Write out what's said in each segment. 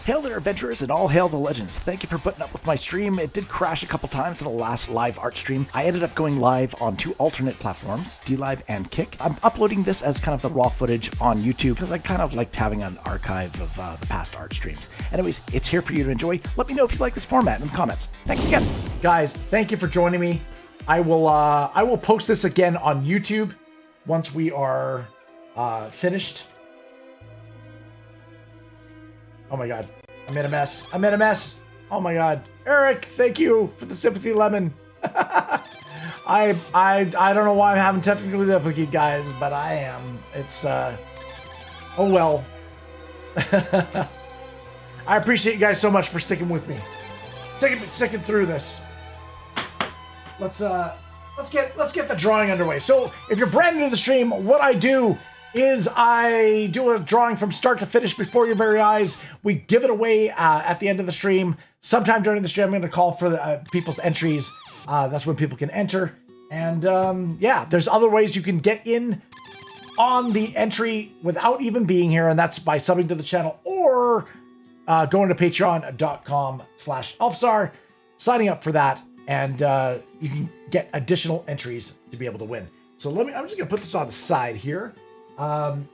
Hail there, adventurers, and all hail the legends. Thank you for putting up with my stream. It did crash a couple times in the last live art stream. I ended up going live on 2 alternate platforms, DLive and Kick. I'm uploading this as kind of the raw footage on YouTube because I kind of liked having an archive of the past art streams. Anyways, it's here for you to enjoy. Let me know if you like this format in the comments. Thanks again. Guys, thank you for joining me. I will post this again on YouTube once we are finished. Oh my god. I'm in a mess. I'm in a mess. Oh my god. Eric, thank you for the sympathy lemon. I don't know why I'm having technical difficulty, guys, but I am. It's oh well. I appreciate you guys so much for sticking with me. Sticking through this. Let's get the drawing underway. So if you're brand new to the stream, what I do is I do a drawing from start to finish before your very eyes. We give it away at the end of the stream. Sometime during the stream, I'm going to call for people's entries. That's when people can enter. And yeah, there's other ways you can get in on the entry without even being here, and that's by subbing to the channel or going to patreon.com/ELFSAR, signing up for that, and you can get additional entries to be able to win. So I'm just going to put this on the side here. And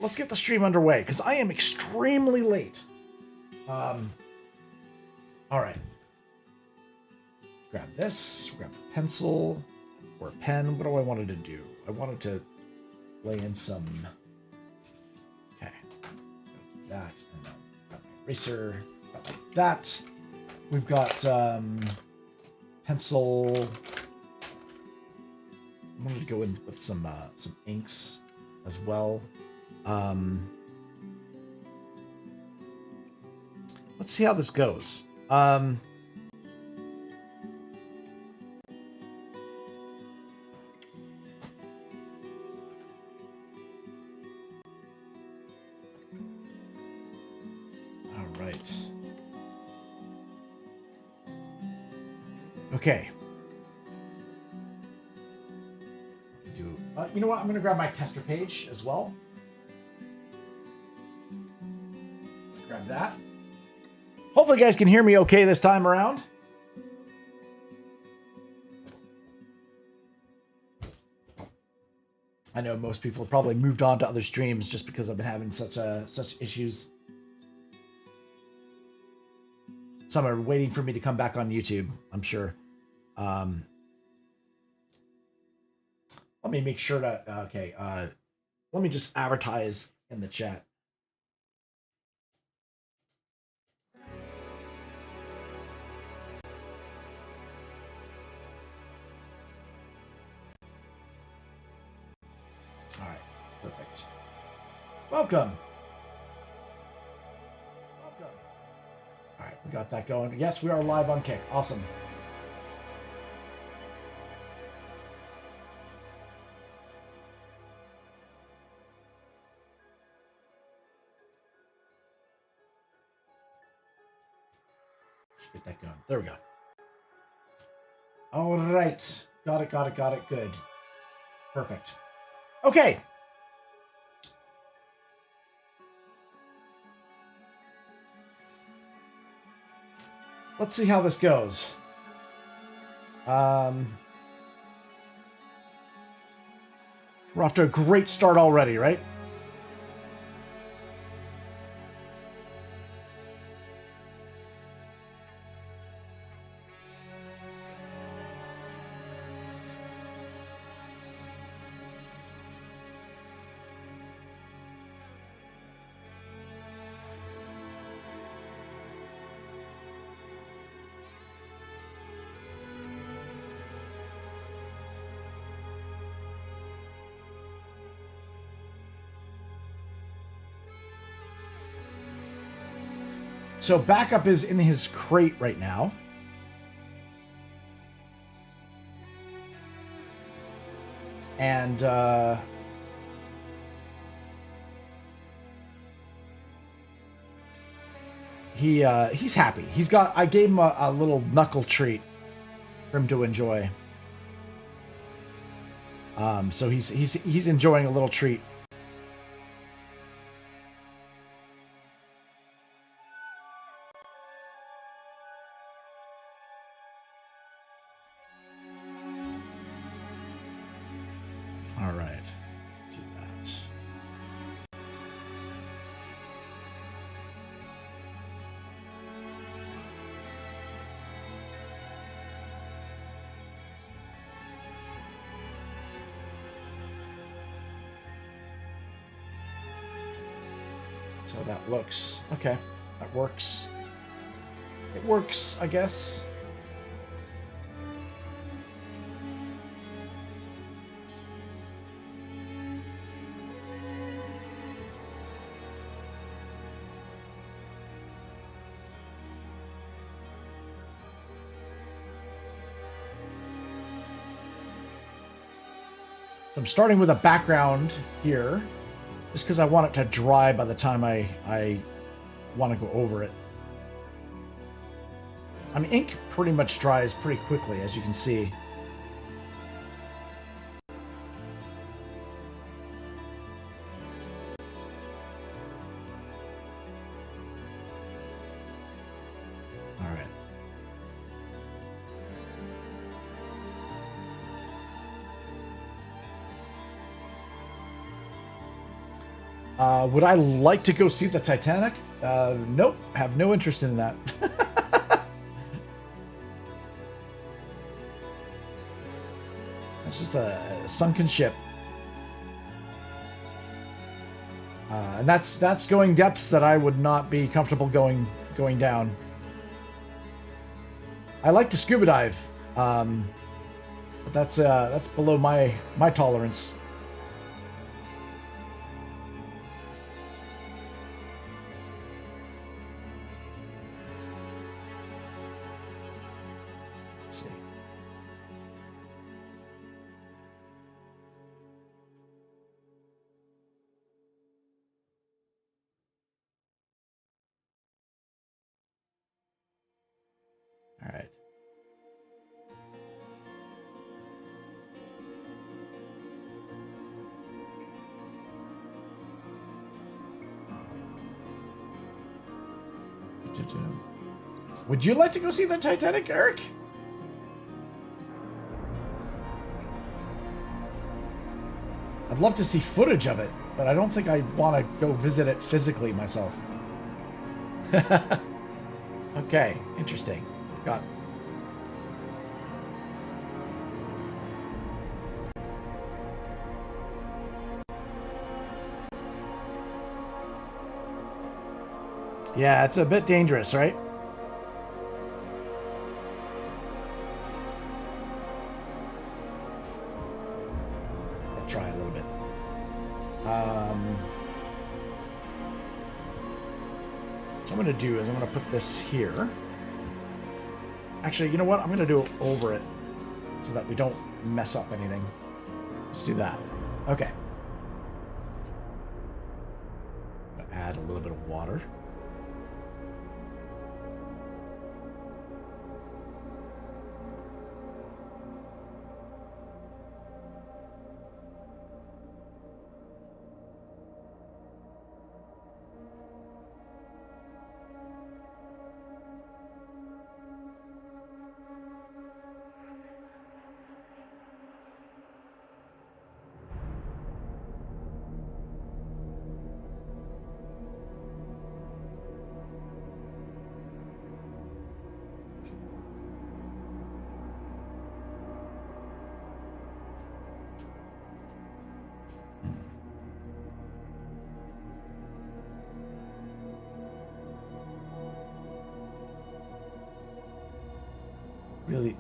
let's get the stream underway because I am extremely late. All right. Grab this, grab a pencil or a pen. What do I wanted to do? I wanted to lay in some, okay, that, and then got my eraser, like that. We've got pencil. I'm going to go in with some inks as well. Let's see how this goes. All right. Okay. You know what? I'm going to grab my tester page as well. Grab that. Hopefully you guys can hear me okay this time around. I know most people have probably moved on to other streams just because I've been having such issues. Some are waiting for me to come back on YouTube, I'm sure. Let me make sure to, okay, let me just advertise in the chat. All right, perfect. Welcome. Welcome. All right, we got that going. Yes, we are live on Kick. Awesome. Get that going. There we go. All right. Got it. Good. Perfect. Okay. Let's see how this goes. We're off to a great start already, right? So backup is in his crate right now. And he's happy. I gave him a little knuckle treat for him to enjoy. So he's enjoying a little treat. All right. Do that. So that looks okay. That works. It works, I guess. So I'm starting with a background here, just because I want it to dry by the time I want to go over it. I mean, ink pretty much dries pretty quickly, as you can see. All right. Would I like to go see the Titanic? Nope. Have no interest in that. It's just a sunken ship. And that's going depths that I would not be comfortable going down. I like to scuba dive, but that's below my tolerance. All right. Would you like to go see the Titanic, Eric? I'd love to see footage of it, but I don't think I want to go visit it physically myself. Okay, interesting. Got. Yeah, it's a bit dangerous, right? I'll try a little bit. So I'm going to do is I'm going to put this here. Actually, you know what? I'm going to do it over it so that we don't mess up anything. Let's do that. Okay. Add a little bit of water. Really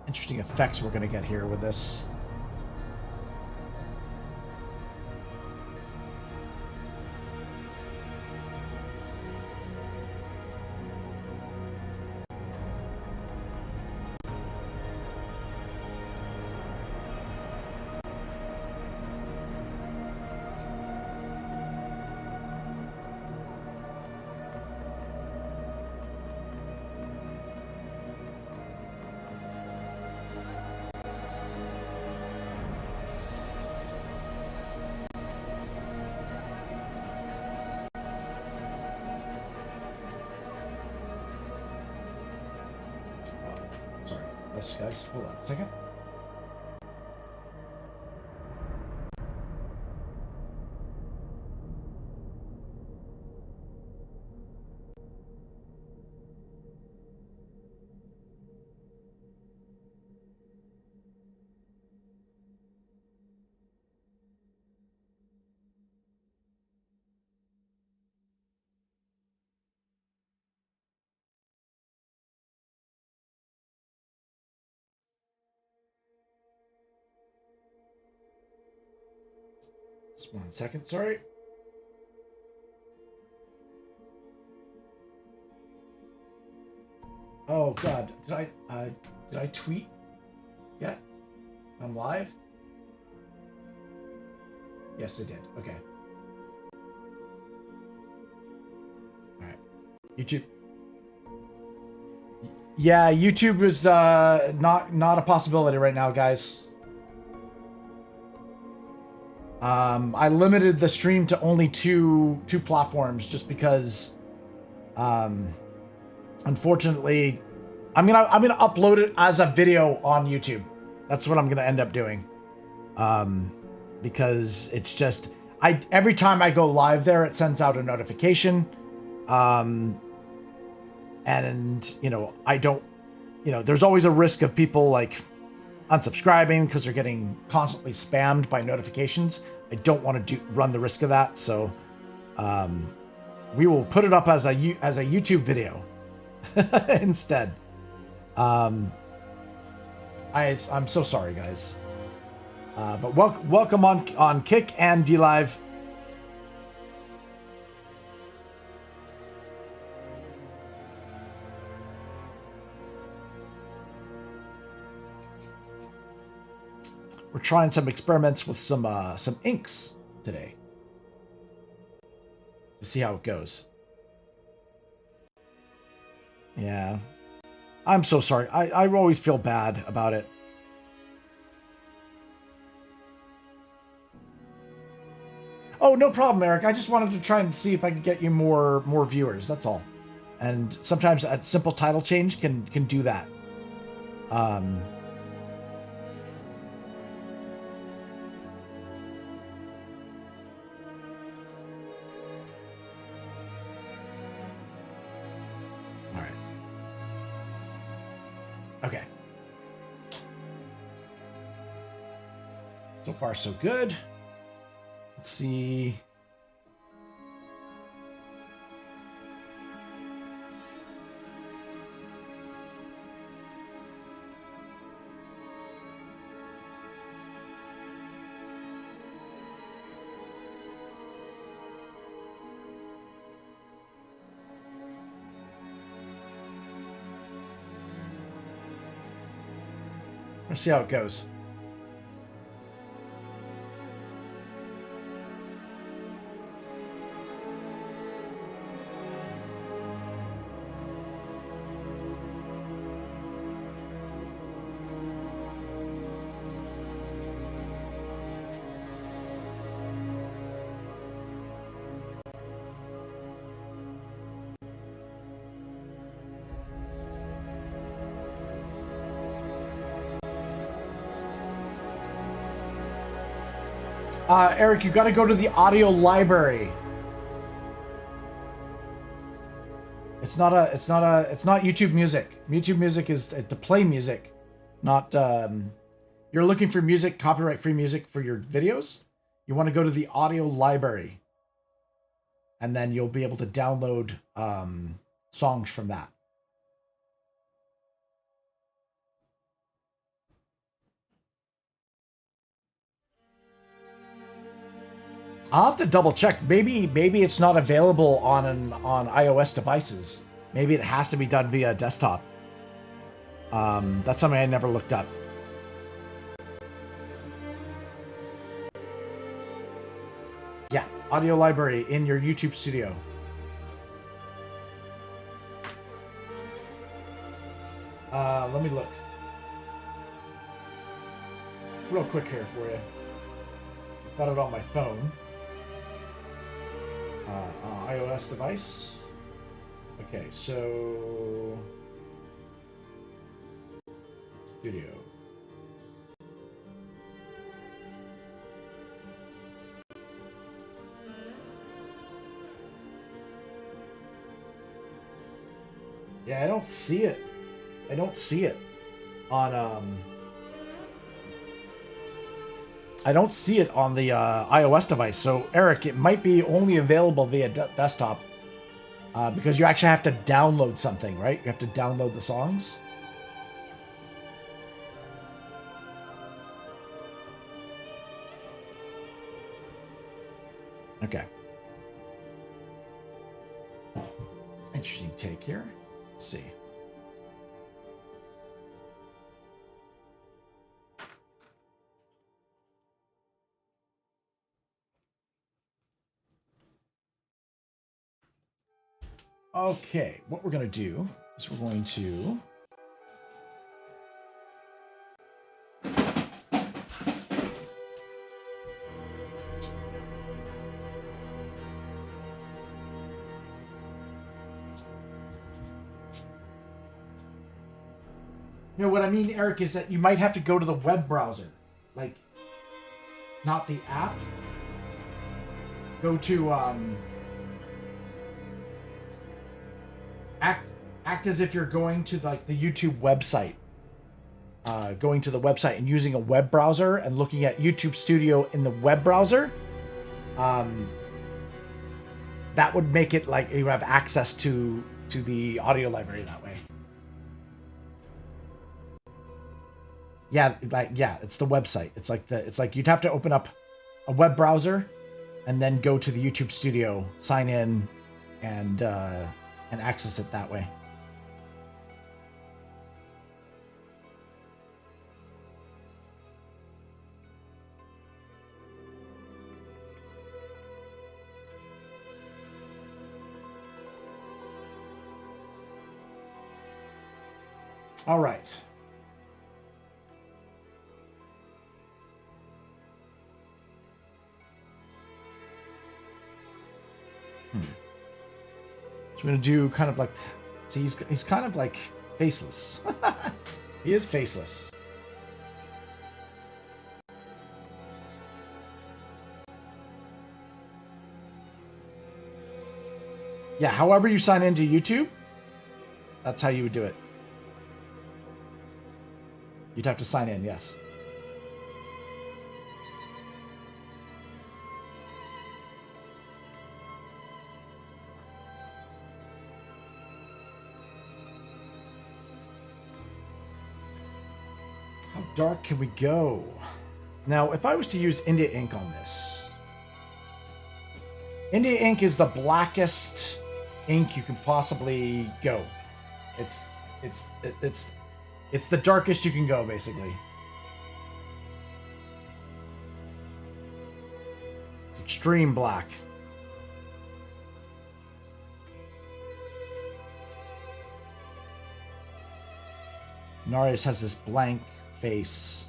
interesting effects we're going to get here with this. this, guys. Hold on a second. Just 1 second, sorry. Oh God, did I tweet yet? I'm live? Yes, I did. Okay. All right. YouTube. Yeah, YouTube is not a possibility right now, guys. I limited the stream to only two platforms just because, unfortunately, I'm gonna upload it as a video on YouTube. That's what I'm gonna end up doing. Because it's just every time I go live there, it sends out a notification. And you know, I don't, you know, there's always a risk of people like unsubscribing because they're getting constantly spammed by notifications. I don't want to run the risk of that, so we will put it up as a YouTube video instead. I'm so sorry, guys. But welcome on Kick and DLive. We're trying some experiments with some inks today to see how it goes. Yeah, I'm so sorry. I always feel bad about it. Oh, no problem, Eric. I just wanted to try and see if I can get you more viewers. That's all. And sometimes a simple title change can do that. Okay. So far, so good. Let's see. Let's see how it goes. Eric, you got to go to the audio library. It's not YouTube Music. YouTube Music is to play music, not. You're looking for music, copyright-free music for your videos. You want to go to the audio library, and then you'll be able to download songs from that. I'll have to double check. Maybe it's not available on iOS devices. Maybe it has to be done via desktop. That's something I never looked up. Yeah, audio library in your YouTube studio. Let me look real quick here for you. Got it on my phone. iOS device. Okay, so Studio. Yeah, I don't see it. I don't see it on I don't see it on the iOS device. So Eric, it might be only available via desktop because you actually have to download something, right? You have to download the songs. Okay. Interesting take here. Let's see. Okay, what we're going to do is we're going to... You know, what I mean, Eric, is that you might have to go to the web browser. Like, not the app. Go to, Act as if you're going to, like, the YouTube website. Going to the website and using a web browser and looking at YouTube Studio in the web browser. That would make it like you have access to the audio library that way. Yeah, it's the website. It's like you'd have to open up a web browser and then go to the YouTube Studio, sign in, and access it that way. All right. So we're gonna do kind of like, see, he's kind of like faceless. He is faceless. Yeah, however you sign into YouTube, that's how you would do it. You'd have to sign in, yes. How dark can we go? Now, if I was to use India ink on this, India ink is the blackest ink you can possibly go. It's the darkest you can go, basically. It's extreme black. Inarius has this blank face.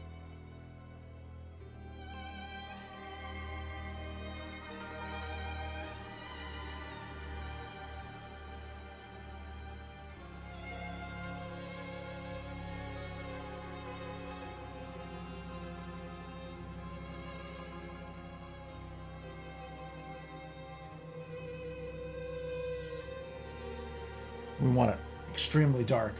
We want it extremely dark.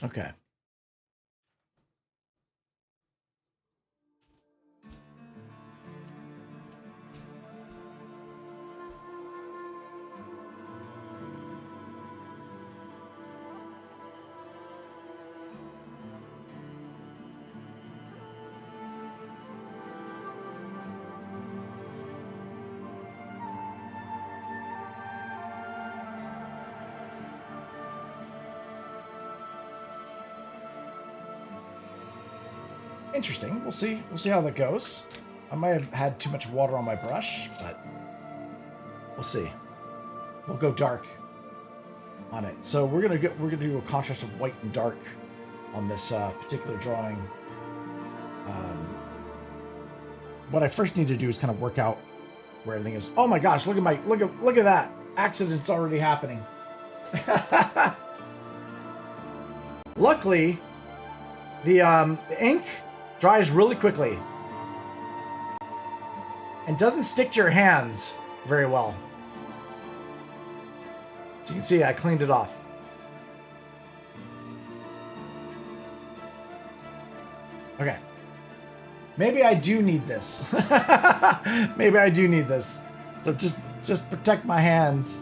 Okay. Interesting. We'll see. We'll see how that goes. I might have had too much water on my brush, but we'll see. We'll go dark on it. So we're gonna do a contrast of white and dark on this particular drawing. What I first need to do is kind of work out where everything is. Oh my gosh! Look at that! Accident's already happening. Luckily, the ink dries really quickly and doesn't stick to your hands very well. As you can see, I cleaned it off. Okay. Maybe I do need this. Maybe I do need this. So just protect my hands.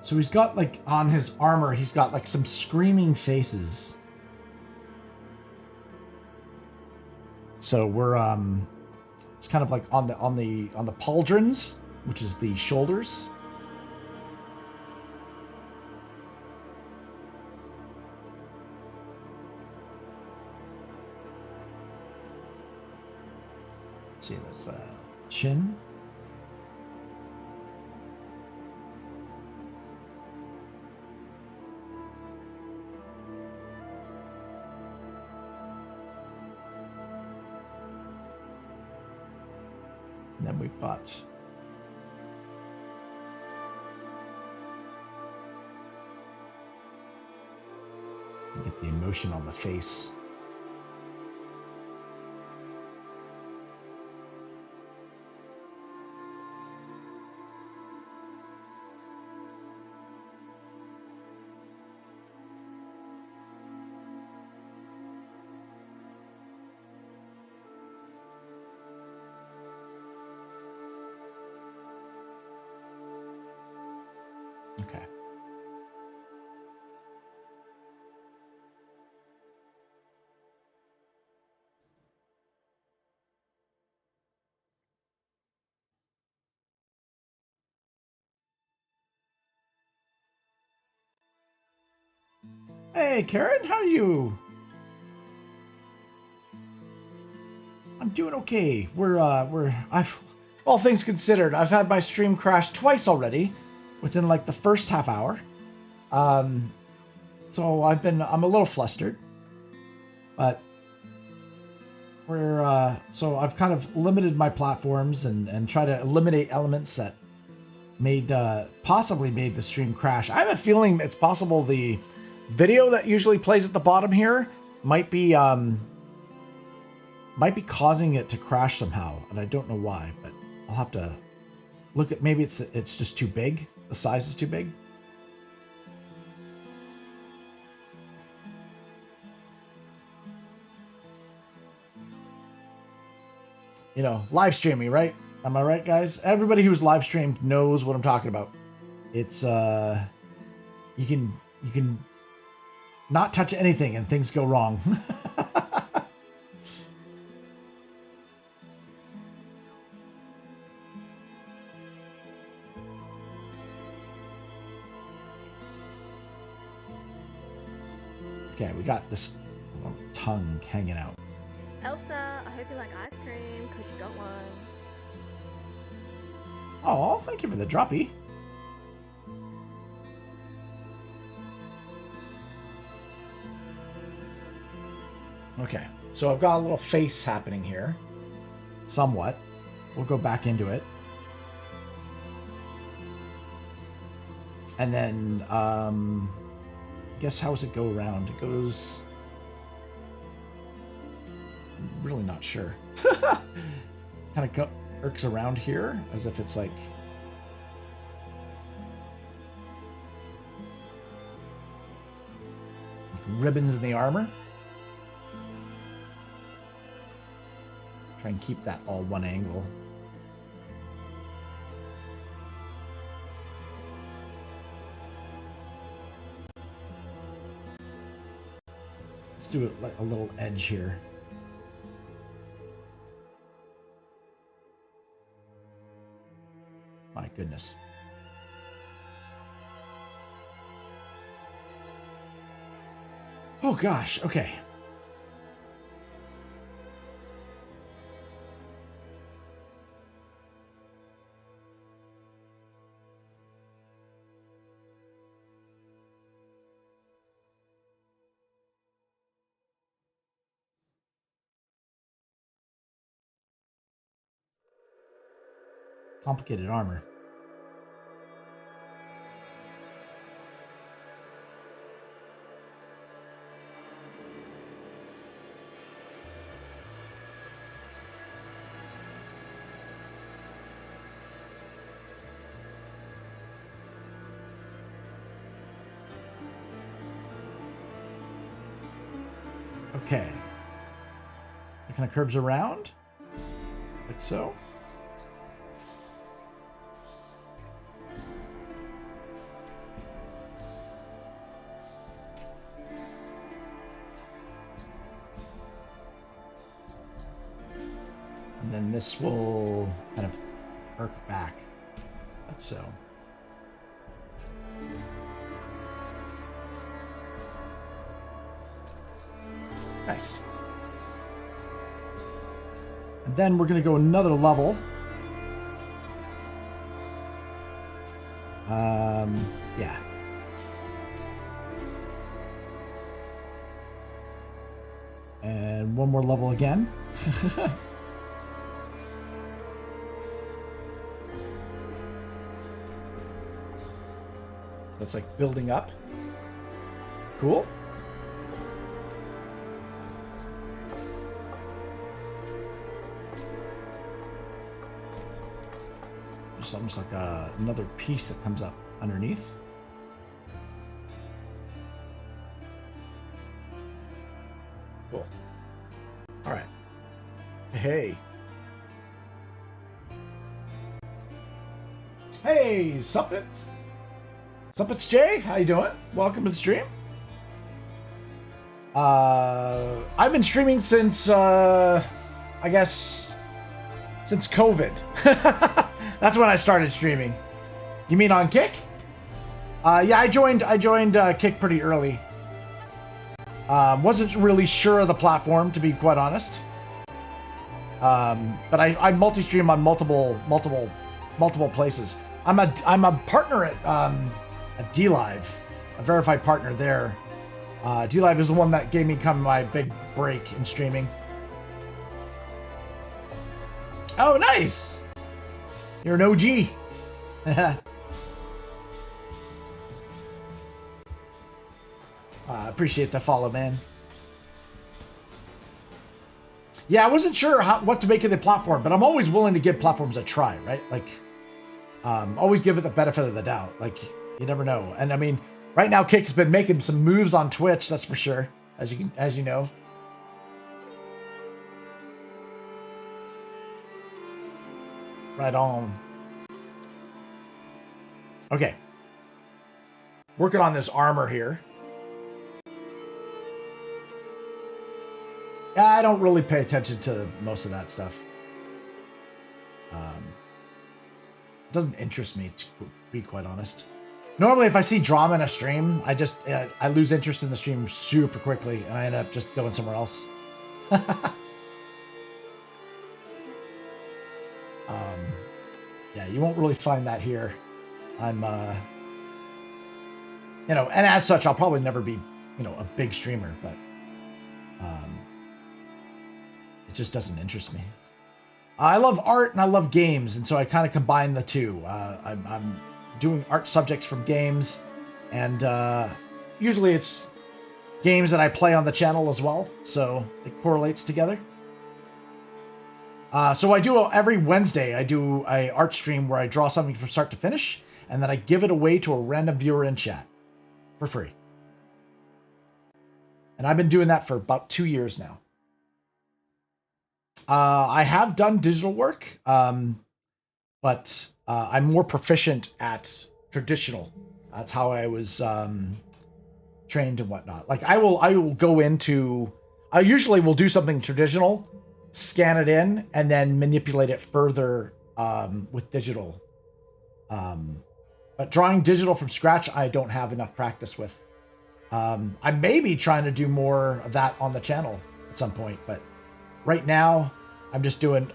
So he's got, like, on his armor, he's got, like, some screaming faces. So we're, it's kind of like on the pauldrons, which is the shoulders. Let's see, that's the chin. And then we've got get the emotion on the face. Okay. Hey, Karen, how are you? I'm doing okay. All things considered, I've had my stream crash twice already within like the first half hour. So I'm a little flustered, but so I've kind of limited my platforms and try to eliminate elements that possibly made the stream crash. I have a feeling it's possible the video that usually plays at the bottom here might be causing it to crash somehow, and I don't know why, but I'll have to look at, maybe it's just too big. The size is too big. You know, live streaming, right? Am I right, guys? Everybody who's live streamed knows what I'm talking about. It's you can not touch anything and things go wrong. Okay, we got this tongue hanging out. ELFSAR, I hope you like ice cream, because you got one. Oh, thank you for the droppy. Okay, so I've got a little face happening here. Somewhat. We'll go back into it. And then, guess how does it go around? It goes... I'm really not sure. Kind of irks around here as if it's like... ribbons in the armor. Try and keep that all one angle. Let's do it like a little edge here. My goodness. Oh gosh, okay. Complicated armor. Okay. It kind of curves around, like so. And then this will kind of arc back, like so. Nice. And then we're going to go another level. Yeah. And one more level again. So it's like building up. Cool. It's almost like another piece that comes up underneath. Cool. All right. Hey. Hey, Suppets. Suppets Jay, how you doing? Welcome to the stream. I've been streaming since, I guess, since COVID. That's when I started streaming. You mean on Kick? Yeah, I joined Kick pretty early. Wasn't really sure of the platform, to be quite honest. But I multi-stream on multiple places. I'm a partner at D-Live, a verified partner there. D-Live is the one that gave me kind of my big break in streaming. Oh, nice! You're an OG. Appreciate the follow, man. Yeah, I wasn't sure what to make of the platform, but I'm always willing to give platforms a try, right? Like, always give it the benefit of the doubt. Like, you never know. And I mean, right now, Kick's been making some moves on Twitch, that's for sure, as you know. Right on. Okay. Working on this armor here. Yeah, I don't really pay attention to most of that stuff. It doesn't interest me, to be quite honest. Normally, if I see drama in a stream, I lose interest in the stream super quickly, and I end up just going somewhere else. Yeah, you won't really find that here. I'm, and as such, I'll probably never be, a big streamer, but, it just doesn't interest me. I love art and I love games, and so I kind of combine the two. I'm doing art subjects from games, and usually it's games that I play on the channel as well, so it correlates together. So I do every Wednesday, I do a art stream where I draw something from start to finish, and then I give it away to a random viewer in chat for free. And I've been doing that for about 2 years now. I have done digital work, but I'm more proficient at traditional. That's how I was trained and whatnot. Like I will go into, I usually will do something traditional, scan it in, and then manipulate it further with digital. But drawing digital from scratch, I don't have enough practice with. I may be trying to do more of that on the channel at some point, but right now I'm just doing,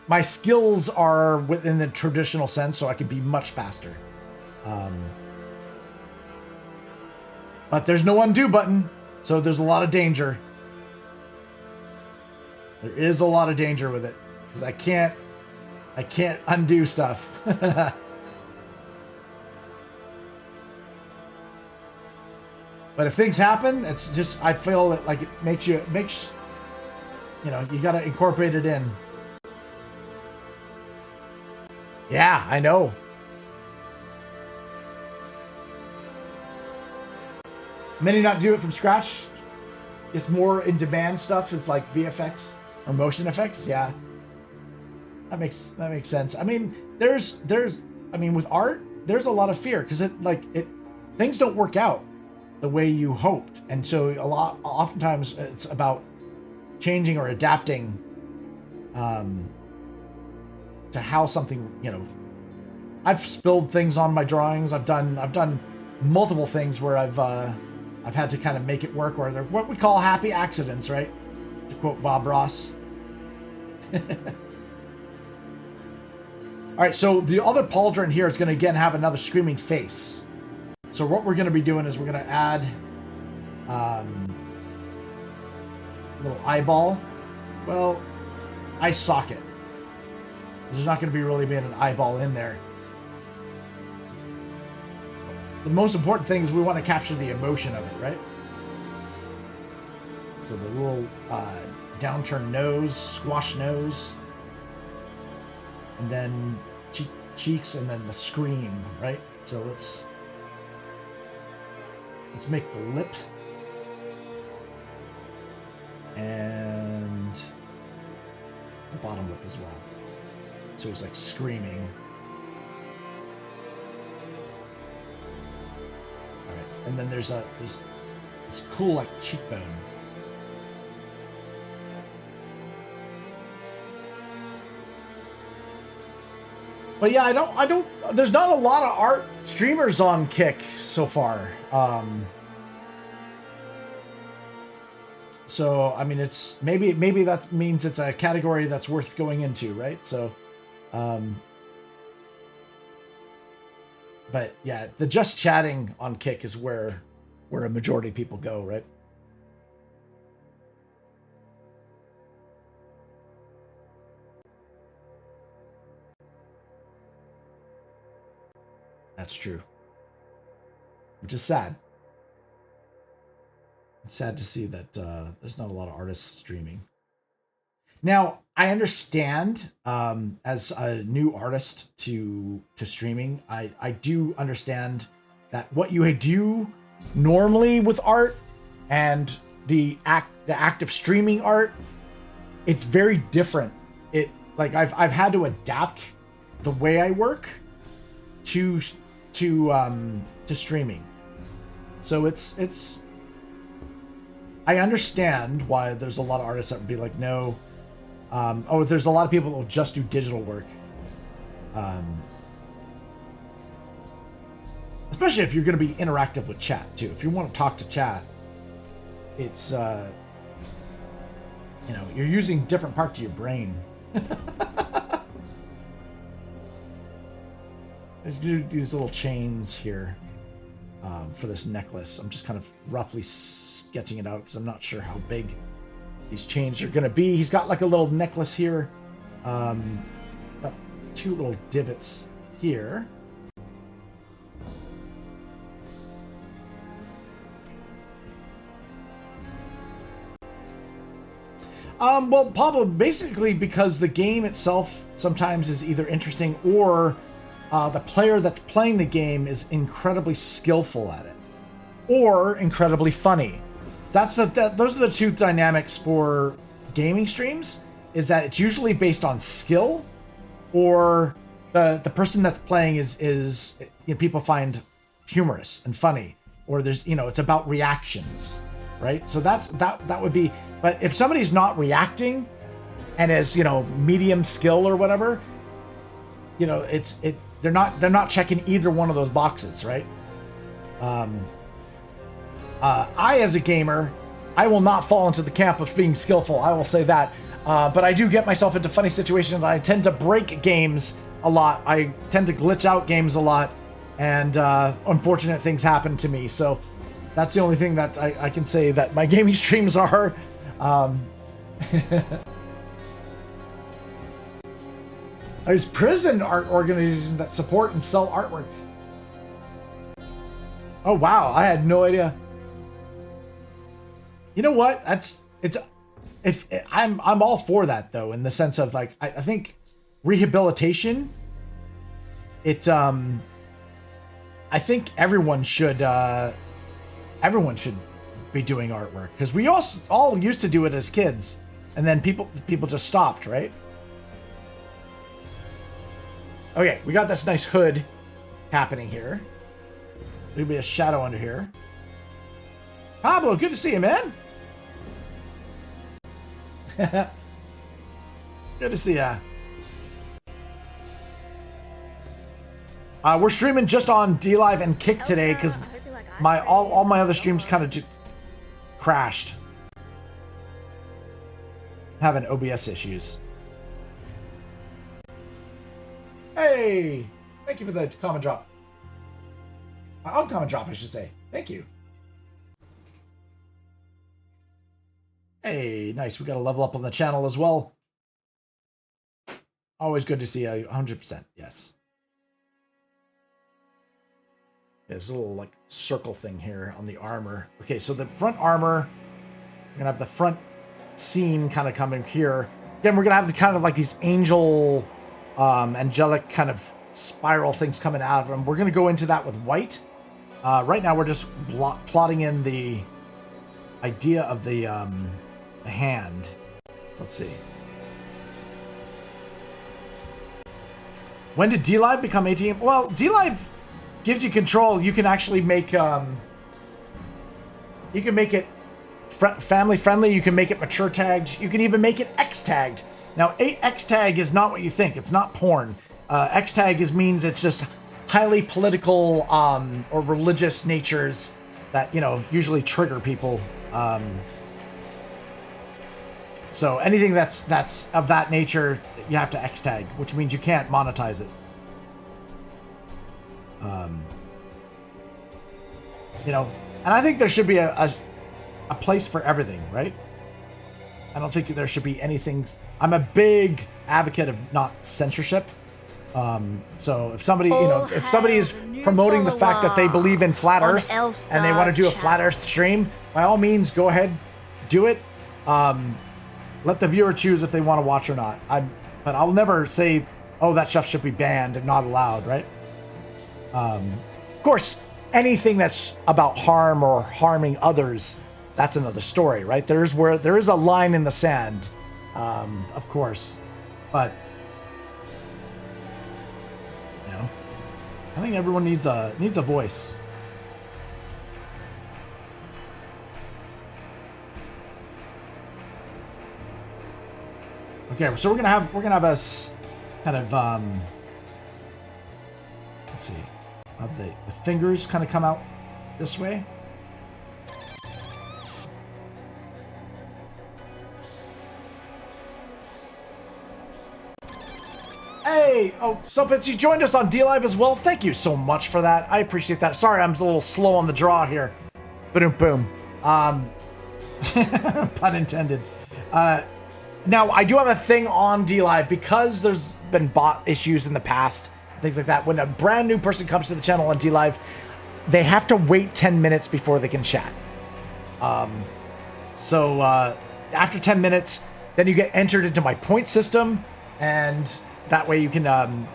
my skills are within the traditional sense, so I can be much faster. But there's no undo button, so there's a lot of danger. There is a lot of danger with it, because I can't undo stuff. But if things happen, it's just, I feel that like it makes, you know, you gotta incorporate it in. Yeah, I know. Many not do it from scratch. It's more in demand stuff is like VFX or motion effects. Yeah, that makes sense. I mean, I mean, with art, there's a lot of fear because things don't work out the way you hoped, and so oftentimes it's about changing or adapting to how something, you know. I've spilled things on my drawings. I've done multiple things where I've had to kind of make it work, or they're what we call happy accidents, right? To quote Bob Ross. All right, so the other pauldron here is going to again have another screaming face. So what we're going to be doing is we're going to add a little eyeball. Well, eye socket. There's not going to be really being an eyeball in there. The most important thing is we want to capture the emotion of it, right? So the little downturned nose, squash nose, and then cheeks, and then the scream, right? So let's make the lip and the bottom lip as well. So it's like screaming. All right, and then there's this cool like cheekbone. But yeah, I don't. There's not a lot of art streamers on Kick so far. So I mean, it's maybe that means it's a category that's worth going into, right? So, but yeah, the just chatting on Kick is where a majority of people go, right? That's true. Which is sad. It's sad to see that there's not a lot of artists streaming. Now, I understand as a new artist to streaming, I do understand that what you do normally with art and the act of streaming art, it's very different. It like I've had to adapt the way I work to streaming. So it's I understand why there's a lot of artists that would be like, no. There's a lot of people that will just do digital work. Especially if you're going to be interactive with chat too. If you want to talk to chat, it's you're using different parts of your brain. Let's do these little chains here for this necklace. I'm just kind of roughly sketching it out because I'm not sure how big these chains are going to be. He's got like a little necklace here. Got two little divots here. Well, Pablo, basically because the game itself sometimes is either interesting or the player that's playing the game is incredibly skillful at it, or incredibly funny. Those are the two dynamics for gaming streams. Is that it's usually based on skill, or the person that's playing is people find humorous and funny, or there's, you know, it's about reactions, right? So that would be, but if somebody's not reacting and is, you know, medium skill or whatever, you know, they're not checking either one of those boxes, right? I, as a gamer, I will not fall into the camp of being skillful. I will say that. But I do get myself into funny situations. I tend to break games a lot. I tend to glitch out games a lot. And unfortunate things happen to me. So that's the only thing that I can say that my gaming streams are. There's prison art organizations that support and sell artwork. Oh, wow. I had no idea. You know what? I'm all for that though, in the sense of like, I think rehabilitation, I think everyone should be doing artwork, because we all used to do it as kids, and then people just stopped, right? Okay, we got this nice hood happening here. There'll be a shadow under here. Pablo, good to see you, man. Good to see ya. We're streaming just on DLive and Kick today because all my other streams kind of just crashed. Having OBS issues. Hey, thank you for the comment drop. Uncommon drop, I should say. Thank you. Hey, nice. We got a level up on the channel as well. Always good to see you. 100%. Yes. There's a little like circle thing here on the armor. Okay, so the front armor, we're gonna have the front seam kind of coming here. Again, we're gonna have the kind of like these angel, angelic kind of spiral things coming out of them. We're gonna go into that with white. Right now, we're just plotting in the idea of the hand. So let's see. When did DLive become ATM? Well, DLive gives you control. You can actually make you can make it family friendly. You can make it mature tagged. You can even make it X tagged. Now, X tag is not what you think. It's not porn. X tag means it's just highly political or religious natures that, you know, usually trigger people. So anything that's of that nature, you have to X tag, which means you can't monetize it. You know, and I think there should be a place for everything, right? I don't think there should be anything. I'm a big advocate of not censorship. So if somebody, you know, if somebody is promoting the fact that they believe in flat Earth and they want to do a flat Earth stream, by all means, go ahead, do it. Let the viewer choose if they want to watch or not. But I'll never say, oh, that stuff should be banned and not allowed, right? Of course, anything that's about harm or harming others, that's another story, right? There is a line in the sand, of course, but you know, I think everyone needs a voice. Okay, so we're gonna have us kind of let's see, have the fingers kind of come out this way. Hey, oh, Sumpets, you joined us on DLive as well. Thank you so much for that. I appreciate that. Sorry, I'm a little slow on the draw here. Boom, boom. Pun intended. Now, I do have a thing on DLive because there's been bot issues in the past, things like that. When a brand new person comes to the channel on DLive, they have to wait 10 minutes before they can chat. So after 10 minutes, then you get entered into my point system, and that way you can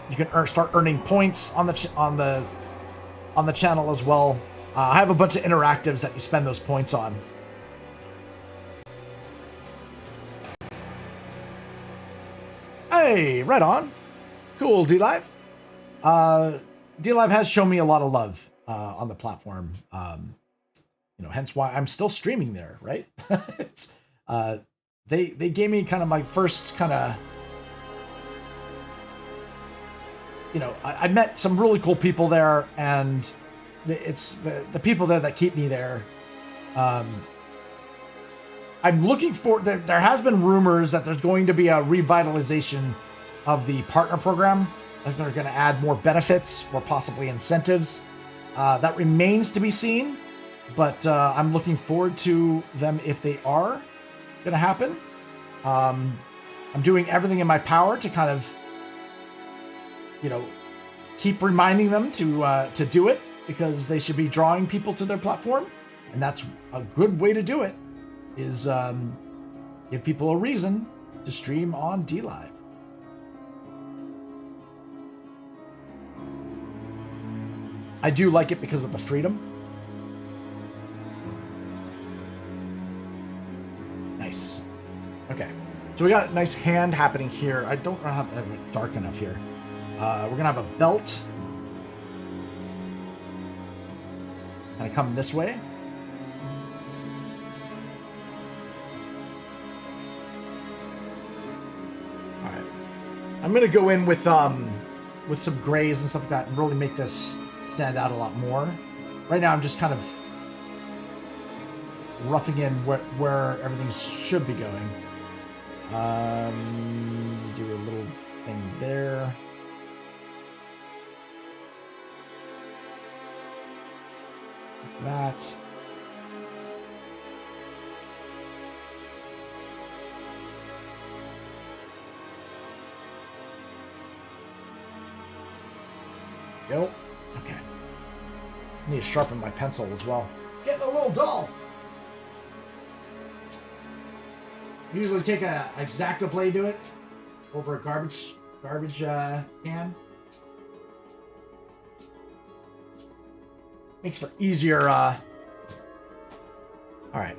start earning points on the channel as well. I have a bunch of interactives that you spend those points on. Hey, right on. Cool, DLive. DLive has shown me a lot of love on the platform. hence why I'm still streaming there, right? It's, they gave me kind of my first kind of, I met some really cool people there, and it's the people there that keep me there. I'm looking for, there has been rumors that there's going to be a revitalization of the partner program. They're going to add more benefits or possibly incentives. That remains to be seen, but I'm looking forward to them if they are going to happen. I'm doing everything in my power to kind of, keep reminding them to do it, because they should be drawing people to their platform, and that's a good way to do it. Is give people a reason to stream on DLive. I do like it because of the freedom. Nice. Okay. So we got a nice hand happening here. I don't know how to have it dark enough here. We're going to have a belt. Kind of come this way. I'm gonna go in with some grays and stuff like that and really make this stand out a lot more. Right now I'm just kind of roughing in where everything should be going. Do a little thing there. Like that. Go. Okay. I need to sharpen my pencil as well. Getting a little dull. Usually take a X-Acto blade to it over a garbage can. Makes for easier. All right.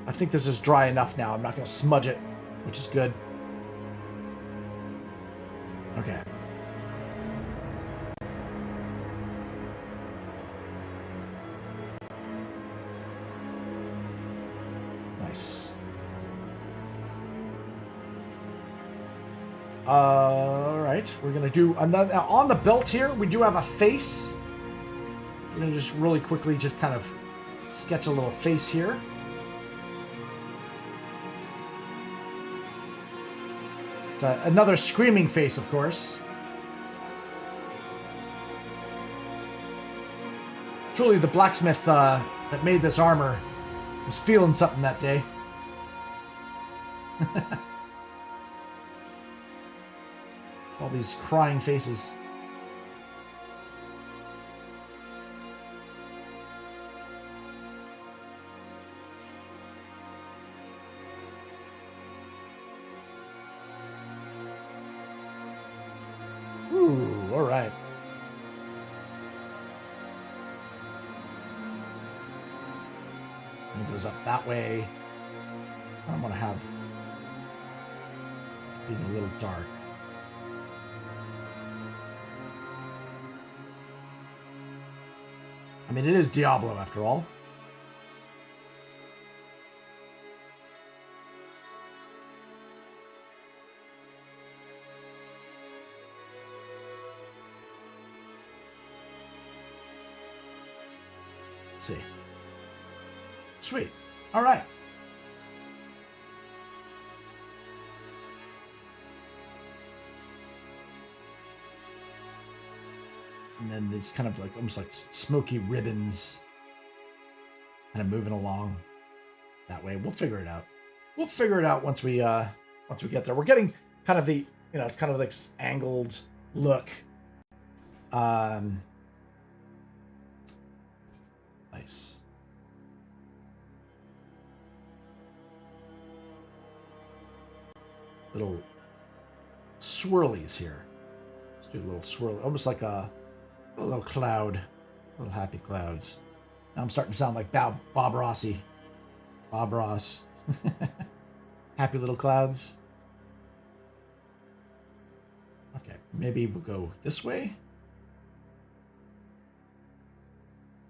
I think this is dry enough now. I'm not going to smudge it, which is good. Okay. Nice. All right, we're gonna do another on the belt here. We do have a face. We're gonna just really quickly just kind of sketch a little face here. It's another screaming face, of course. Truly, the blacksmith that made this armor was feeling something that day. All these crying faces. Ooh, all right. And it goes up that way. I don't want to have it being a little dark. I mean, it is Diablo after all. Let's see. Sweet. All right. And then there's kind of like almost like smoky ribbons kind of moving along that way. We'll figure it out. We'll figure it out once we get there. We're getting kind of the, it's kind of like this angled look. Nice. Little swirlies here. Let's do a little swirl, almost like a little cloud, little happy clouds. Now I'm starting to sound like Bob Rossi. Bob Ross. Happy little clouds. Okay, maybe we'll go this way.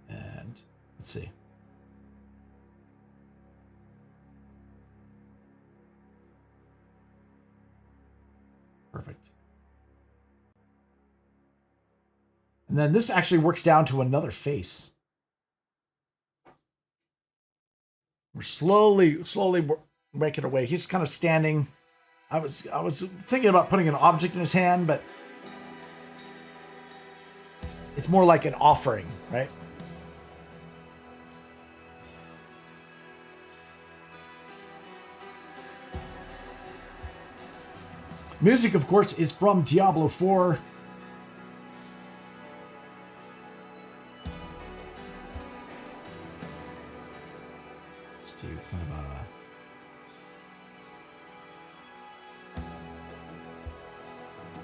And Let's see. Perfect. And then this actually works down to another face. We're slowly making our way. He's kind of standing. I was thinking about putting an object in his hand, but it's more like an offering, right? Music, of course, is from Diablo IV. Let's do kind of a...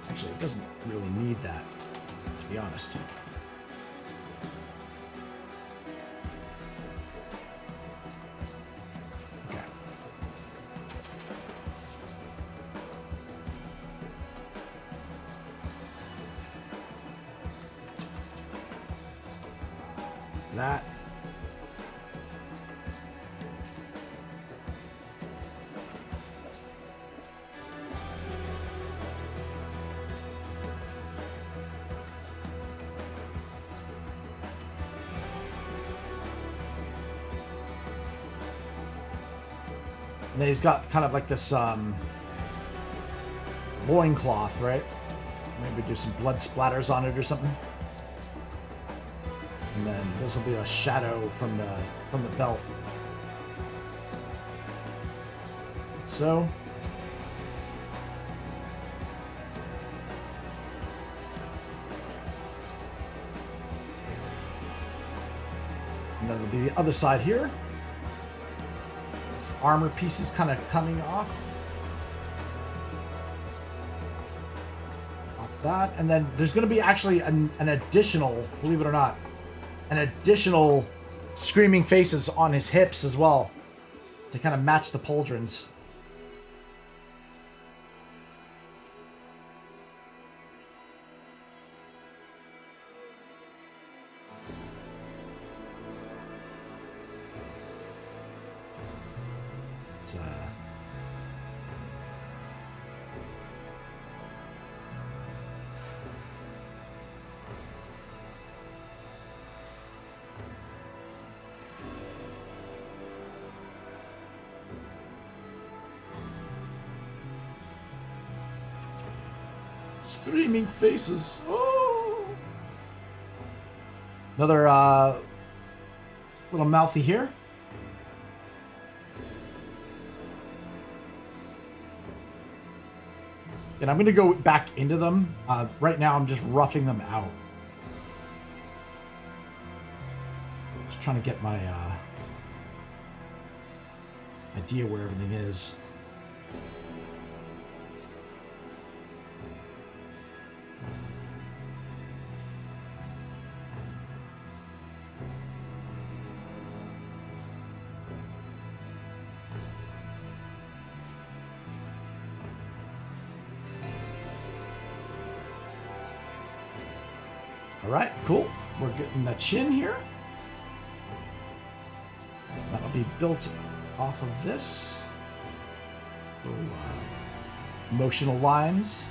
Actually, it doesn't really need that, to be honest. Okay. That. And then he's got kind of like this loincloth, right? Maybe do some blood splatters on it or something. And then this will be a shadow from the belt. So. And then there'll be the other side here. This armor piece is kind of coming off. Off that. And then there's going to be actually an additional, believe it or not, an additional screaming faces on his hips as well to kind of match the pauldrons. It's, screaming faces. Oh! Another little mouthy here. And I'm going to go back into them. Right now, I'm just roughing them out. Just trying to get my idea where everything is. All right, cool. We're getting the chin here. That'll be built off of this. So, emotional lines.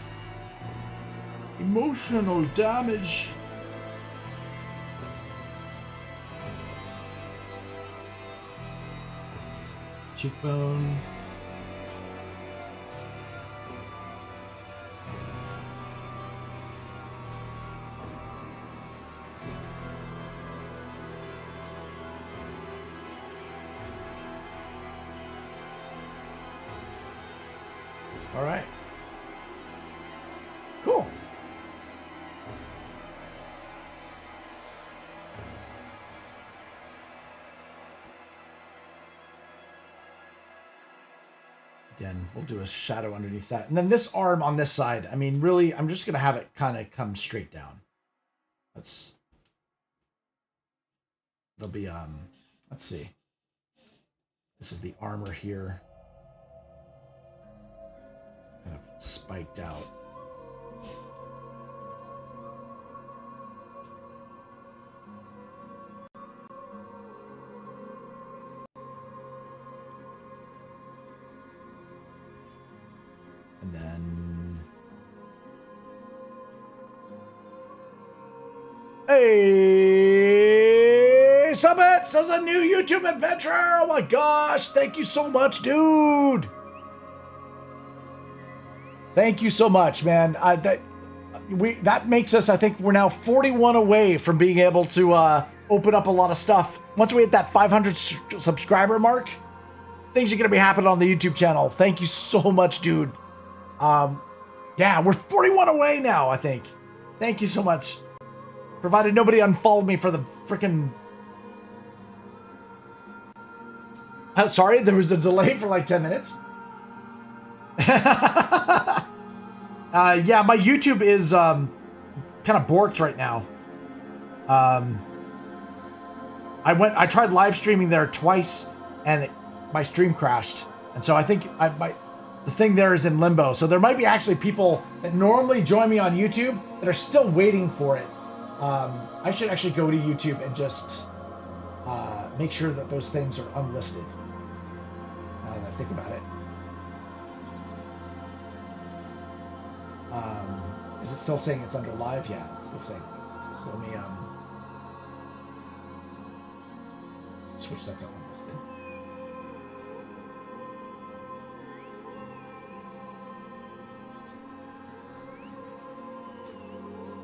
Emotional damage. Cheekbone. All right. Cool. Again, we'll do a shadow underneath that. And then this arm on this side, I mean, really, I'm just going to have it kind of come straight down. There'll be, let's see. This is the armor here. Kind of spiked out. Hey, Summit says a new YouTube adventure. Oh my gosh. Thank you so much, dude. Thank you so much, man. That makes us, I think we're now 41 away from being able to open up a lot of stuff. Once we hit that 500 subscriber mark, things are going to be happening on the YouTube channel. Thank you so much, dude. Yeah, we're 41 away now, I think. Thank you so much. Provided nobody unfollowed me for the freaking... sorry, there was a delay for like 10 minutes. Yeah, my YouTube is kind of borked right now. I tried live streaming there twice, and my stream crashed. And so I think the thing there is in limbo. So there might be actually people that normally join me on YouTube that are still waiting for it. I should actually go to YouTube and just make sure that those things are unlisted. Now that I think about it. Is it still saying it's under live? Yeah, it's still saying. So let me switch that to unlisted.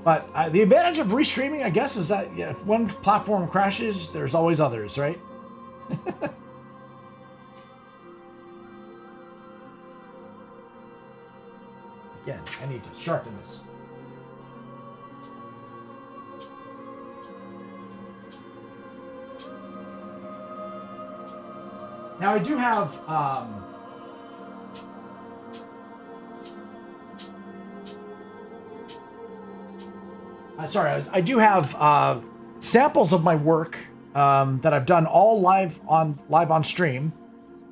But the advantage of restreaming, I guess, is that if one platform crashes, there's always others, right? Again, I need to sharpen this. Now I do have I do have samples of my work that I've done all live on stream.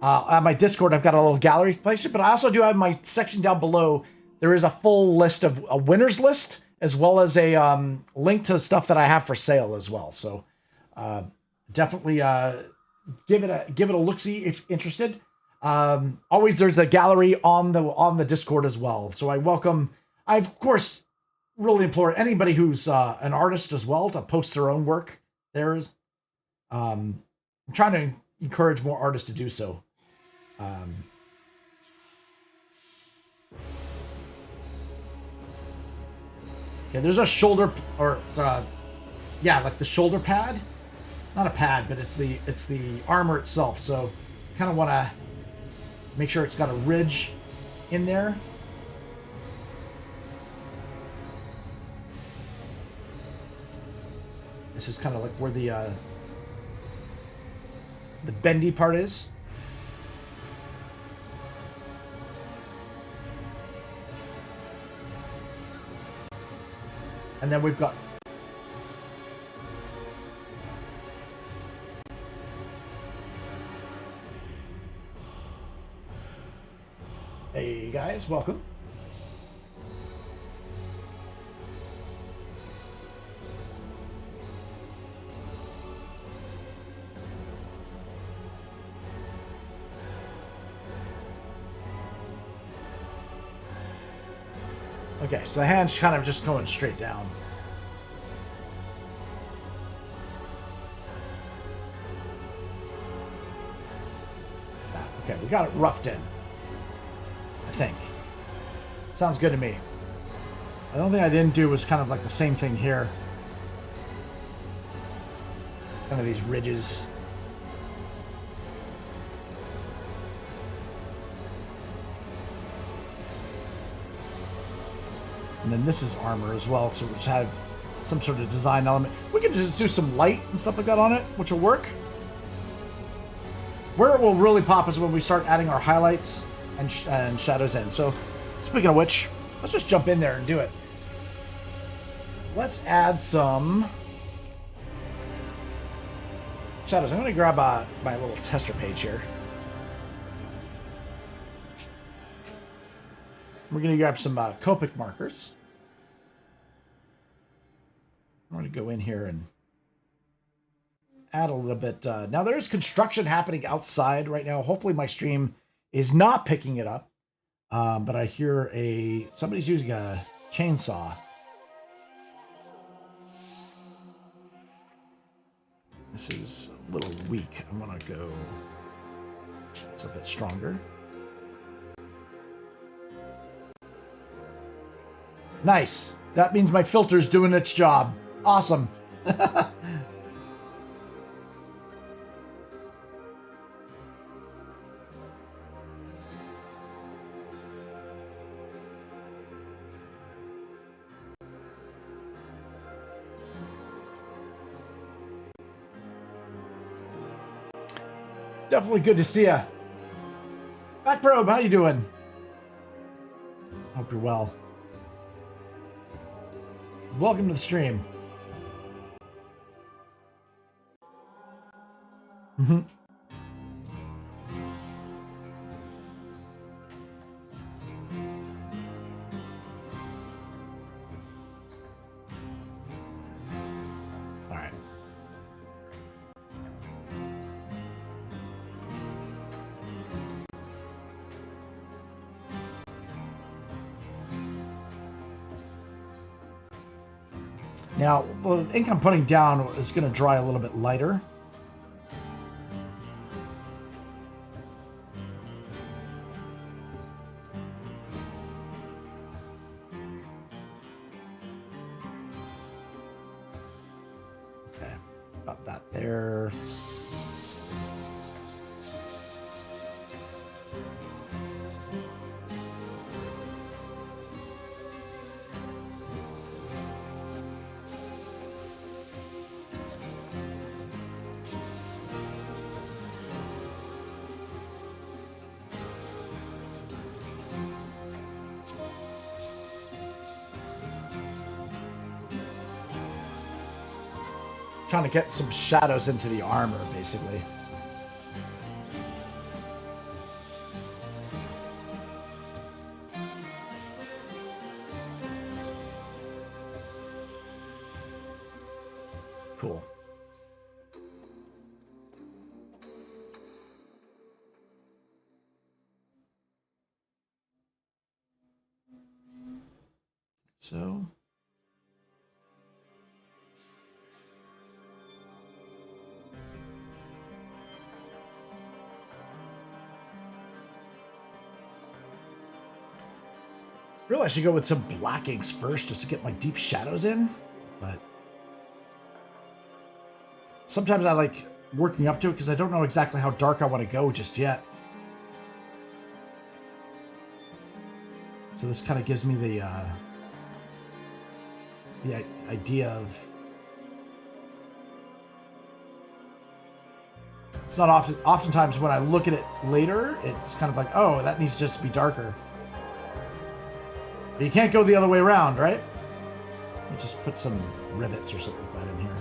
On my Discord, I've got a little gallery place, but I also do have my section down below. There is a full list of a winners list, as well as a link to stuff that I have for sale as well. So definitely give it a look-see if interested. Always there's a gallery on the Discord as well. So I of course really implore anybody who's an artist as well to post their own work. I'm trying to encourage more artists to do so. Okay, there's a shoulder like the shoulder pad. Not a pad, but it's the armor itself. So kind of want to make sure it's got a ridge in there. This is kind of like where the bendy part is. And then we've got hey guys, welcome. Okay, so the hand's kind of just going straight down. Okay, we got it roughed in. I think. Sounds good to me. The only thing I didn't do was kind of like the same thing here. Kind of these ridges. And then this is armor as well, so we just have some sort of design element. We can just do some light and stuff like that on it, which will work. Where it will really pop is when we start adding our highlights and shadows in. So, speaking of which, let's just jump in there and do it. Let's add some shadows. I'm going to grab my little tester page here. We're going to grab some Copic markers. I'm going to go in here and add a little bit. Now there's construction happening outside right now. Hopefully my stream is not picking it up. But I hear somebody's using a chainsaw. This is a little weak. I'm gonna go. It's a bit stronger. Nice. That means my filter's doing its job. Awesome. Definitely good to see ya. Back Probe, how you doing? Hope you're well. Welcome to the stream. Mm-hmm. All right. Now, the ink I'm putting down is going to dry a little bit lighter. Okay, got that there. Trying to get some shadows into the armor, basically. Cool. So... really, I should go with some black inks first, just to get my deep shadows in. But sometimes I like working up to it because I don't know exactly how dark I want to go just yet. So this kind of gives me the idea of... It's not often. Oftentimes when I look at it later, it's kind of like, oh, that needs just to be darker. But you can't go the other way around, right? You just put some rivets or something like that in here.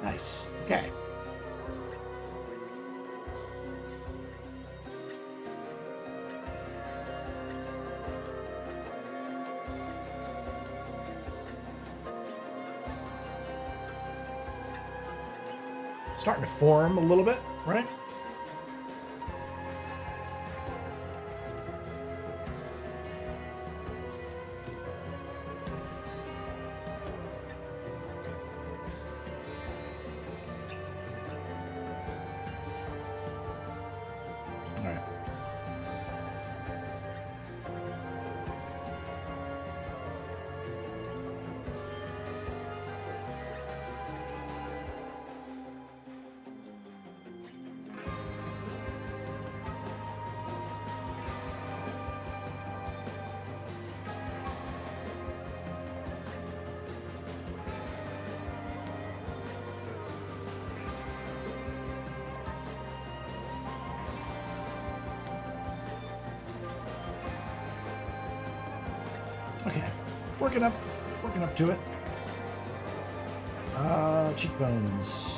Nice. Okay. Starting to form a little bit, right? Okay, working up to it. Cheekbones.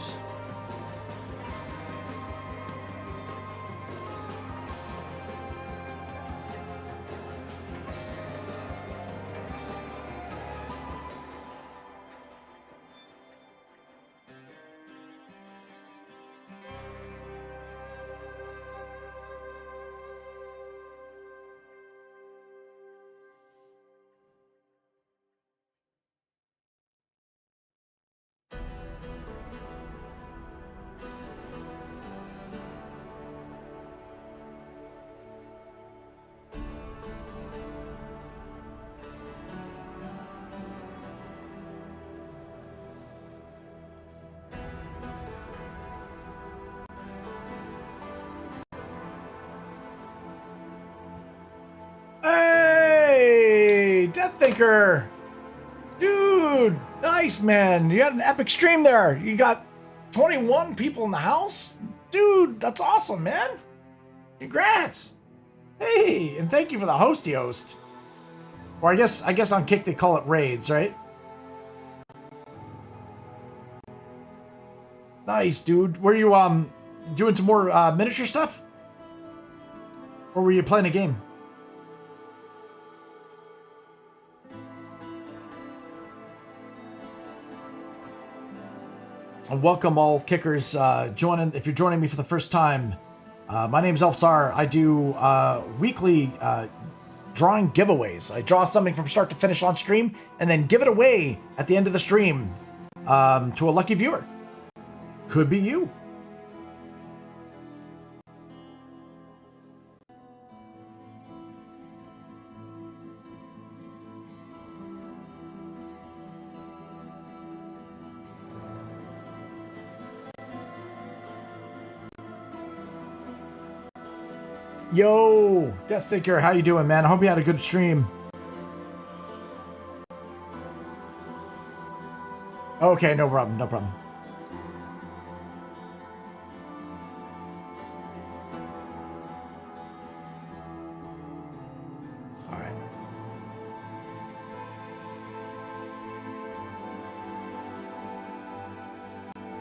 Hey, Death Thinker, dude, nice man. You had an epic stream there. You got 21 people in the house, dude. That's awesome, man. Congrats. Hey, and thank you for the hosty host. Or I guess on Kick they call it raids, right? Nice, dude. Were you doing some more miniature stuff, or were you playing a game? And welcome all kickers joining. If you're joining me for the first time, my name is ELFSAR. I do weekly drawing giveaways. I draw something from start to finish on stream and then give it away at the end of the stream to a lucky viewer. Could be you. Yo, Death Thinker, how you doing, man? I hope you had a good stream. Okay, no problem, no problem. All right.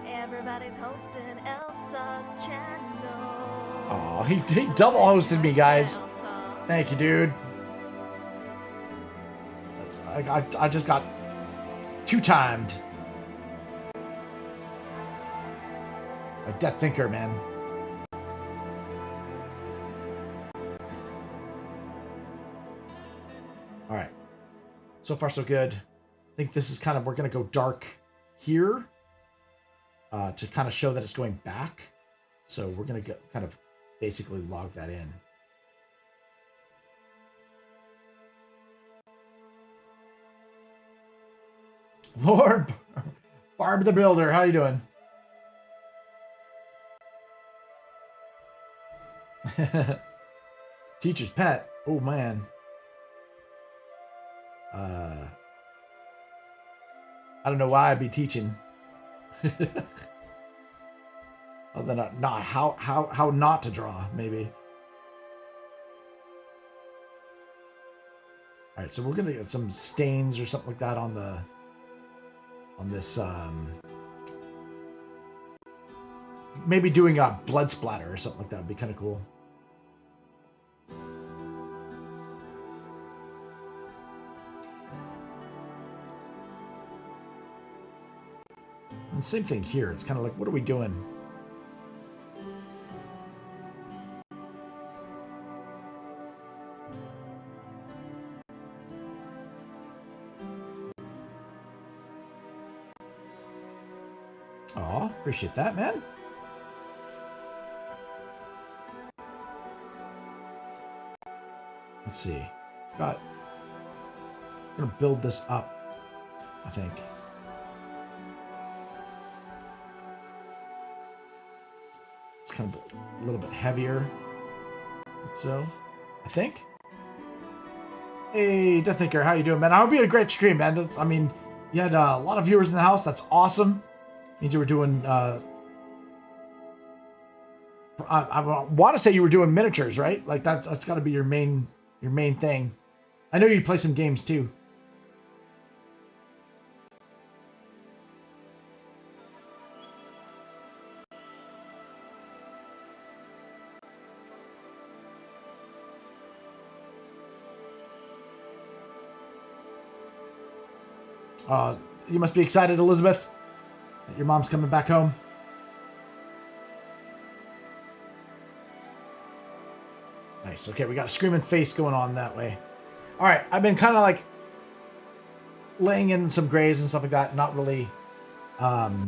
Everybody's hosting ELFSAR's channel. Oh, he double hosted me, guys. Thank you, dude. I just got two-timed. A Death Thinker, man. All right. So far, so good. I think this is kind of, we're going to go dark here to kind of show that it's going back. So we're going to kind of basically log that in. Lord Barb the Builder, how you doing? Teacher's pet. Oh man. I don't know why I'd be teaching. Other than not how not to draw, maybe. All right, so we're gonna get some stains or something like that on this. Maybe doing a blood splatter or something like that would be kind of cool. And same thing here. It's kind of like, what are we doing? Aw, appreciate that, man. Let's see. I'm gonna build this up, I think. It's kind of a little bit heavier. So, I think. Hey, Death Thinker, how you doing, man? I hope you had a great stream, man. I mean, you had a lot of viewers in the house. That's awesome. Means you were doing. I want to say you were doing miniatures, right? Like that's got to be your main thing. I know you play some games too. You must be excited, Elizabeth, that your mom's coming back home. Nice. Okay, we got a screaming face going on that way. All right, I've been kind of like laying in some grays and stuff like that, not really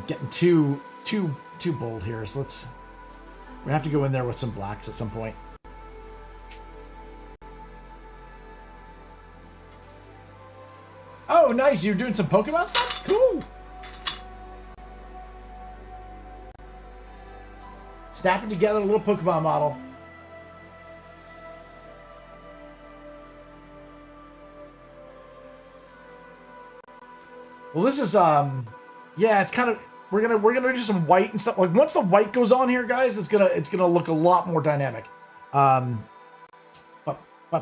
getting too bold here. So we have to go in there with some blacks at some point. Oh, nice. You're doing some Pokemon stuff? Cool. Snapping together a little Pokemon model. Well, this is yeah, it's kind of we're gonna do some white and stuff. Like once the white goes on here, guys, it's gonna look a lot more dynamic. But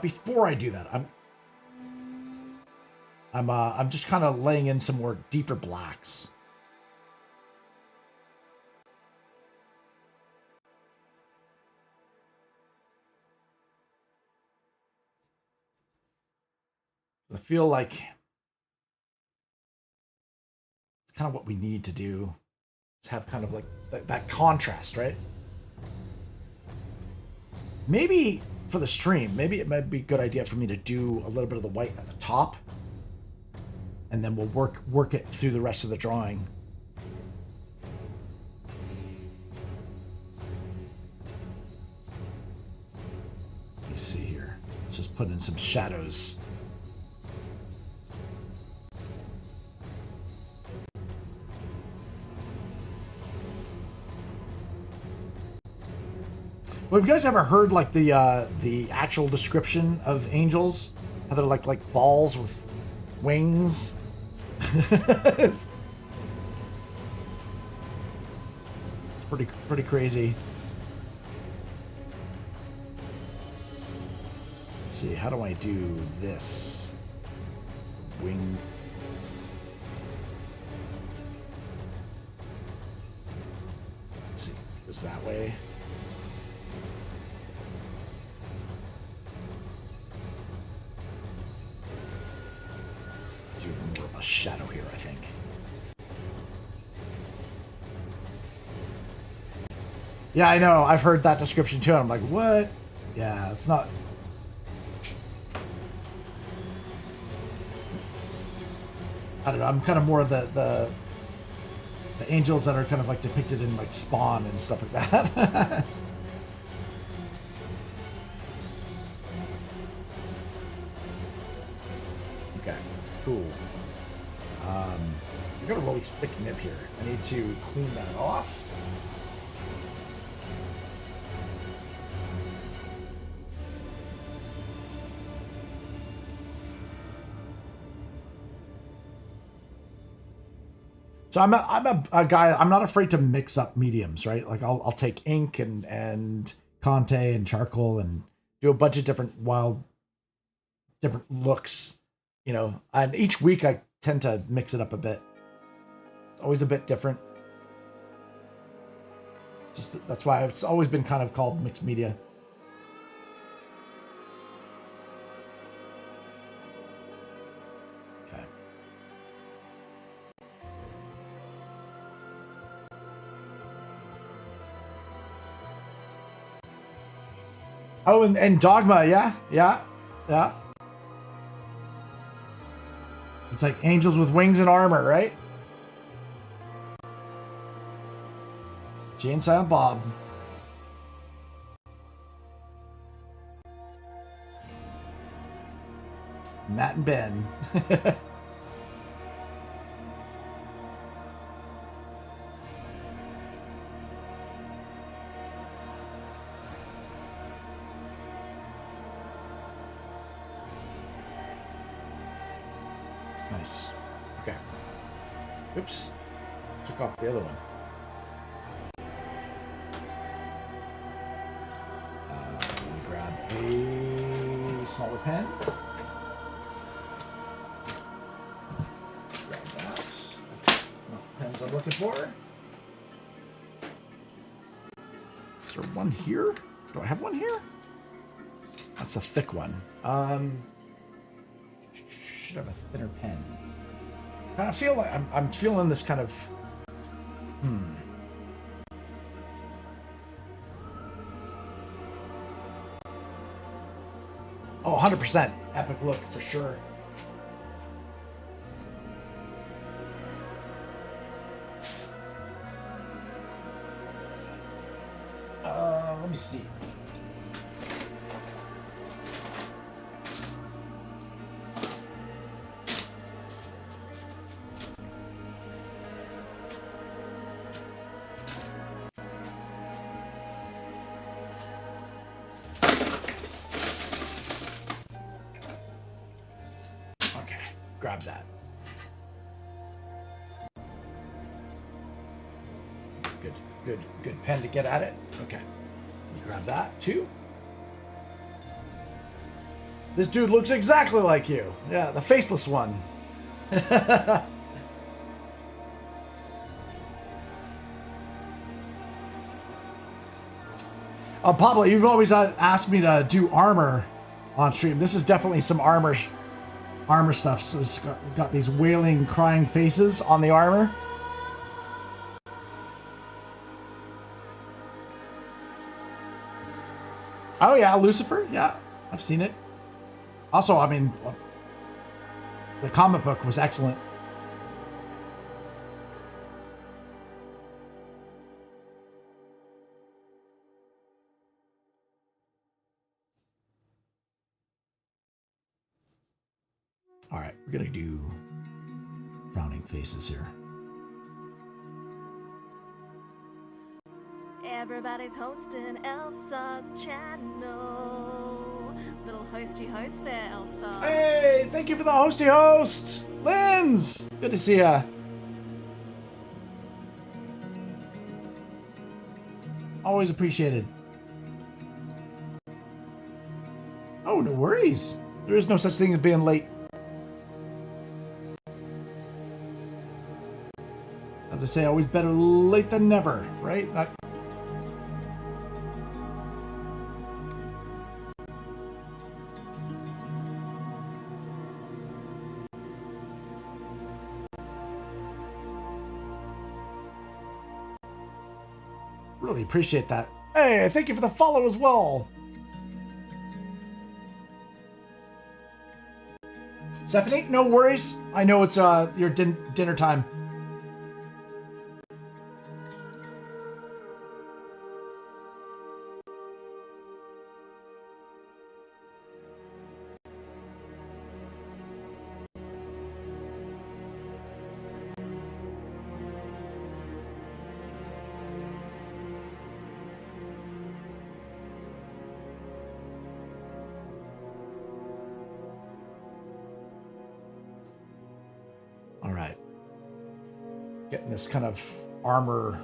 before I do that, I'm just kind of laying in some more deeper blacks. I feel like it's kind of what we need to do. Is have kind of like that contrast, right? Maybe for the stream, maybe it might be a good idea for me to do a little bit of the white at the top. And then we'll work it through the rest of the drawing. Let me see here. Let's just put in some shadows. Well, have you guys ever heard like the actual description of angels? How they're like balls with wings? it's pretty crazy. Let's see, how do I do this? Wing. Let's see, it goes that way. Do more of a shadow here, I think. Yeah, I know. I've heard that description too. And I'm like, what? Yeah, it's not. I don't know. I'm kind of more of the angels that are kind of like depicted in like Spawn and stuff like that. Okay, cool. I've got a really thick nib here. I need to clean that off. So I'm a guy. I'm not afraid to mix up mediums, right? Like I'll take ink and Conte and charcoal and do a bunch of different different looks, you know. And each week I tend to mix it up a bit. It's always a bit different. Just that's why it's always been kind of called mixed media. Oh, and Dogma, yeah. It's like angels with wings and armor, right? Jay and Silent Bob. Matt and Ben. Nice. Okay. Oops. Took off the other one. Let me grab a smaller pen. looking for. Is there one here? Do I have one here? That's a thick one. Should have a thinner pen. I feel like I'm feeling this kind of. Oh, 100% epic look for sure. Let me see. Okay, grab that. Good pen to get at it. Okay. Grab that too. This dude looks exactly like you. Yeah, the faceless one. Pablo, you've always asked me to do armor on stream. This is definitely some armor stuff. So it's got these wailing, crying faces on the armor. Oh yeah, Lucifer. Yeah, I've seen it. Also, I mean, the comic book was excellent. All right, we're gonna do frowning faces here. Everybody's hosting ELFSAR's channel. Little hosty host there, ELFSAR. Hey, thank you for the hosty host, Linz. Good to see ya. Always appreciated. Oh, no worries. There is no such thing as being late. As I say, always better late than never, right? Really appreciate that. Hey, thank you for the follow as well. Stephanie, no worries. I know it's your dinner time. All right. Getting this kind of armor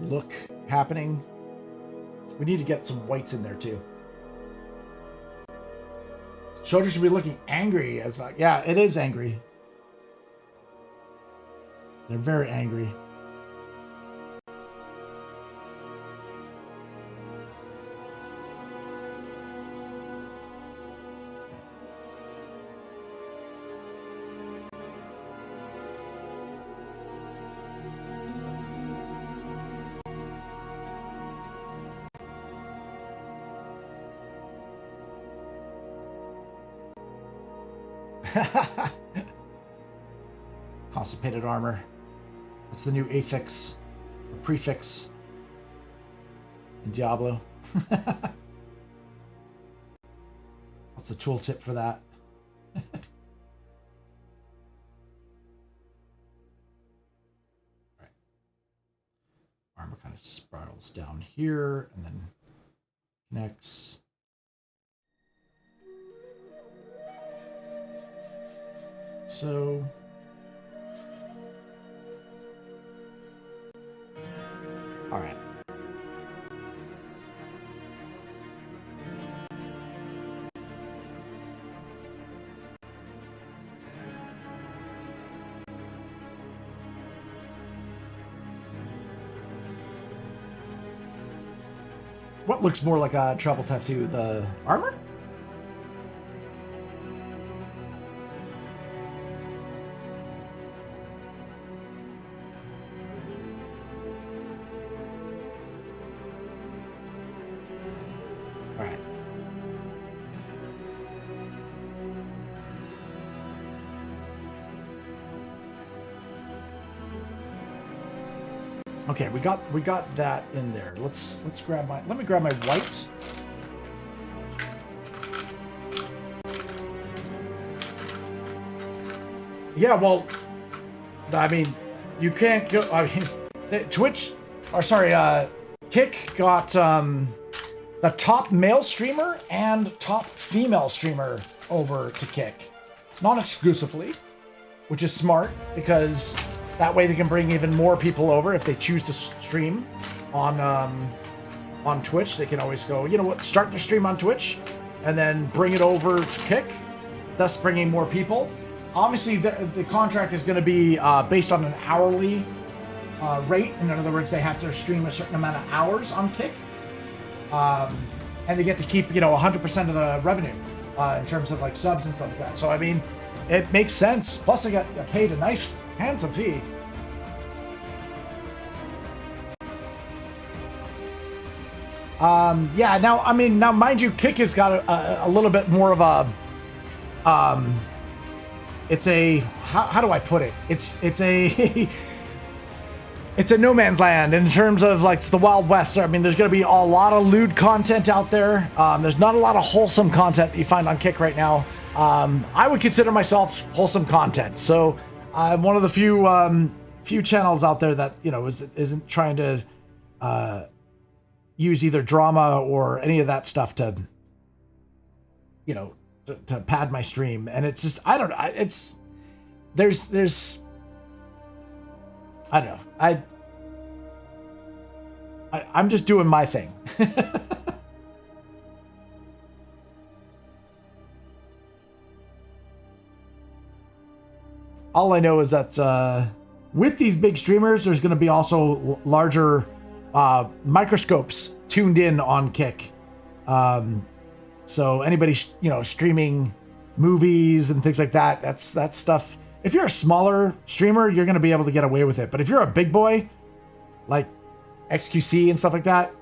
look happening. We need to get some whites in there too. Shoulders should be looking angry as well. Yeah, it is angry. They're very angry. Constipated armor. That's the new affix, or prefix in Diablo. What's the tooltip for that? Right. Armor kind of spirals down here and then connects. So all right. what looks more like a tribal tattoo? The armor? All right. Okay, we got that in there. Let me grab my white. Yeah, well, I mean, you can't go. I mean, Twitch, or sorry, Kick got the top male streamer and top female streamer over to Kick, not exclusively, which is smart because that way they can bring even more people over if they choose to stream on Twitch. They can always go, you know what, start the stream on Twitch and then bring it over to Kick, thus bringing more people. Obviously, the contract is going to be based on an hourly rate. In other words, they have to stream a certain amount of hours on Kick. And they get to keep, 100% of the revenue in terms of like subs and stuff like that. So, I mean, it makes sense. Plus, they got paid a nice, handsome fee. Yeah, now, mind you, Kick has got a little bit more of a, it's a, how do I put it? It's a, it's a no man's land in terms of like it's the Wild West. I mean, there's going to be a lot of lewd content out there. There's not a lot of wholesome content that you find on Kick right now. I would consider myself wholesome content. So I'm one of the few channels out there that, isn't trying to use either drama or any of that stuff to, to pad my stream. And it's just, I don't know. There's I don't know. I'm just doing my thing. All I know is that with these big streamers, there's going to be also larger microscopes tuned in on Kick. So anybody, streaming movies and things like that, that's stuff. If you're a smaller streamer, you're going to be able to get away with it. But if you're a big boy, like XQC and stuff like that,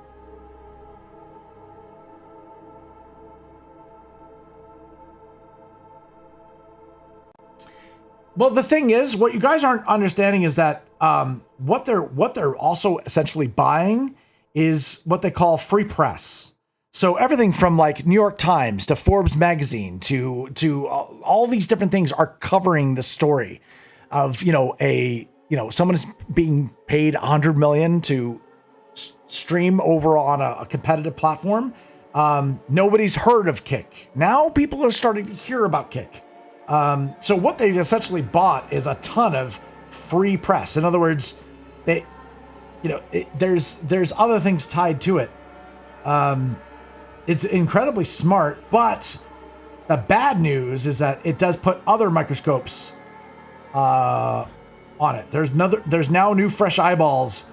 well, the thing is, what you guys aren't understanding is that what they're also essentially buying is what they call free press. So everything from like New York Times to Forbes magazine to all these different things are covering the story of, someone is being paid $100 million to stream over on a competitive platform. Nobody's heard of Kick. Now people are starting to hear about Kick. So what they've essentially bought is a ton of free press. In other words, there's other things tied to it. It's incredibly smart, but the bad news is that it does put other microscopes on it. There's now new fresh eyeballs.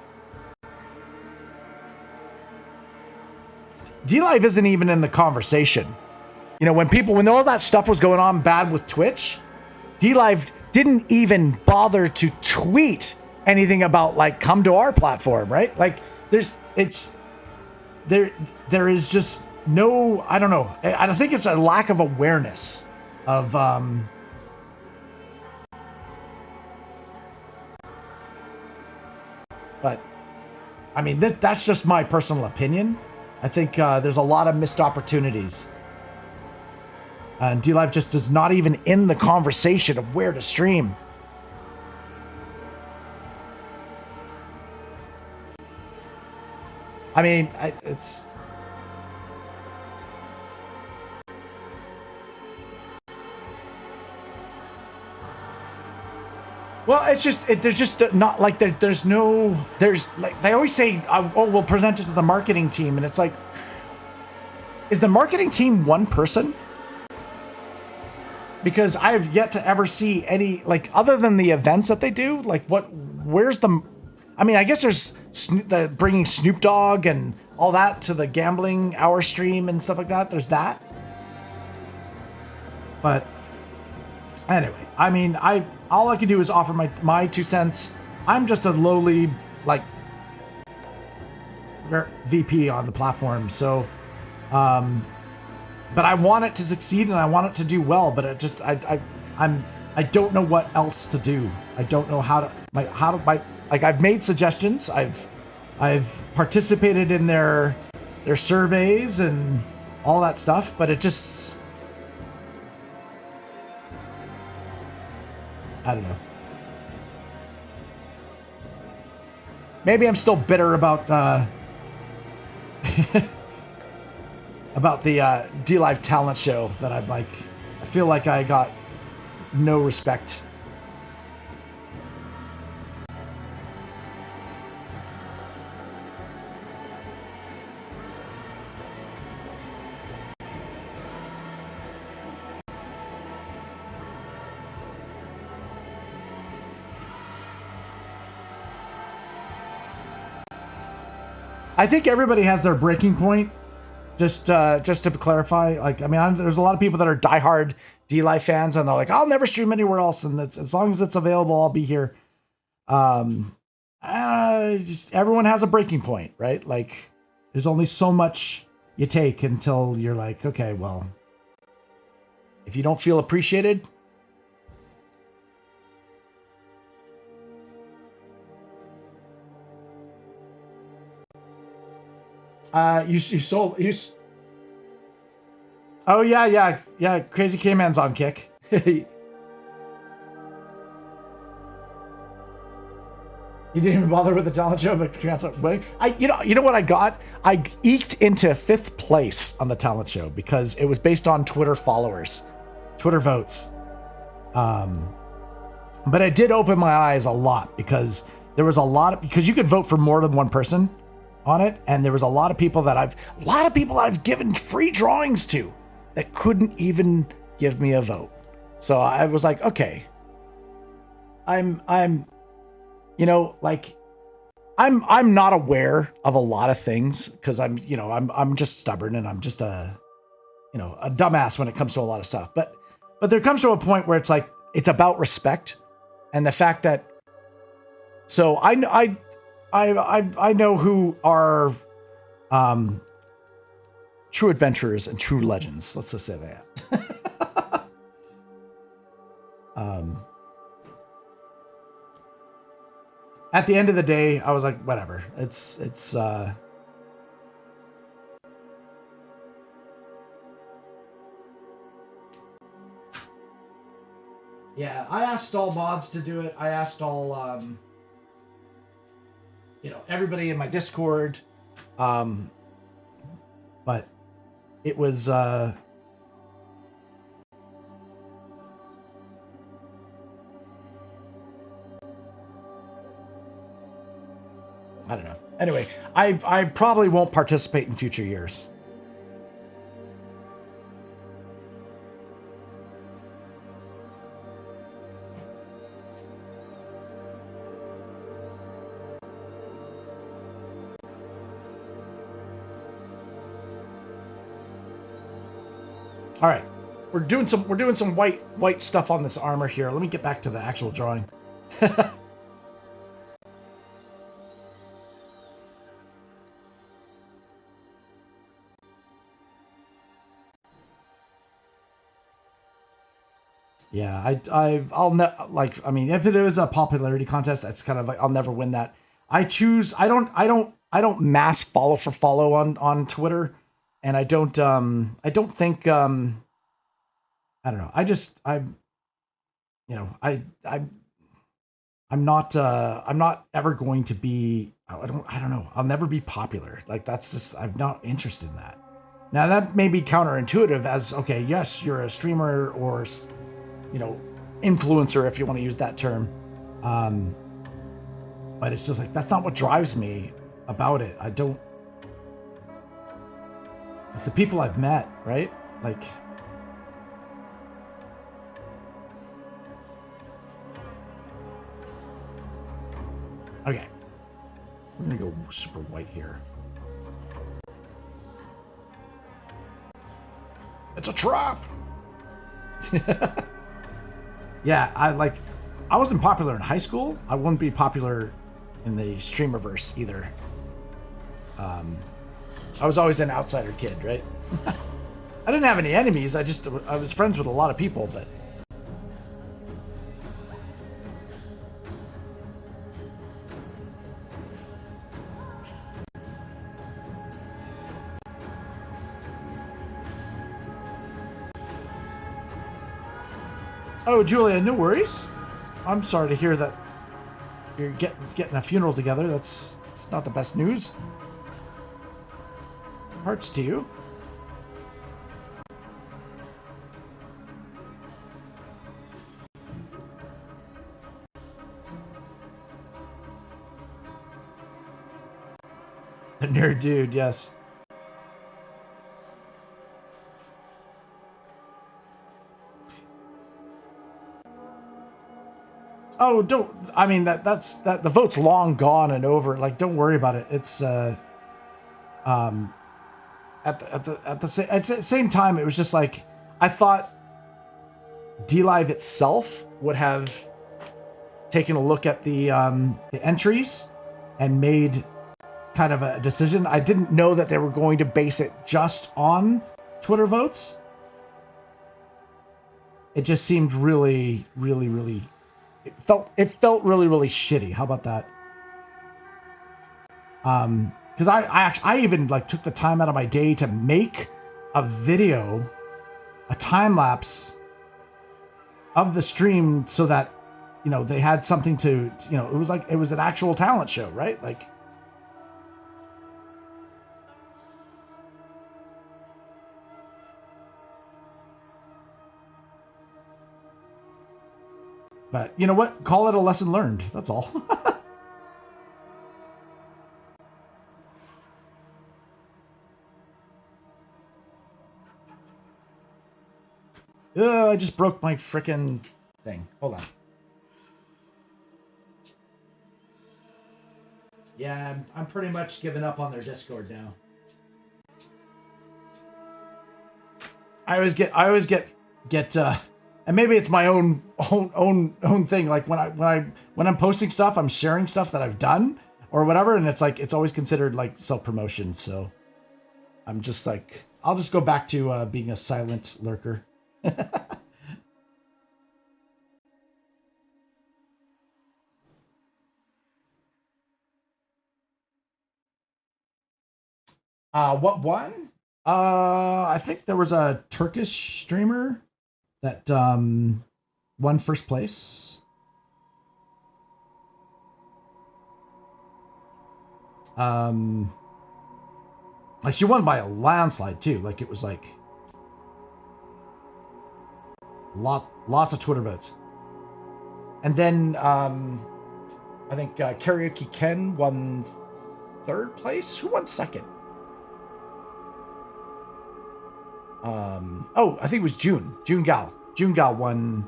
DLive isn't even in the conversation. When all that stuff was going on bad with Twitch, DLive didn't even bother to tweet anything about like come to our platform, right? Like there is just no, I don't know. I think it's a lack of awareness of but I mean that's just my personal opinion. I think there's a lot of missed opportunities. And DLive just is not even in the conversation of where to stream. I mean, it's... Well, it's just, there's just not like, there's like, they always say, oh, we'll present it to the marketing team. And it's like, is the marketing team one person? Because I have yet to ever see any, like, other than the events that they do, like, where's the, I mean, I guess bringing Snoop Dogg and all that to the gambling hour stream and stuff like that. There's that. But anyway, I mean, all I can do is offer my 2 cents. I'm just a lowly like VP on the platform, so but I want it to succeed and I want it to do well, but it just I don't know what else to do. I don't know how to like I've made suggestions. I've participated in their surveys and all that stuff, but it just, I don't know. Maybe I'm still bitter about about the D-Live talent show that I feel like I got no respect. I think everybody has their breaking point. Just to clarify, like, I mean, there's a lot of people that are diehard D-Live fans, and they're like, I'll never stream anywhere else, and as long as it's available, I'll be here. Just everyone has a breaking point, right? Like, there's only so much you take until you're like, okay, well, if you don't feel appreciated, you sold. Oh yeah. Crazy K-Man's on kick. You didn't even bother with the talent show, but you know what I got? I eked into 5th place on the talent show because it was based on Twitter followers, Twitter votes. But it did open my eyes a lot because there was because you could vote for more than one person on it, and there was a lot of people that I've given free drawings to that couldn't even give me a vote. So I was like, okay, I'm like, I'm not aware of a lot of things because I'm just stubborn and I'm just a dumbass when it comes to a lot of stuff. But there comes to a point where it's like, it's about respect and the fact that, so I know who are true adventurers and true legends. Let's just say that. At the end of the day, I was like, whatever. It's yeah, I asked all mods to do it. I asked all everybody in my Discord, but it was I don't know. Anyway, I probably won't participate in future years. All right, we're doing some white stuff on this armor here. Let me get back to the actual drawing. Yeah, I mean, if it is a popularity contest, that's kind of like, I'll never win that. I don't mass follow for follow on Twitter, and I don't think I don't know. I'm not ever going to be, I don't know. I'll never be popular. Like, that's just, I'm not interested in that. Now that may be counterintuitive as, okay, yes, you're a streamer or, influencer, if you want to use that term. But it's just like, that's not what drives me about it. It's the people I've met, right? Like, okay. We're gonna go super white here. It's a trap! Yeah, I wasn't popular in high school. I wouldn't be popular in the streamerverse either. I was always an outsider kid, right? I didn't have any enemies. I was friends with a lot of people, but... Oh, Julia, no worries. I'm sorry to hear that you're getting a funeral together. It's not the best news. Hearts to you. The nerd dude, yes. Oh, don't. I mean, that's the vote's long gone and over. Like, don't worry about it. It's at the same time, it was just like I thought DLive itself would have taken a look at the entries and made kind of a decision. I didn't know that they were going to base it just on Twitter votes. It just seemed really, really, really. It felt really, really shitty. How about that? Because I even like took the time out of my day to make a video, a time lapse of the stream, so that they had something to it was an actual talent show, right? Like. But you know what? Call it a lesson learned. That's all. I just broke my frickin' thing. Hold on. Yeah, I'm pretty much giving up on their Discord now. I always get and maybe it's my own thing. Like when I'm posting stuff, I'm sharing stuff that I've done or whatever, and it's like it's always considered like self-promotion. So I'm just like, I'll just go back to being a silent lurker. What won? I think there was a Turkish streamer that won first place. Like she won by a landslide too. Like it was like lots of Twitter votes. And then I think Karaoke Ken won third place. Who won second? I think it was June Gal. June Gal won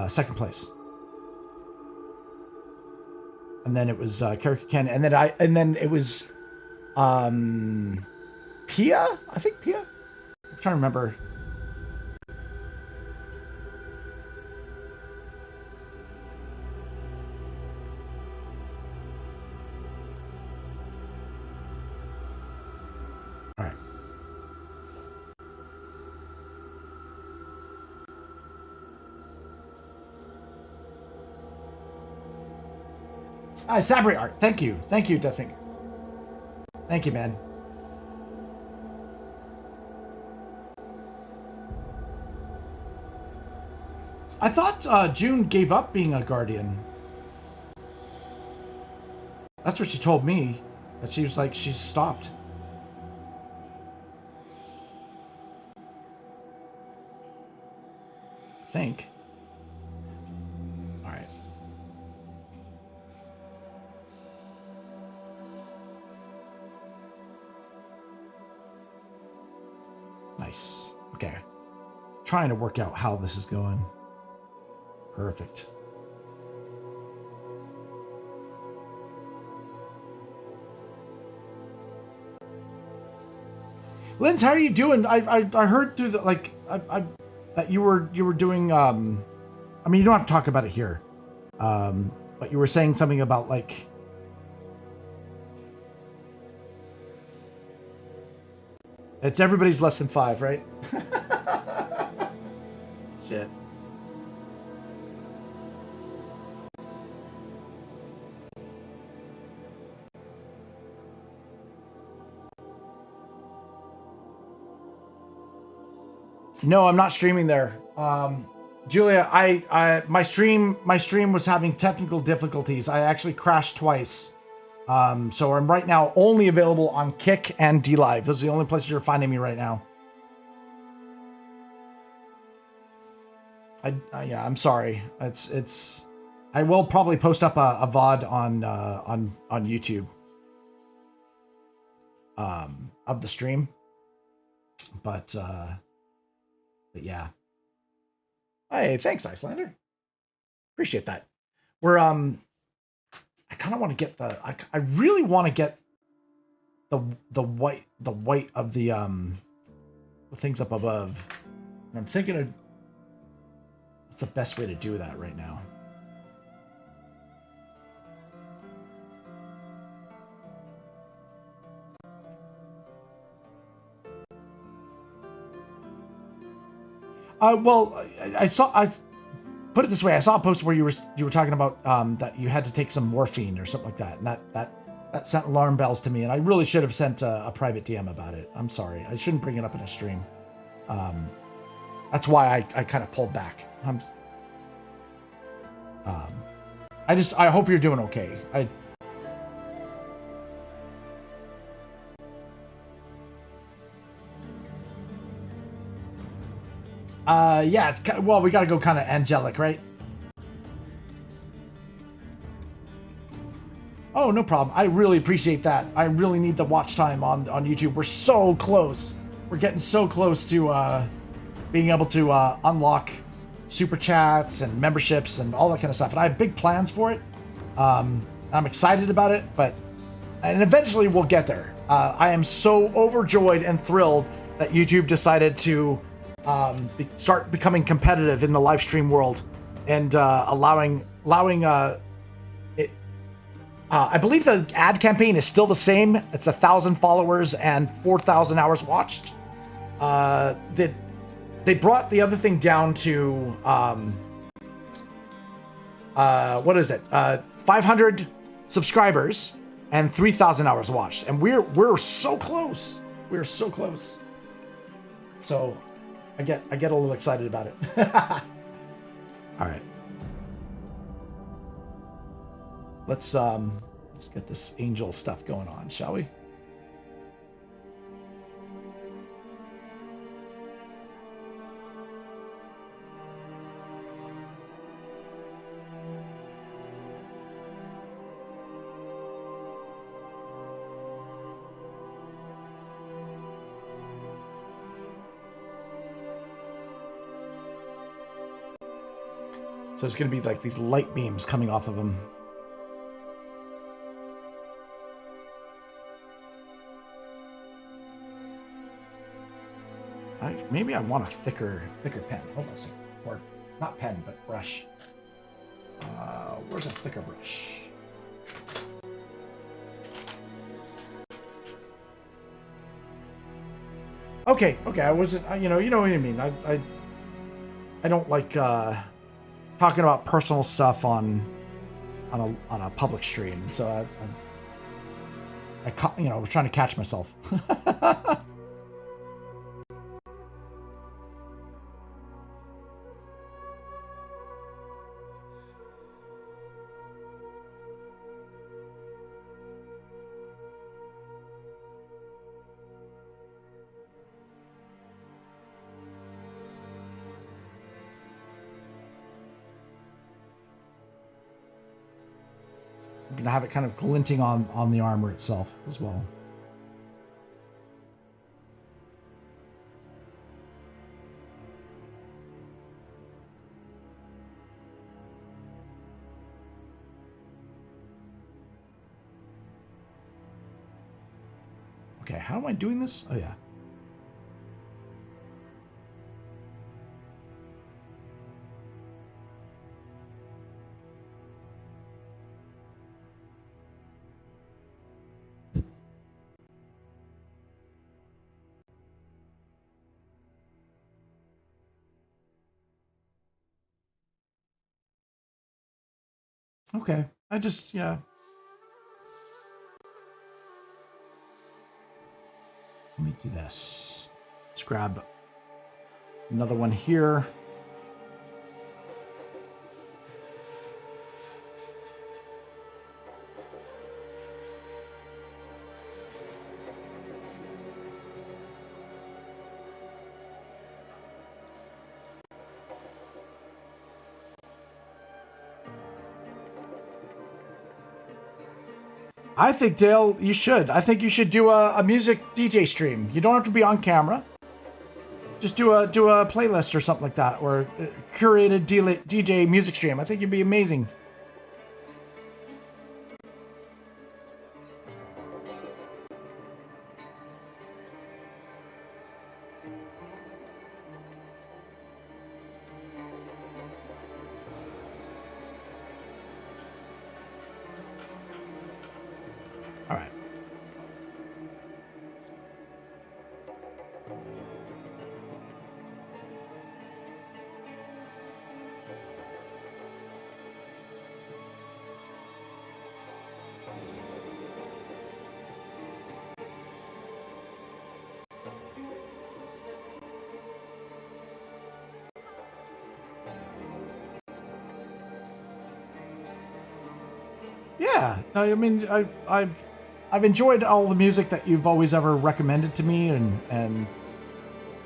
second place. And then it was Karaoke Ken, and then it was Pia? I think Pia? I'm trying to remember. All right. Sabri Art. Thank you, Deathfinger. Thank you, man. I thought June gave up being a guardian. That's what she told me. That she was like, she stopped. I think. All right. Nice. Okay. Trying to work out how this is going. Perfect. Linz, how are you doing? I heard through the that you were doing I mean, you don't have to talk about it here. But you were saying something about like it's everybody's less than 5, right? Shit. No, I'm not streaming there. Julia, my stream was having technical difficulties. I actually crashed twice. So I'm right now only available on Kick and DLive. Those are the only places you're finding me right now. Yeah, I'm sorry. It's. I will probably post up a VOD on YouTube. Of the stream, but yeah. Hey, thanks, Icelander. Appreciate that. We're I kind of want to get I really want to get the white of the things up above. And I'm thinking of what's the best way to do that right now. Well, I put it this way. I saw a post where you were talking about that you had to take some morphine or something like that, and that sent alarm bells to me. And I really should have sent a private DM about it. I'm sorry. I shouldn't bring it up in a stream. That's why I kind of pulled back. I hope you're doing okay. Yeah, it's well, we got to go kind of angelic, right? Oh, no problem. I really appreciate that. I really need the watch time on YouTube. We're so close. We're getting so close to being able to unlock super chats and memberships and all that kind of stuff. And I have big plans for it. I'm excited about it, and eventually we'll get there. I am so overjoyed and thrilled that YouTube decided to start becoming competitive in the live stream world and allowing it. I believe the ad campaign is still the same. It's 1,000 followers and 4,000 hours watched. They brought the other thing down to what is it? 500 subscribers and 3,000 hours watched, and we're so close. We're so close. So I get a little excited about it. All right. Let's get this angel stuff going on, shall we? So there's going to be like these light beams coming off of him. Maybe I want a thicker pen. Hold on a second. Or not pen, but brush. Where's a thicker brush? Okay. I wasn't. You know what I mean. I don't like talking about personal stuff on a public stream. So I was trying to catch myself. I'm gonna have it kind of glinting on the armor itself as well. Okay, how am I doing this? Oh yeah. Okay. I just, yeah. Let me do this. Let's grab another one here. I think, Dale, you should. I think you should do a music DJ stream. You don't have to be on camera. Just do a playlist or something like that, or a curated DJ music stream. I think you'd be amazing. All right. Yeah, no, I mean, I've enjoyed all the music that you've always ever recommended to me, and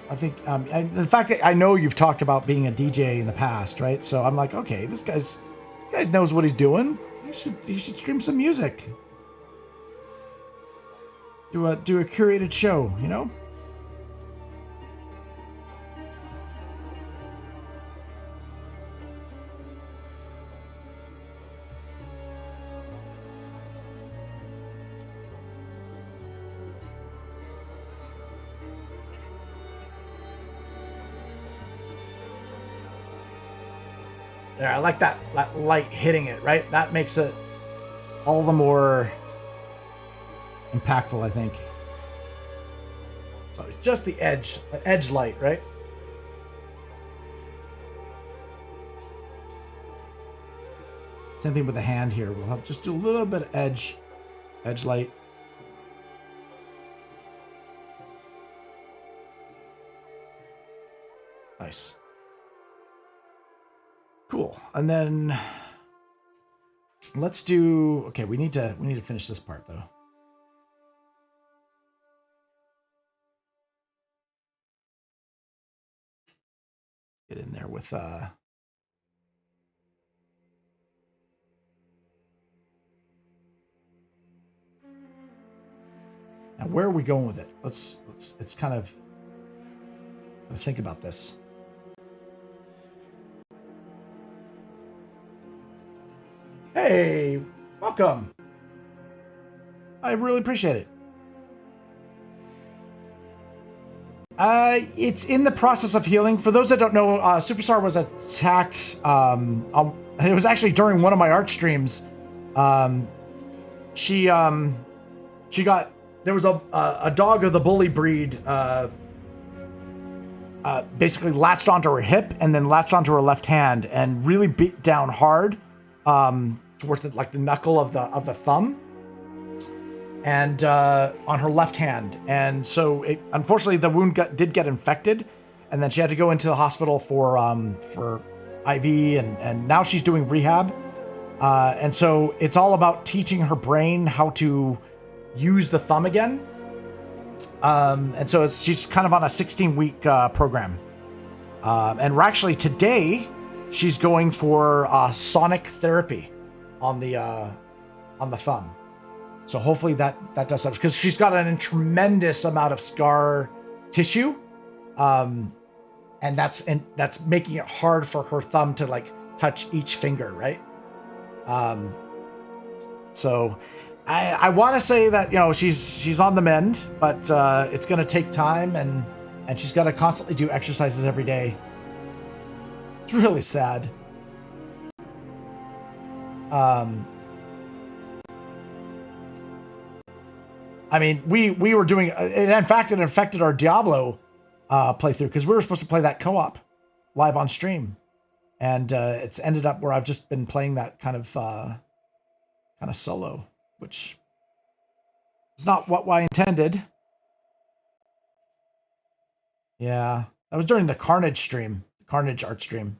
I think and the fact that I know you've talked about being a DJ in the past, right? So I'm like, okay, this guy's knows what he's doing. You should stream some music. Do a curated show, you know? Yeah, I like that light hitting it, right? That makes it all the more impactful, I think. So it's just the edge light, right? Same thing with the hand here. We'll have just do a little bit of edge light. Nice. Cool. And then let's do, okay, we need to finish this part though. Get in there with now where are we going with it? Let's it's kind of think about this. Hey, welcome. I really appreciate it. It's in the process of healing. For those that don't know, Superstar was attacked. It was actually during one of my art streams. She got, there was a dog of the bully breed, basically latched onto her hip and then latched onto her left hand and really beat down hard, towards the knuckle of the thumb, and on her left hand. And so it, unfortunately the wound did get infected, and then she had to go into the hospital for IV, and now she's doing rehab. And so it's all about teaching her brain how to use the thumb again. And so she's kind of on a 16-week program. And we're actually today, she's going for sonic therapy on the thumb. So hopefully that does something, because she's got a tremendous amount of scar tissue, and that's making it hard for her thumb to like touch each finger, right? So I want to say that, you know, she's on the mend, but it's going to take time, and she's got to constantly do exercises every day. It's really sad. I mean, we were doing, in fact, it affected our Diablo playthrough, because we were supposed to play that co-op live on stream. And it's ended up where I've just been playing that kind of solo, which is not what I intended. Yeah, that was during the Carnage stream, Carnage art stream.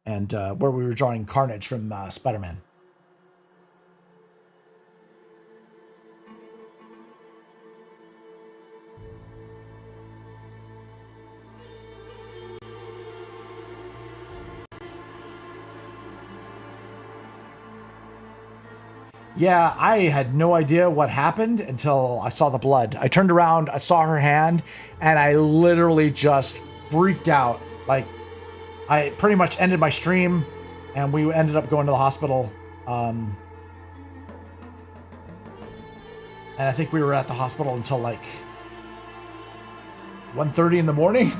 And where we were drawing Carnage from Spider-Man. Yeah, I had no idea what happened until I saw the blood. I turned around, I saw her hand, and I literally just freaked out. Like, I pretty much ended my stream, and we ended up going to the hospital. And I think we were at the hospital until like 1:30 in the morning.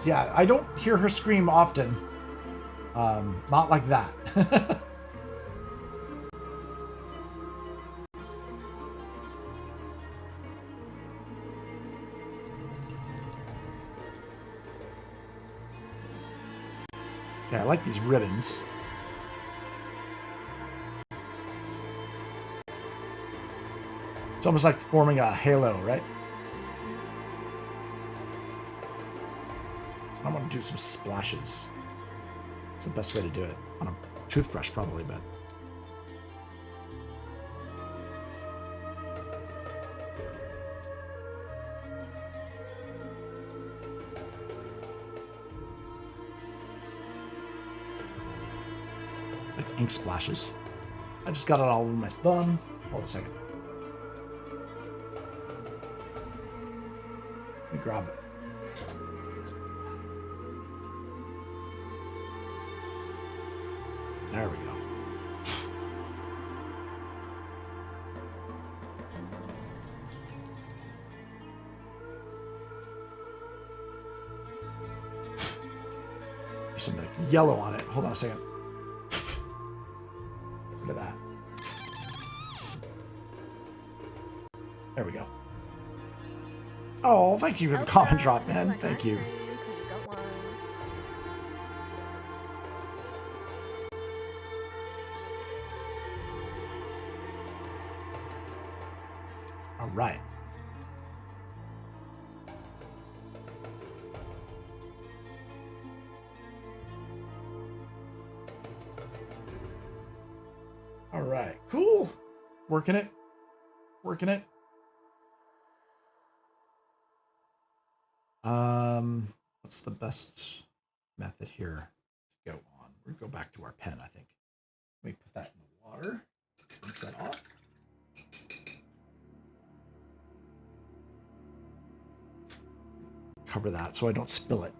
Yeah. I don't hear her scream often. Not like that. Yeah, I like these ribbons. It's almost like forming a halo, right? I want to do some splashes. It's the best way to do it. On a toothbrush, probably, but... like ink splashes. I just got it all over my thumb. Hold a second. Let me grab it. There we go. There's some like yellow on it. Hold on a second. Get rid of that. There we go. Oh, thank you for the comment drop, man. Thank you. All right. All right. Cool. Working it. Working it. What's the best method here to go on? We'll go back to our pen, I think. Let me put that in the water. Rinse that off. Cover that so I don't spill it.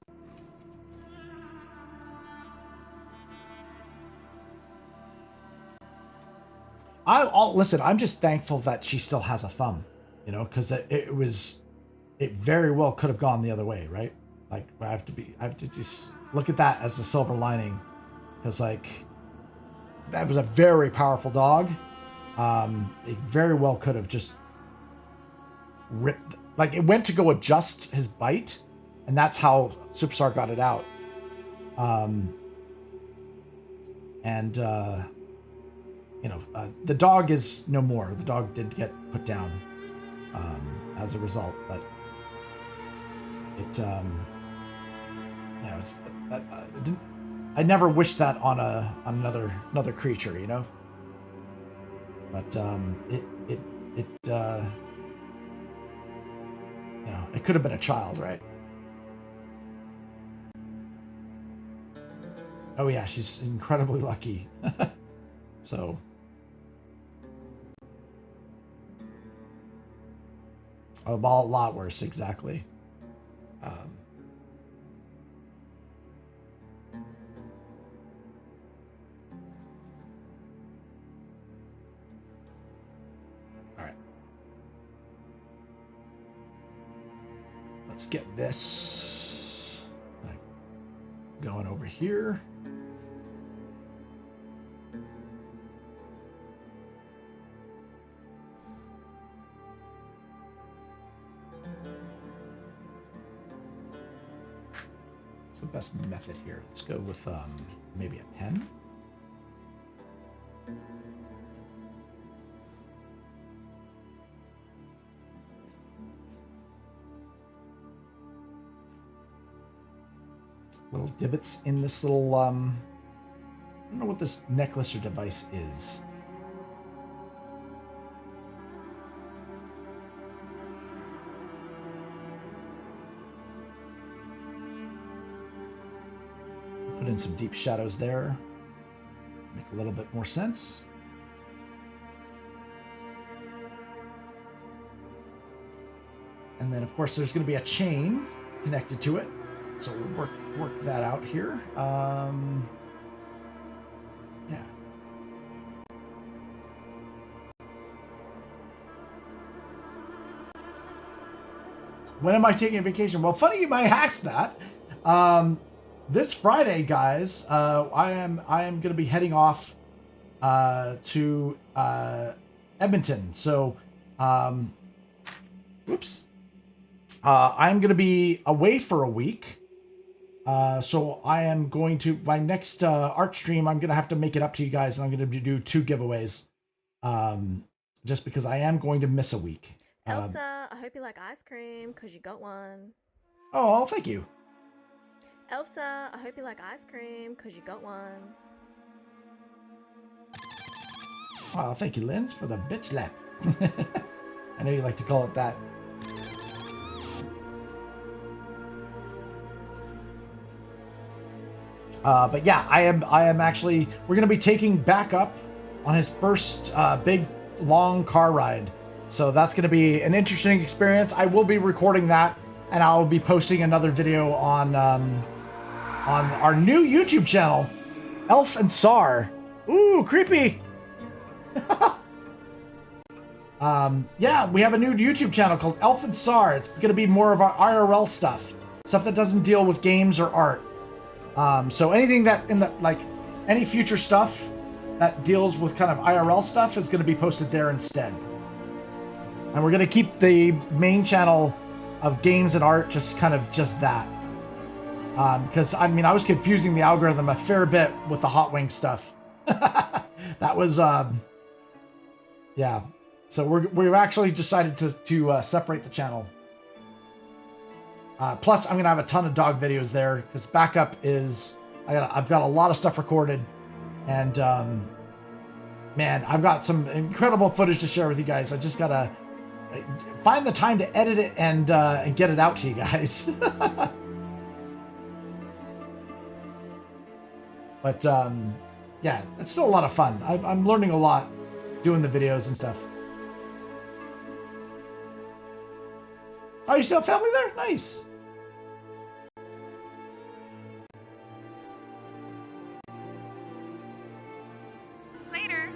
Listen, I'm just thankful that she still has a thumb, you know, because it very well could have gone the other way, right? Like, I have to just look at that as the silver lining, because like, that was a very powerful dog. It very well could have just ripped, like, it went to go adjust his bite, and that's how Superstar got it out. The dog is no more. The dog did get put down as a result, but I never wished that on another creature, you know. But it could have been a child, right? Oh yeah, she's incredibly lucky. So. A lot worse, exactly. All right. Let's get this going over here. What's the best method here? Let's go with maybe a pen. Little divots in this little, I don't know what this necklace or device is. Put in some deep shadows there. Make a little bit more sense. And then, of course, there's going to be a chain connected to it. So we'll work that out here. Yeah. When am I taking a vacation? Well, funny you might ask that. This Friday, guys, I am going to be heading off to Edmonton. So, whoops. I'm going to be away for a week. So I am going to, my next art stream, I'm going to have to make it up to you guys, and I'm going to do 2 giveaways. Just because I am going to miss a week. Elsa, I hope you like ice cream, because you got one. Oh, thank you. Elsa, I hope you like ice cream, because you got one. Oh, thank you, Linz, for the bitch slap. I know you like to call it that. But yeah, I am actually, we're going to be taking back up on his first big long car ride. So that's going to be an interesting experience. I will be recording that, and I'll be posting another video on our new YouTube channel, ELFSAR. Ooh, creepy. Yeah, we have a new YouTube channel called ELFSAR. It's going to be more of our IRL stuff that doesn't deal with games or art. So anything that any future stuff that deals with kind of IRL stuff is going to be posted there instead. And we're going to keep the main channel of games and art just that. Because, I mean, I was confusing the algorithm a fair bit with the Hot Wing stuff. That was, yeah. So we've actually decided to separate the channel. Plus, I'm gonna have a ton of dog videos there because backup is I've got a lot of stuff recorded, and man, I've got some incredible footage to share with you guys. I just gotta find the time to edit it and get it out to you guys. But yeah, it's still a lot of fun. I'm learning a lot doing the videos and stuff. Oh, you still have family there? Nice. Later.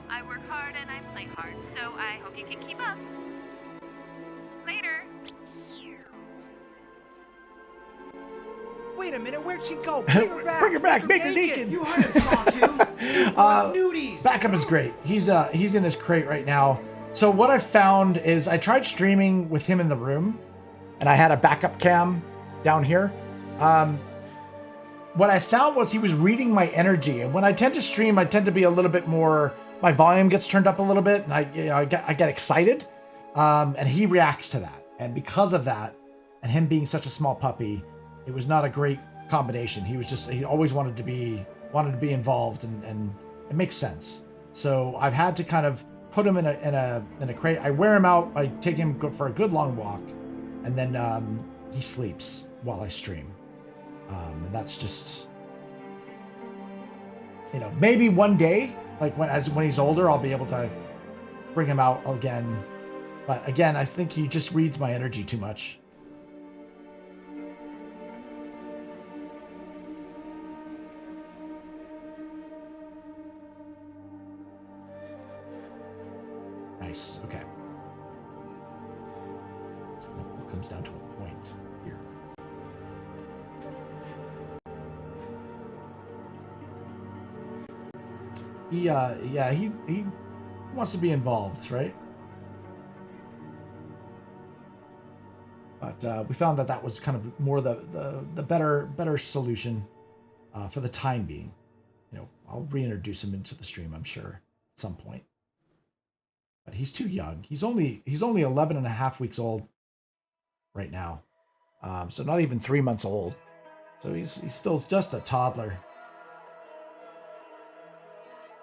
I work hard and I play hard, so I hope you can keep up. Later. Wait a minute, where'd she go? Bring her back. Bring her back. Make her naked. You hired to talk to. What's nudies? Backup is great. He's in his crate right now. So what I found is I tried streaming with him in the room, and I had a backup cam down here. What I found was he was reading my energy, and when I tend to stream, I tend to be a little bit more. My volume gets turned up a little bit, and I get excited, and he reacts to that. And because of that, and him being such a small puppy, it was not a great combination. He always wanted to be involved, and it makes sense. So I've had to kind of put him in a crate. I wear him out. I take him for a good long walk, and then he sleeps while I stream. And that's just, maybe one day, like when he's older, I'll be able to bring him out again. But again, I think he just reads my energy too much. Nice. Okay. comes down to a point here. He wants to be involved, right? But we found that was kind of more the better solution for the time being. You know, I'll reintroduce him into the stream, I'm sure, at some point. But he's too young. He's only 11 and a half weeks old right now. So not even 3 months old. So he's still just a toddler.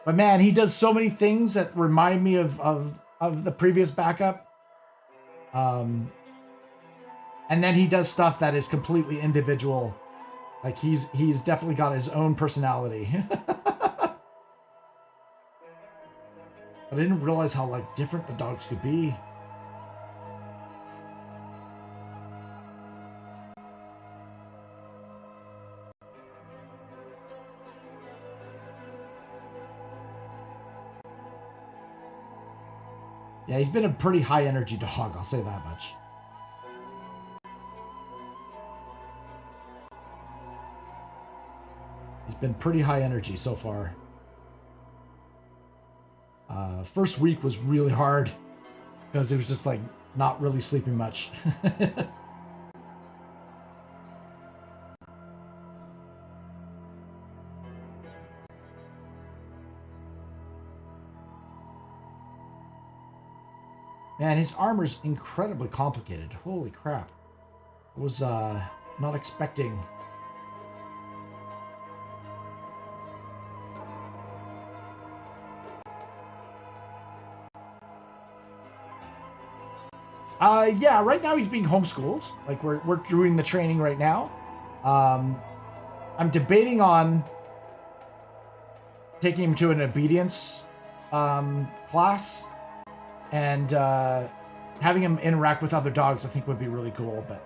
But man, he does so many things that remind me of the previous backup. And then he does stuff that is completely individual. Like he's definitely got his own personality. But I didn't realize how like different the dogs could be. Yeah, he's been a pretty high energy dog, I'll say that much. He's been pretty high energy so far. First week was really hard because it was just like not really sleeping much. Man, his armor's incredibly complicated. Holy crap. I was not expecting. Yeah, right now he's being homeschooled. Like we're doing the training right now. I'm debating on taking him to an obedience class and having him interact with other dogs. I think would be really cool. But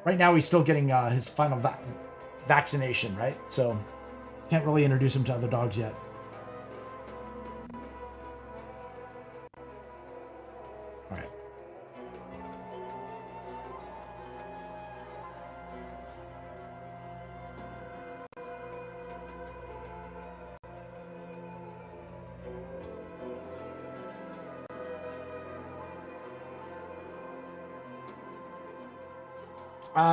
right now he's still getting his final vaccination, right? So can't really introduce him to other dogs yet. All right.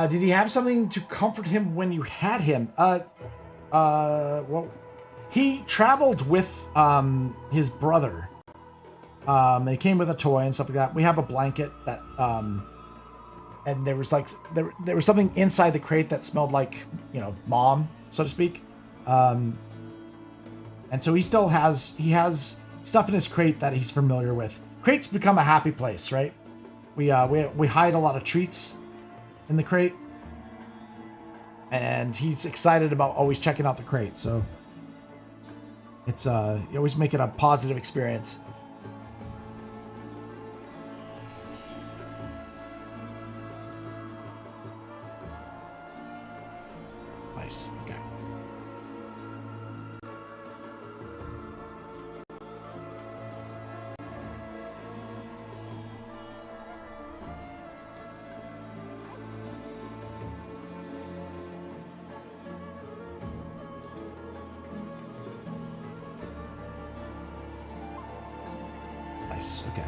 Did he have something to comfort him when you had him? Well, he traveled with his brother. They came with a toy and stuff like that. We have a blanket that and there was like there was something inside the crate that smelled like, you know, mom, so to speak. And so he has stuff in his crate that he's familiar with. Crates become a happy place, right? We hide a lot of treats in the crate, and he's excited about always checking out the crate. So it's you always make it a positive experience. Nice. Okay. Nice. Okay.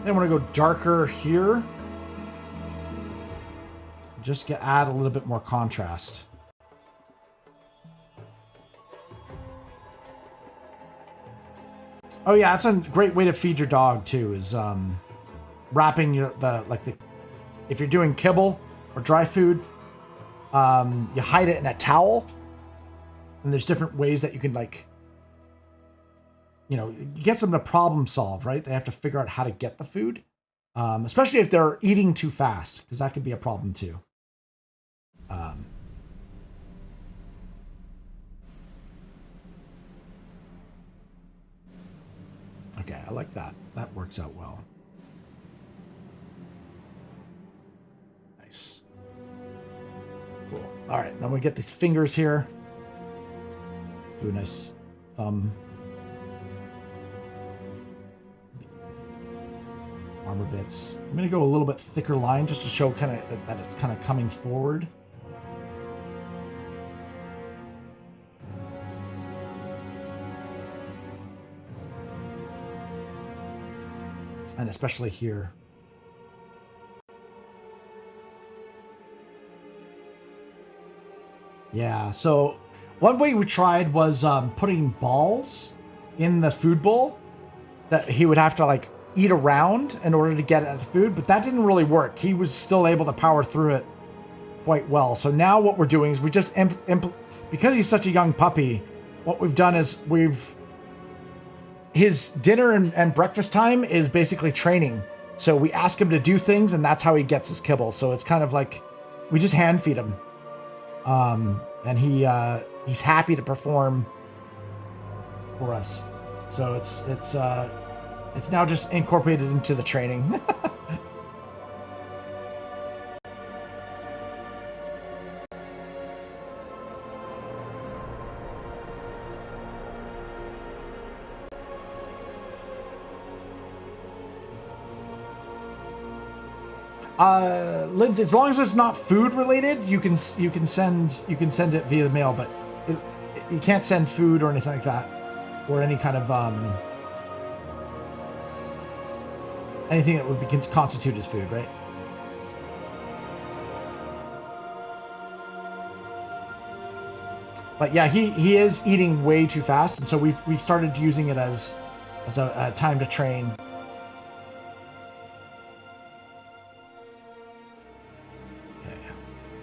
I want to go darker here. Just add a little bit more contrast. Oh yeah, that's a great way to feed your dog too. Is wrapping if you're doing kibble or dry food, you hide it in a towel. And there's different ways that you can it gets them to problem solve, right? They have to figure out how to get the food, especially if they're eating too fast, because that could be a problem too. Okay, I like that. That works out well. Nice. Cool. All right, then we get these fingers here. Do a nice thumb. Armor bits. I'm going to go a little bit thicker line just to show kind of that it's kind of coming forward. And especially here. Yeah, so one way we tried was putting balls in the food bowl that he would have to like eat around in order to get at the food, but that didn't really work. He was still able to power through it quite well. So now what we're doing is we just, because he's such a young puppy, what we've done is his dinner and breakfast time is basically training. So we ask him to do things, and that's how he gets his kibble. So it's kind of like we just hand feed him, and he's happy to perform for us. So it's now just incorporated into the training. Lindsay, as long as it's not food related, you can send it via the mail, but you can't send food or anything like that, or any kind of anything that would constitute as food, right? But yeah, he is eating way too fast, and so we've started using it as a time to train.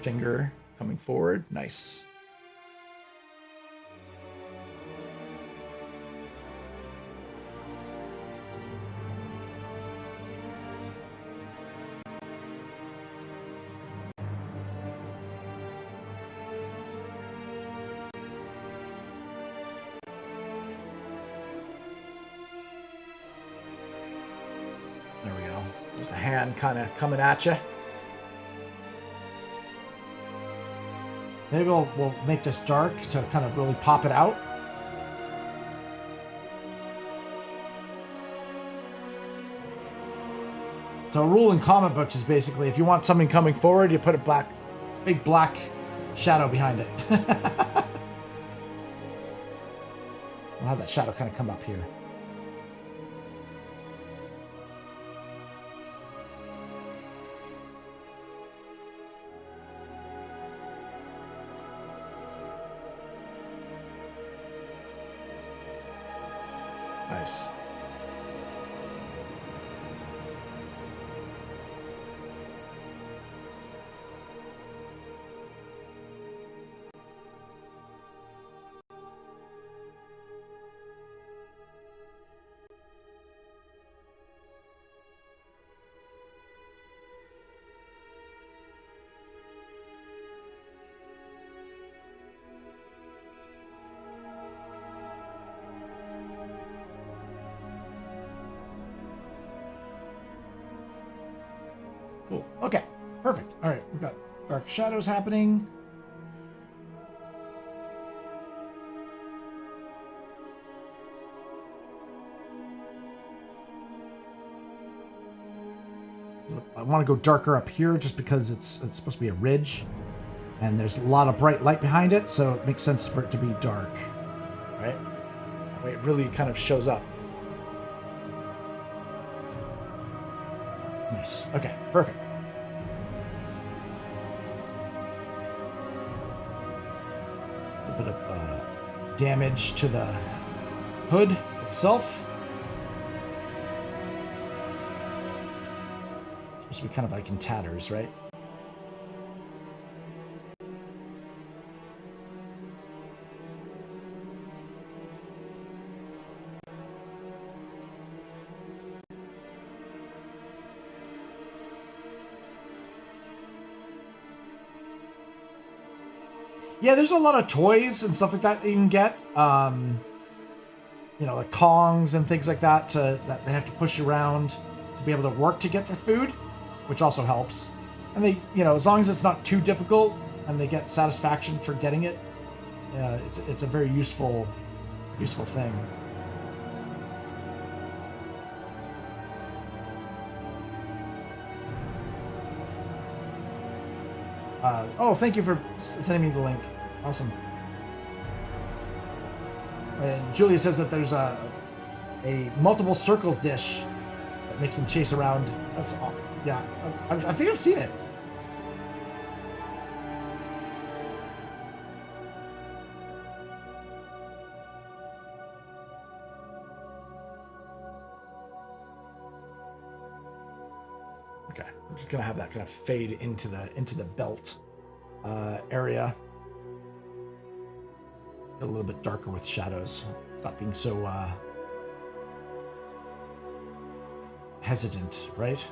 Finger coming forward. Nice. There we go. There's the hand kind of coming at you. Maybe we'll make this dark to kind of really pop it out. So a rule in comic books is basically if you want something coming forward, you put a big black shadow behind it. We'll have that shadow kind of come up here. Nice. Cool. Okay. Perfect. All right. We've got dark shadows happening. I want to go darker up here just because it's supposed to be a ridge and there's a lot of bright light behind it, so it makes sense for it to be dark, right? That way it really kind of shows up. Nice. Okay, perfect. A bit of damage to the hood itself. Supposed to be kind of like in tatters, right? Yeah, there's a lot of toys and stuff like that you can get. the Kongs and things like that that they have to push around to be able to work to get their food, which also helps. And they, as long as it's not too difficult and they get satisfaction for getting it, it's a very useful thing. Oh, thank you for sending me the link. Awesome. And Julia says that there's a multiple circles dish that makes them chase around. I think I've seen it. Okay, I'm just gonna have that kind of fade into the belt area. Get a little bit darker with shadows. Stop being so hesitant, right?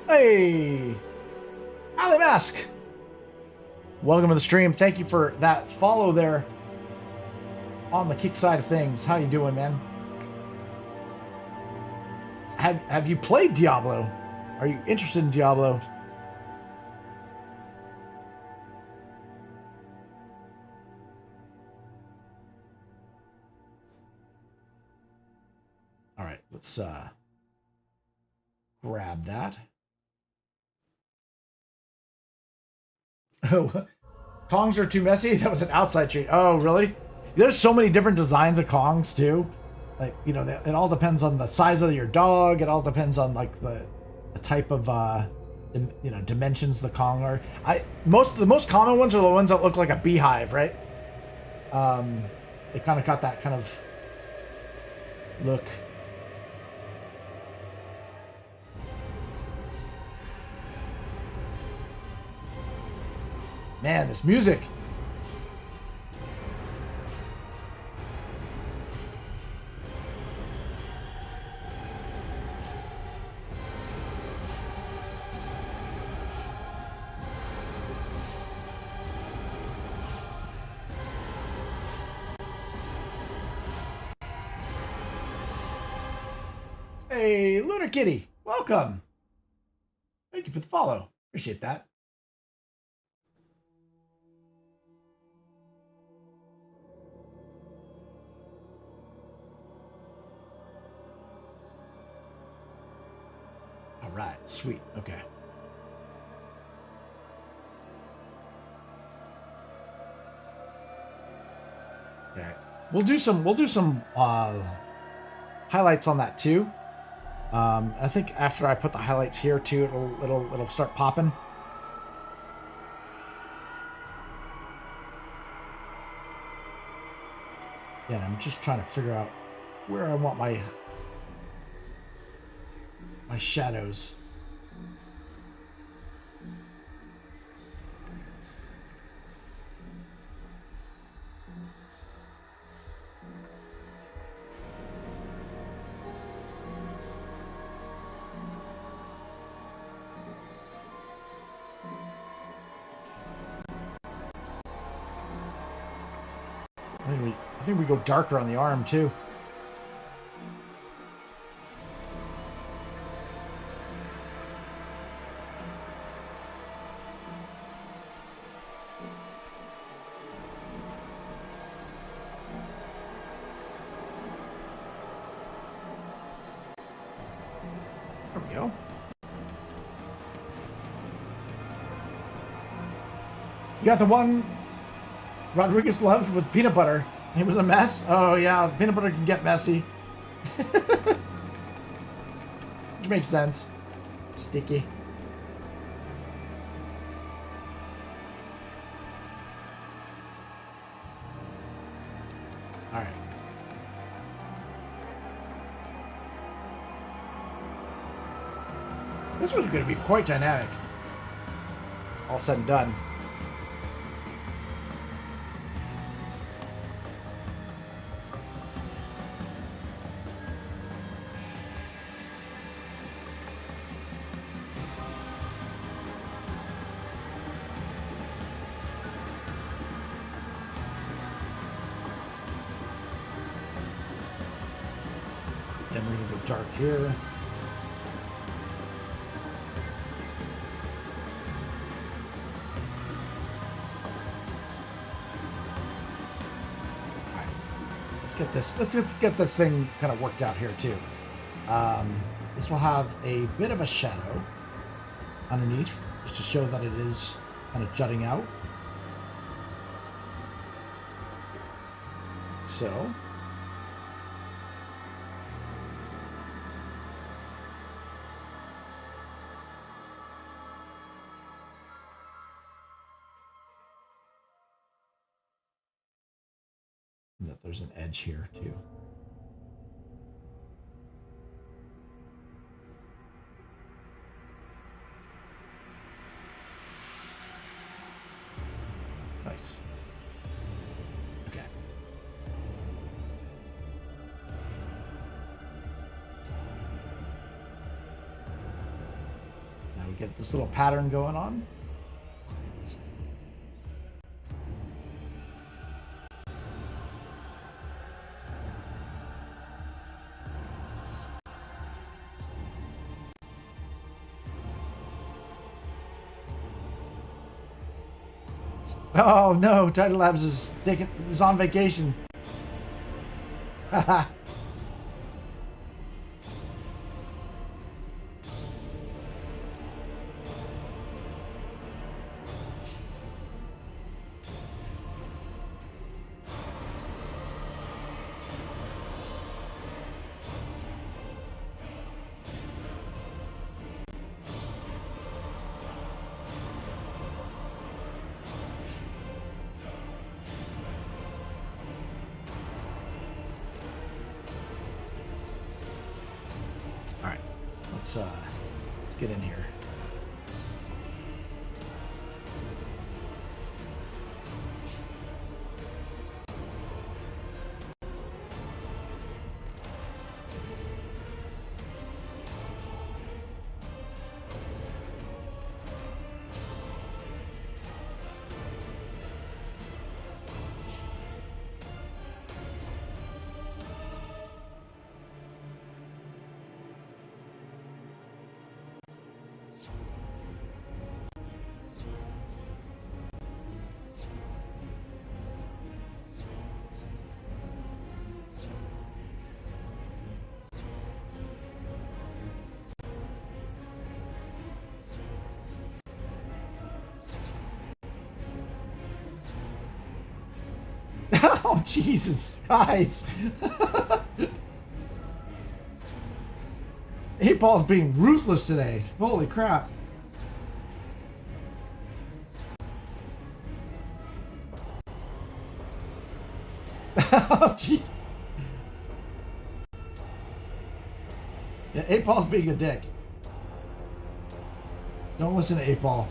Hey, Ali Mask, welcome to the stream. Thank you for that follow there on the kick side of things. How you doing, man? Have you played Diablo? Are you interested in Diablo? All right, let's grab that. Oh, Kongs are too messy? That was an outside treat. Oh, really? There's so many different designs of Kongs, too. Like, it all depends on the size of your dog. It all depends on, like, the type of, dimensions the Kong are. The most common ones are the ones that look like a beehive, right? They kind of got that kind of look. Man, this music. Hey, Lunar Kitty, welcome. Thank you for the follow. Appreciate that. Right, sweet. Okay. Okay. We'll do some highlights on that too. I think after I put the highlights here too, it'll start popping. Yeah, I'm just trying to figure out where I want my shadows. I think we go darker on the arm too. There we go. You got the one Rodriguez loved with peanut butter. It was a mess. Oh yeah, peanut butter can get messy. Which makes sense. Sticky. All right. This was going to be quite dynamic. All said and done. dark here. Let's get this thing kind of worked out here too. This will have a bit of a shadow underneath, just to show that it is kind of jutting out. So. And that there's an edge here too. Nice. Okay. Now we get this little pattern going on. Oh no, Titan Labs is on vacation. Haha. Let's get in here. Oh, Jesus, guys. 8-Ball's being ruthless today. Holy crap. Oh, jeez. Yeah, 8-Ball's being a dick. Don't listen to 8-Ball.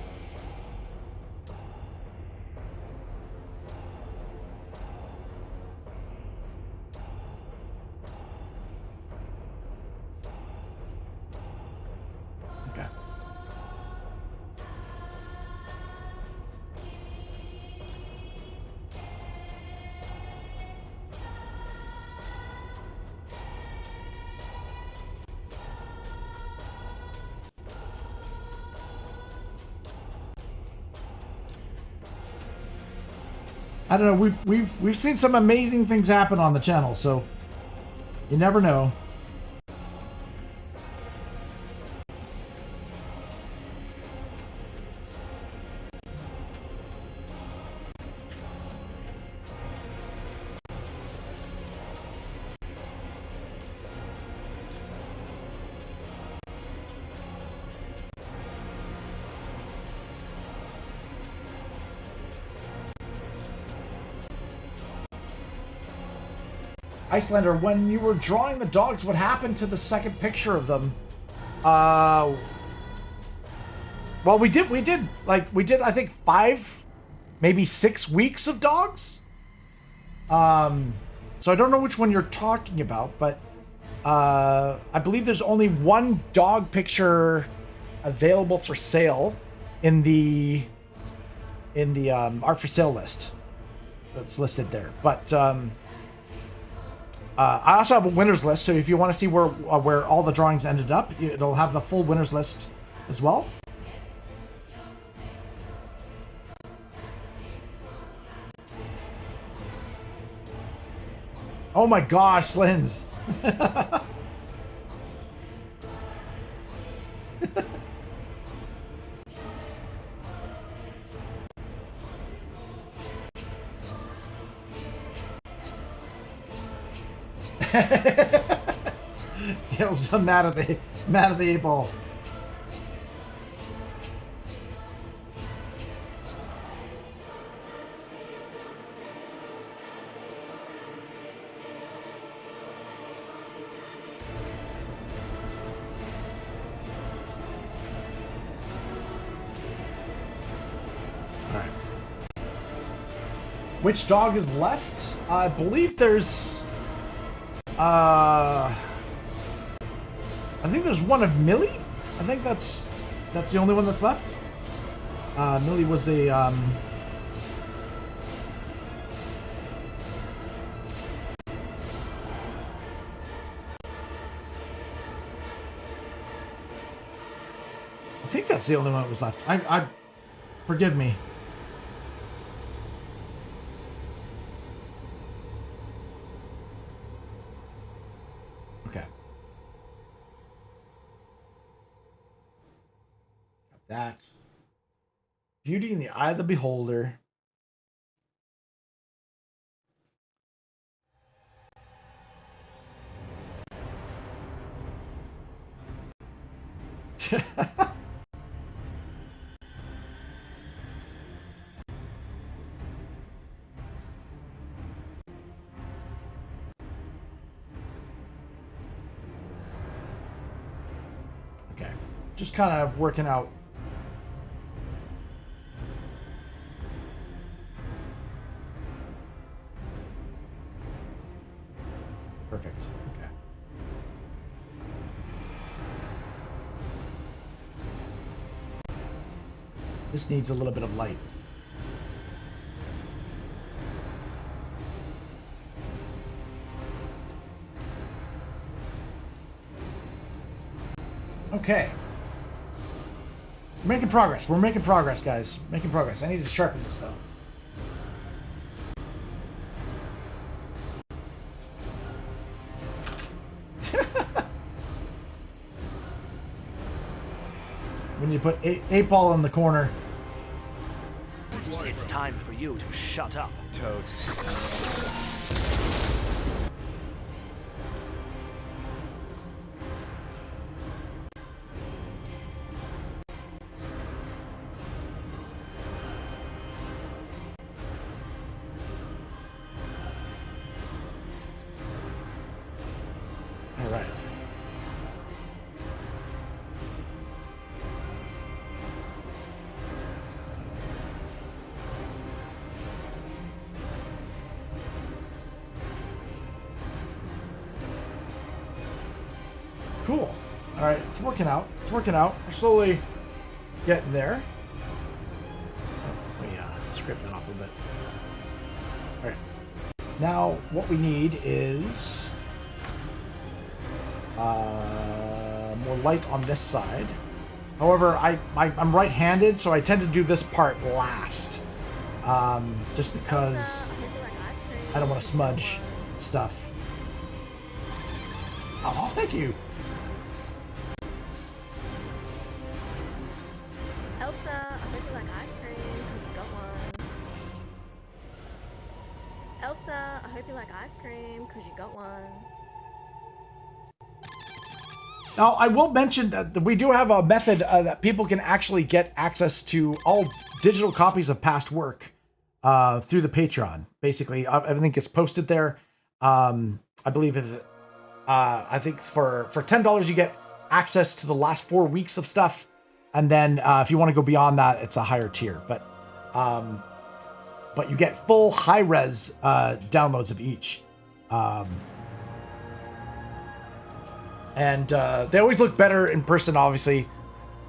I don't know. We've seen some amazing things happen on the channel, so you never know. Icelander, when you were drawing the dogs, what happened to the second picture of them? Well, we did I think 5, maybe 6 weeks of dogs. So I don't know which one you're talking about, but I believe there's only one dog picture available for sale in the art for sale list that's listed there. But I also have a winners list, so if you want to see where all the drawings ended up, it'll have the full winners list as well. Oh my gosh, Lins. Gale's mad at the 8 ball. Alright. Which dog is left? I believe there's I think there's one of Millie. I think that's the only one that's left. Millie was a I think that's the only one that was left. I forgive me. Okay. Got that. Beauty in the eye of the beholder. Okay. Just kind of working out. Perfect. Okay. This needs a little bit of light. Okay. We're making progress. We're making progress, guys. Making progress. I need to sharpen this, though. When you put eight ball in the corner. It's time for you to shut up. Totes. All right. Cool. All right, it's working out. It's working out. We're slowly getting there. Let me scrape that off a little bit. All right. Now, what we need is more light on this side. However, I'm right-handed, so I tend to do this part last, just because I don't want to smudge stuff. Oh, thank you. Elsa, I hope you like ice cream because you got one. Elsa, I hope you like ice cream because you got one. Now, I will mention that we do have a method that people can actually get access to all digital copies of past work through the Patreon. Basically, everything gets posted there. I believe I think for $10 you get access to the last 4 weeks of stuff, and then if you want to go beyond that, it's a higher tier. But you get full high-res downloads of each. And they always look better in person, obviously,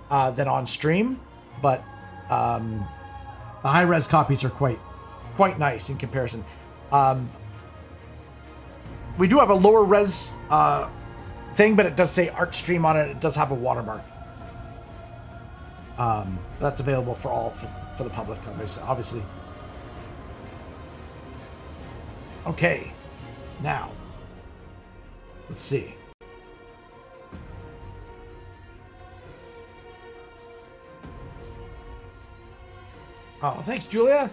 than on stream. But the high-res copies are quite nice in comparison. we do have a lower res thing, but it does say art stream on it. It does have a watermark. That's available for the public, obviously. Okay, now let's see. Oh, thanks, Julia.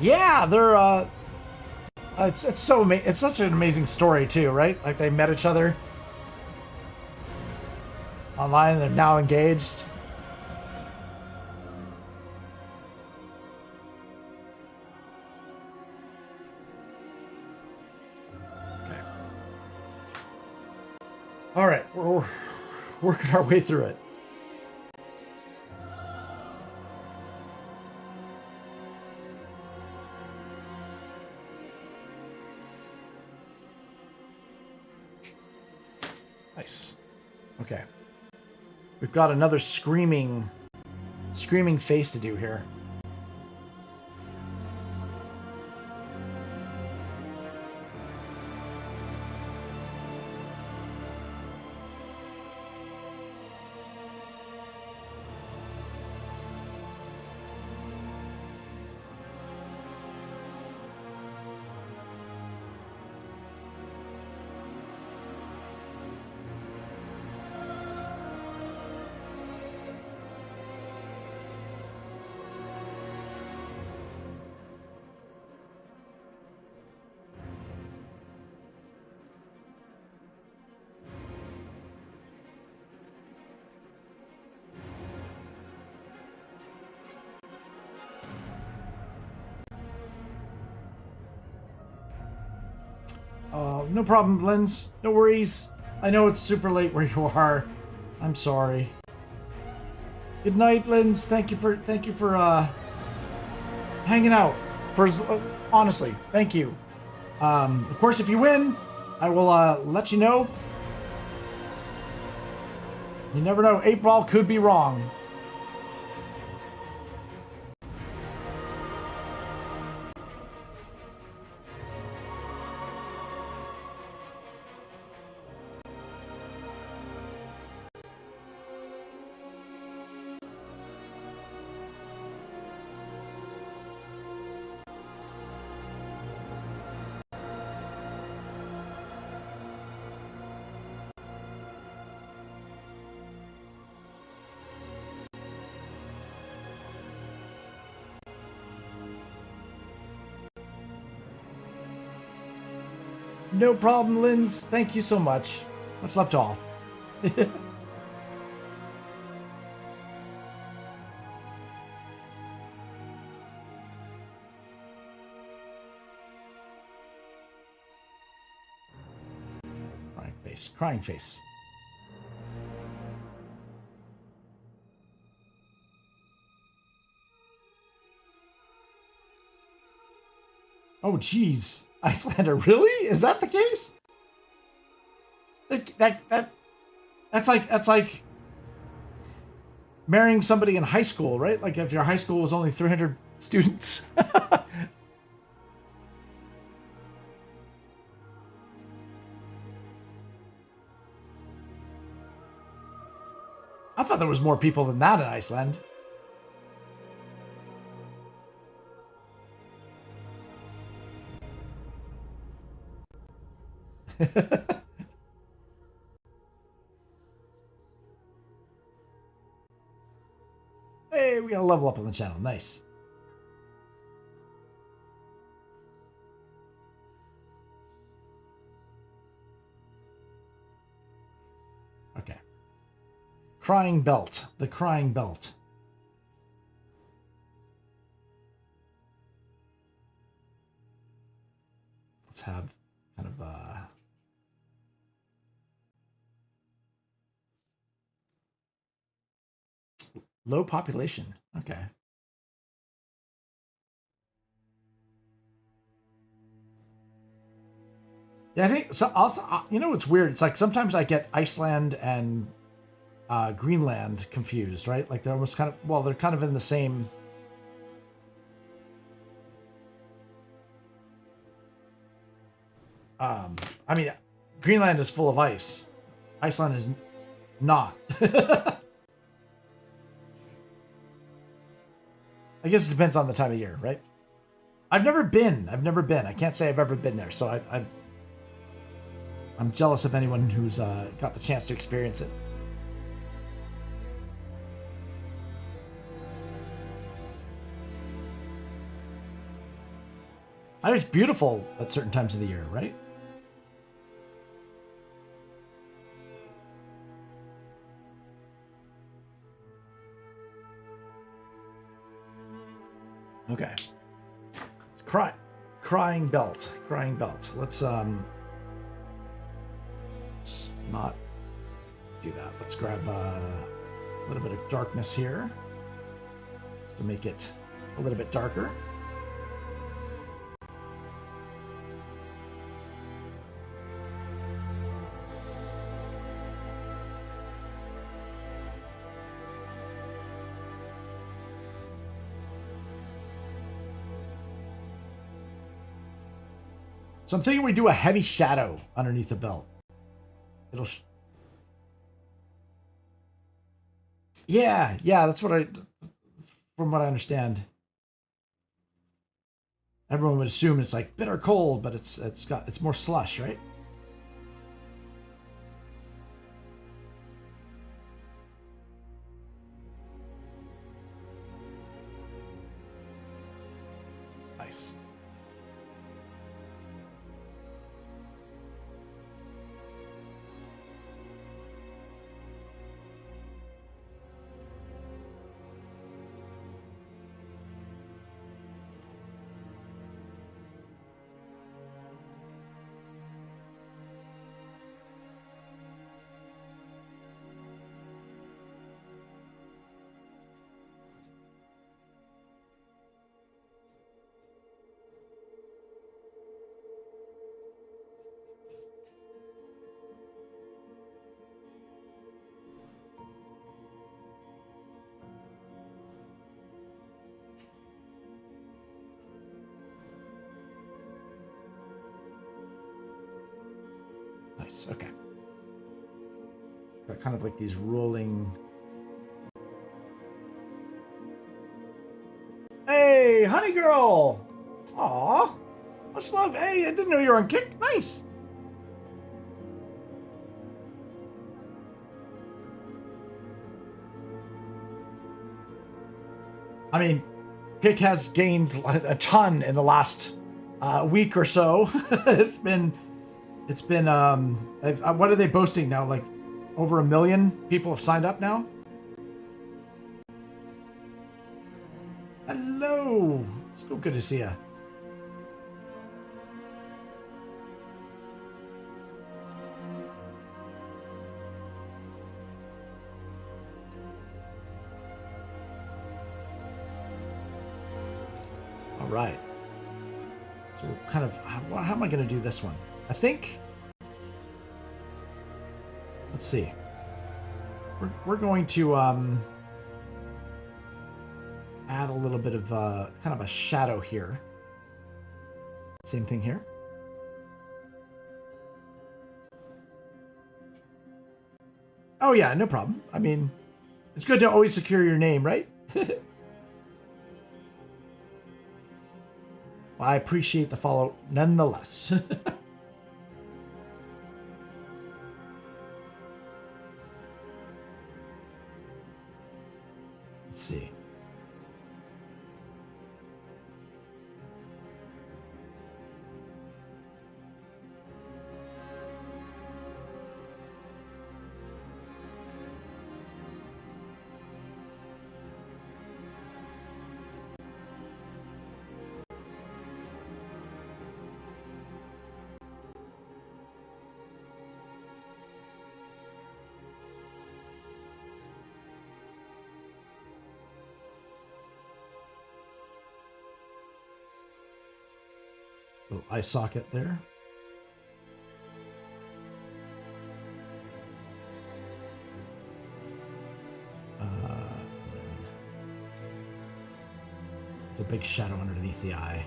Yeah, they're it's such an amazing story too, right? Like they met each other online and they're now engaged. Okay. All right, we're working our way through it. Nice. Okay. We've got another screaming face to do here. No problem, Lens. No worries. I know it's super late where you are. I'm sorry. Good night, Lens. Thank you for hanging out. Honestly, thank you. Of course, if you win, I will let you know. You never know. 8-Ball could be wrong. No problem, Linz. Thank you so much. Much love to all. Crying face. Crying face. Oh, geez. Icelander, really? Is that the case? That's like marrying somebody in high school, right? Like if your high school was only 300 students. I thought there was more people than that in Iceland. Hey, we got a level up on the channel. Nice. Okay. Crying belt. The crying belt. Let's have kind of low population. Okay. Yeah, I think so. Also, you know what's weird? It's like sometimes I get Iceland and Greenland confused, right? Like they're almost kind of, well, they're kind of in the same. I mean, Greenland is full of ice. Iceland is not. I guess it depends on the time of year, right? I've never been. I can't say I've ever been there, so I'm jealous of anyone who's got the chance to experience it. I think it's beautiful at certain times of the year, right? Okay. Crying belt. Let's not do that. Let's grab a little bit of darkness here just to make it a little bit darker. So I'm thinking we do a heavy shadow underneath the belt. It'll. Yeah, that's what from what I understand. Everyone would assume it's like bitter cold, but it's more slush, right? Nice. Nice, okay. Got kind of like these rolling. Hey, honey girl! Aw, much love. Hey, I didn't know you were on Kick. Nice. I mean, Kick has gained a ton in the last week or so. It's been what are they boasting now? Like over 1 million people have signed up now. Hello, it's so good to see you. All right. So we're kind of, how am I going to do this one? I think, let's see. We're going to add a little bit of kind of a shadow here. Same thing here. Oh yeah, no problem. I mean, it's good to always secure your name, right? Well, I appreciate the follow nonetheless. Let's see. Little eye socket there. The big shadow underneath the eye.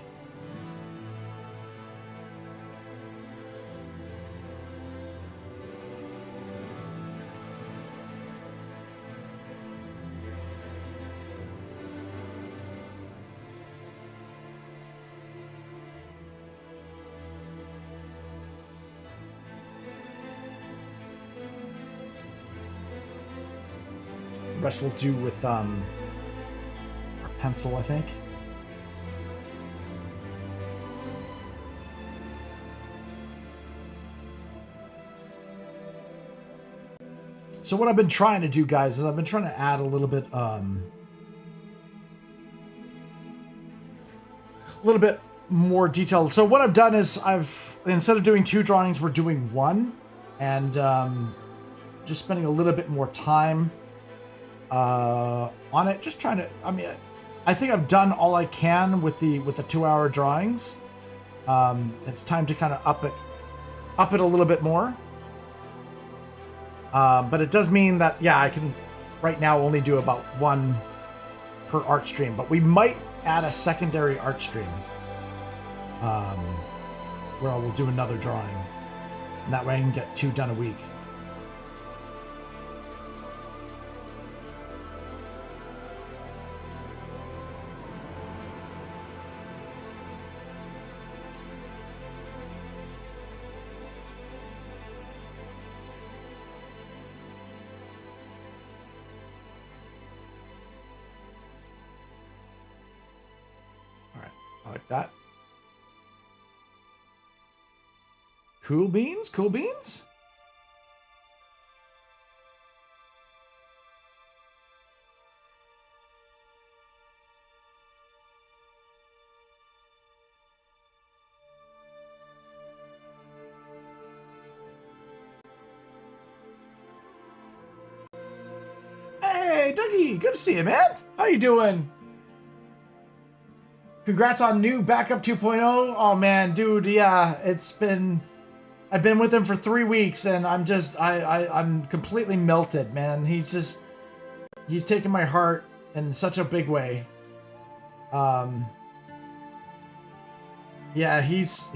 The rest we'll do with our pencil, I think. So what I've been trying to do, guys, is I've been trying to add a little bit more detail. So what I've done is instead of doing 2 drawings, we're doing 1, and just spending a little bit more time on it. Just trying to. I mean, I think I've done all I can with the 2-hour drawings. It's time to kind of up it a little bit more. But it does mean that, yeah, I can right now only do about 1 per art stream, but we might add a secondary art stream where I will do another drawing, and that way I can get 2 done a week. That. Cool beans? Cool beans? Hey, Dougie! Good to see you, man! How you doing? Congrats on new backup 2.0. Oh man, dude, yeah, I've been with him for 3 weeks and I'm completely melted, man. He's taken my heart in such a big way. Yeah, he's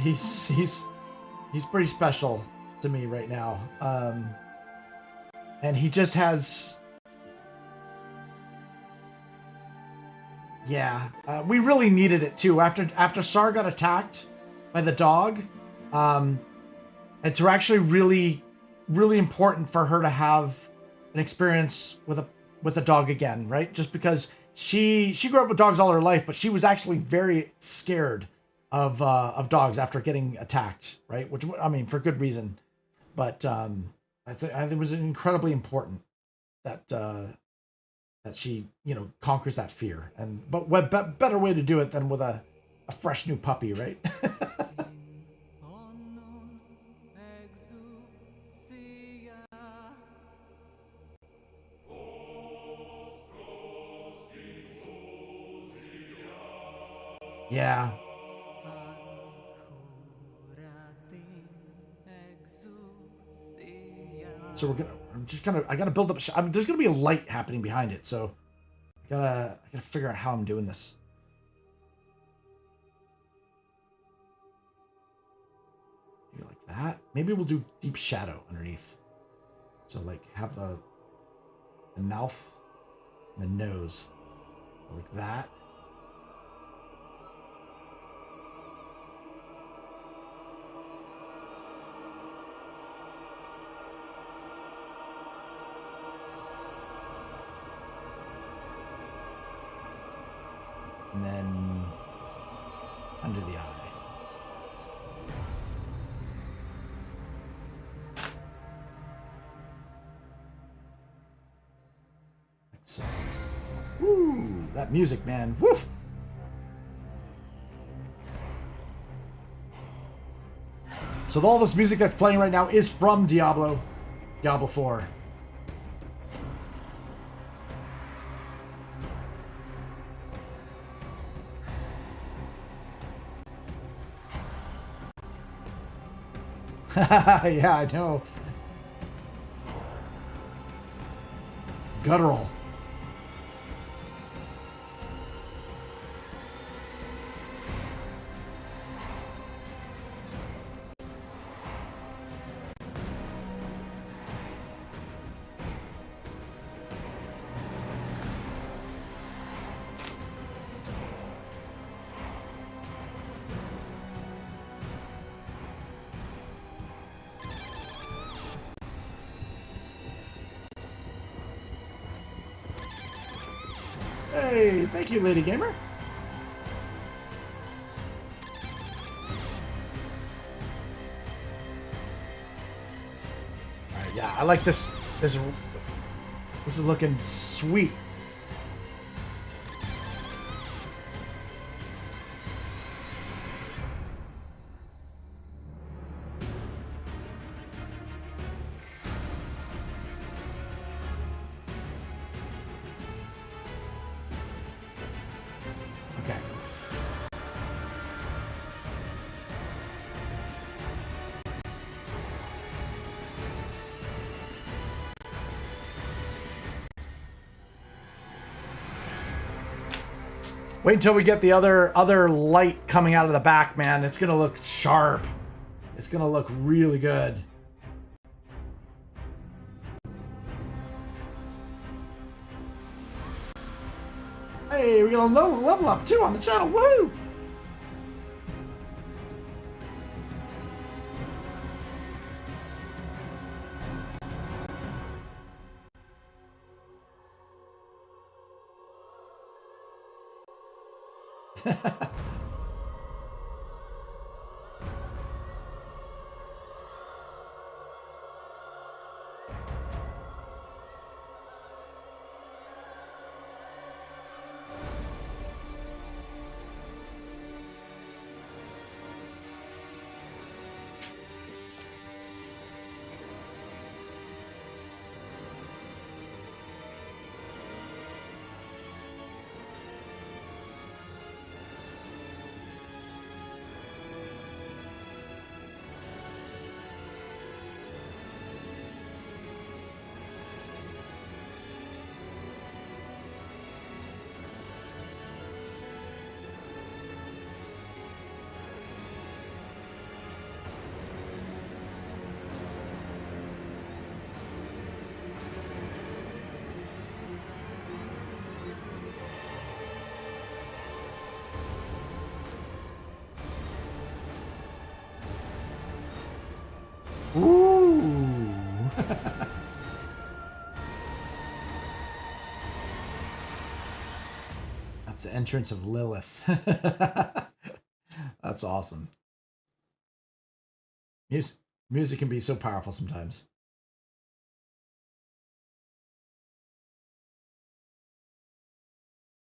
pretty special to me right now. And he just has. Yeah, we really needed it too. After Sar got attacked by the dog, it's actually really, really important for her to have an experience with a dog again, right? Just because she grew up with dogs all her life, but she was actually very scared of dogs after getting attacked, right? Which, I mean, for good reason. But I think it was incredibly important that she, conquers that fear. But what better way to do it than with a fresh new puppy, right? Yeah. So I gotta build up. There's gonna be a light happening behind it, so I gotta figure out how I'm doing this. Maybe like that. Maybe we'll do deep shadow underneath. So like have the mouth and the nose like that. And then under the eye. Like so. Woo! That music, man. Woof! So all this music that's playing right now is from Diablo 4. Yeah, I know. Guttural. Hey, thank you, Lady Gamer. All right, yeah, I like this. This is looking sweet. Okay. Wait until we get the other light coming out of the back, man. It's gonna look sharp. It's gonna look really good. Hey, we're gonna level up too on the channel. Woo! Ooh. That's the entrance of Lilith. That's awesome. Music can be so powerful sometimes.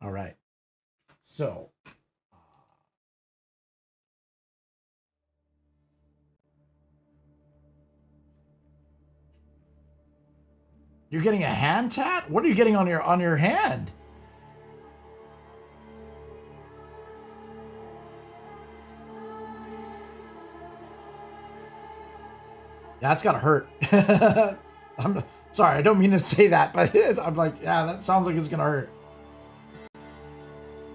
All right. So, you're getting a hand tat? What are you getting on your hand? That's gotta hurt. I'm sorry, I don't mean to say that, but I'm like, yeah, that sounds like it's gonna hurt.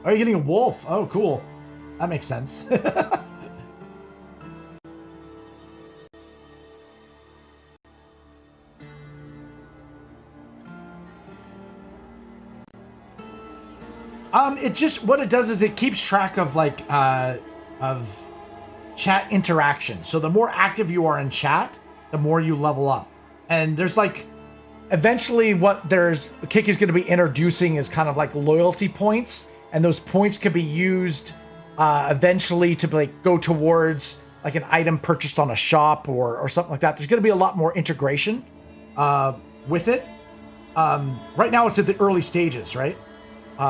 Oh, you're getting a wolf. Oh, cool. That makes sense. It just, what it does is it keeps track of like of chat interaction. So the more active you are in chat, the more you level up. And there's like, eventually what Kick is going to be introducing is kind of like loyalty points, and those points can be used eventually to like go towards like an item purchased on a shop or something like that. There's going to be a lot more integration with it. Right now it's at the early stages, right?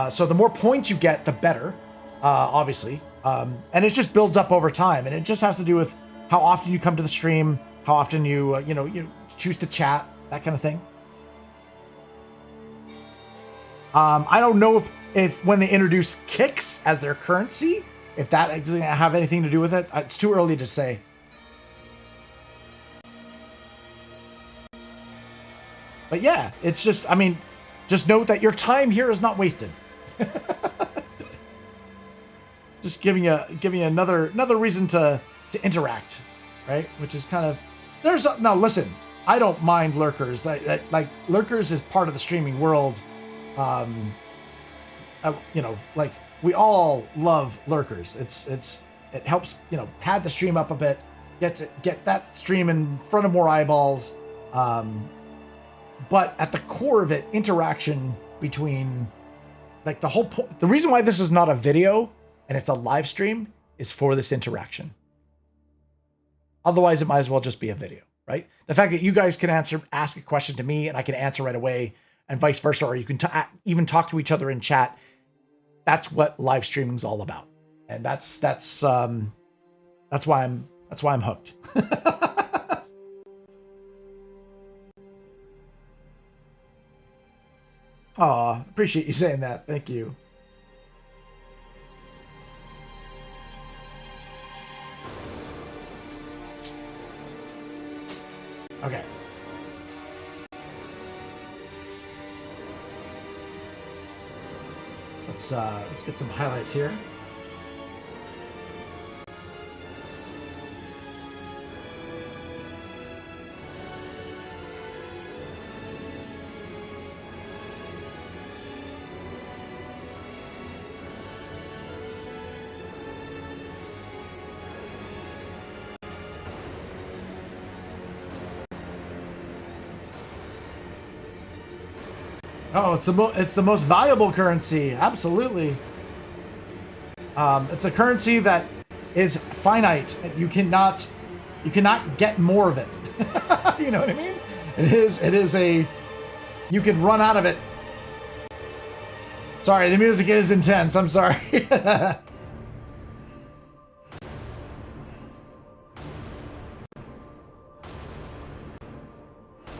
So the more points you get, the better, obviously. And it just builds up over time, and it just has to do with how often you come to the stream, how often you you choose to chat, that kind of thing. I don't know if when they introduce kicks as their currency, if that is going to have anything to do with it. It's too early to say. But yeah, it's just, I mean, just note that your time here is not wasted. Just giving you another reason to interact, right? Which is kind of, now listen, I don't mind lurkers. Like lurkers is part of the streaming world. Like we all love lurkers. It helps, pad the stream up a bit, get that stream in front of more eyeballs. But at the core of it, interaction between like the whole point, the reason why this is not a video and it's a live stream is for this interaction. Otherwise, it might as well just be a video, right? The fact that you guys can ask a question to me and I can answer right away and vice versa, or you can even talk to each other in chat. That's what live streaming is all about. And that's why I'm hooked. Aw, appreciate you saying that. Thank you. Okay. Let's get some highlights here. Oh, it's the most valuable currency. Absolutely. It's a currency that is finite. You cannot get more of it. You know what I mean? It is a, you can run out of it. Sorry, the music is intense. I'm sorry.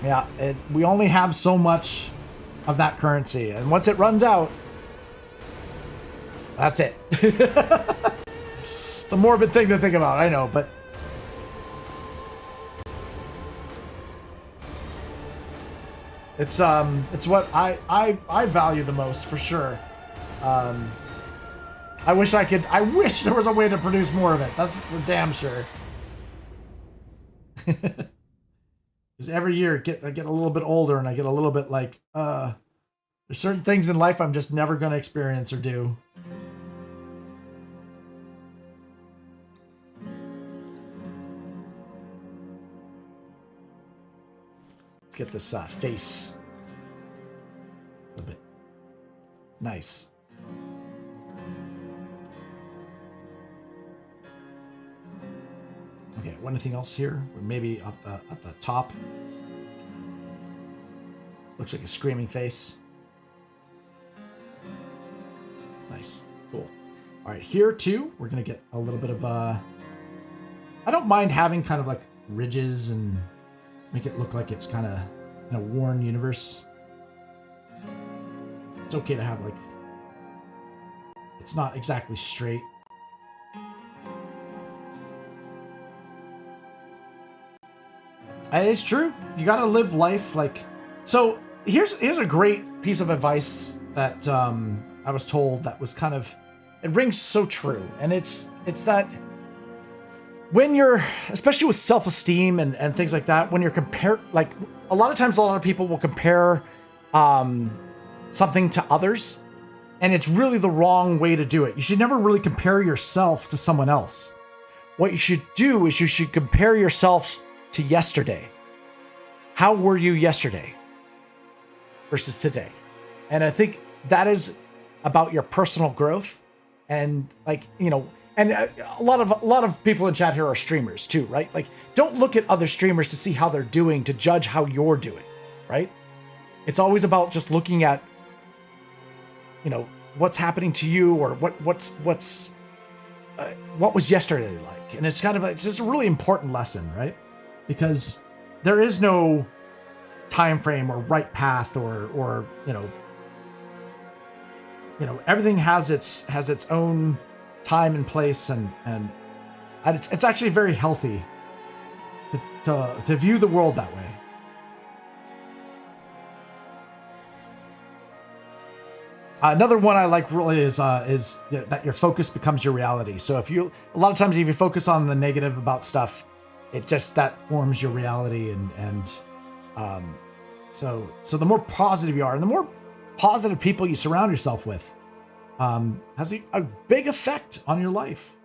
Yeah, we only have so much of that currency, and once it runs out, that's it. It's a morbid thing to think about, I know, but it's what I value the most, for sure. I wish there was a way to produce more of it. That's for damn sure. Because every year I get a little bit older and I get a little bit like, there's certain things in life I'm just never going to experience or do. Let's get this face a little bit nice. Okay, anything else here? Or maybe at the top. Looks like a screaming face. Nice, cool. All right, here too, we're gonna get a little bit of I don't mind having kind of like ridges and make it look like it's kind of in a worn universe. It's okay to have like, it's not exactly straight. It's true. You gotta live life like. So here's a great piece of advice that I was told that was kind of, it rings so true, and it's that when you're, especially with self-esteem and things like that, when you're like a lot of people will compare something to others, and it's really the wrong way to do it. You should never really compare yourself to someone else. What you should do is you should compare yourself to yesterday. How were you yesterday versus today? And I think that is about your personal growth. And like, you know, and a lot of people in chat here are streamers too, right? Like, don't look at other streamers to see how they're doing to judge how you're doing, right? It's always about just looking at, you know, what's happening to you, or what was yesterday like. And it's kind of, it's just a really important lesson, right? Because there is no time frame or right path or you know, everything has its own time and place, and it's actually very healthy to view the world that way. Another one I like really is that your focus becomes your reality. So a lot of times if you focus on the negative about stuff, it just, that forms your reality, and so the more positive you are, and the more positive people you surround yourself with, has a big effect on your life.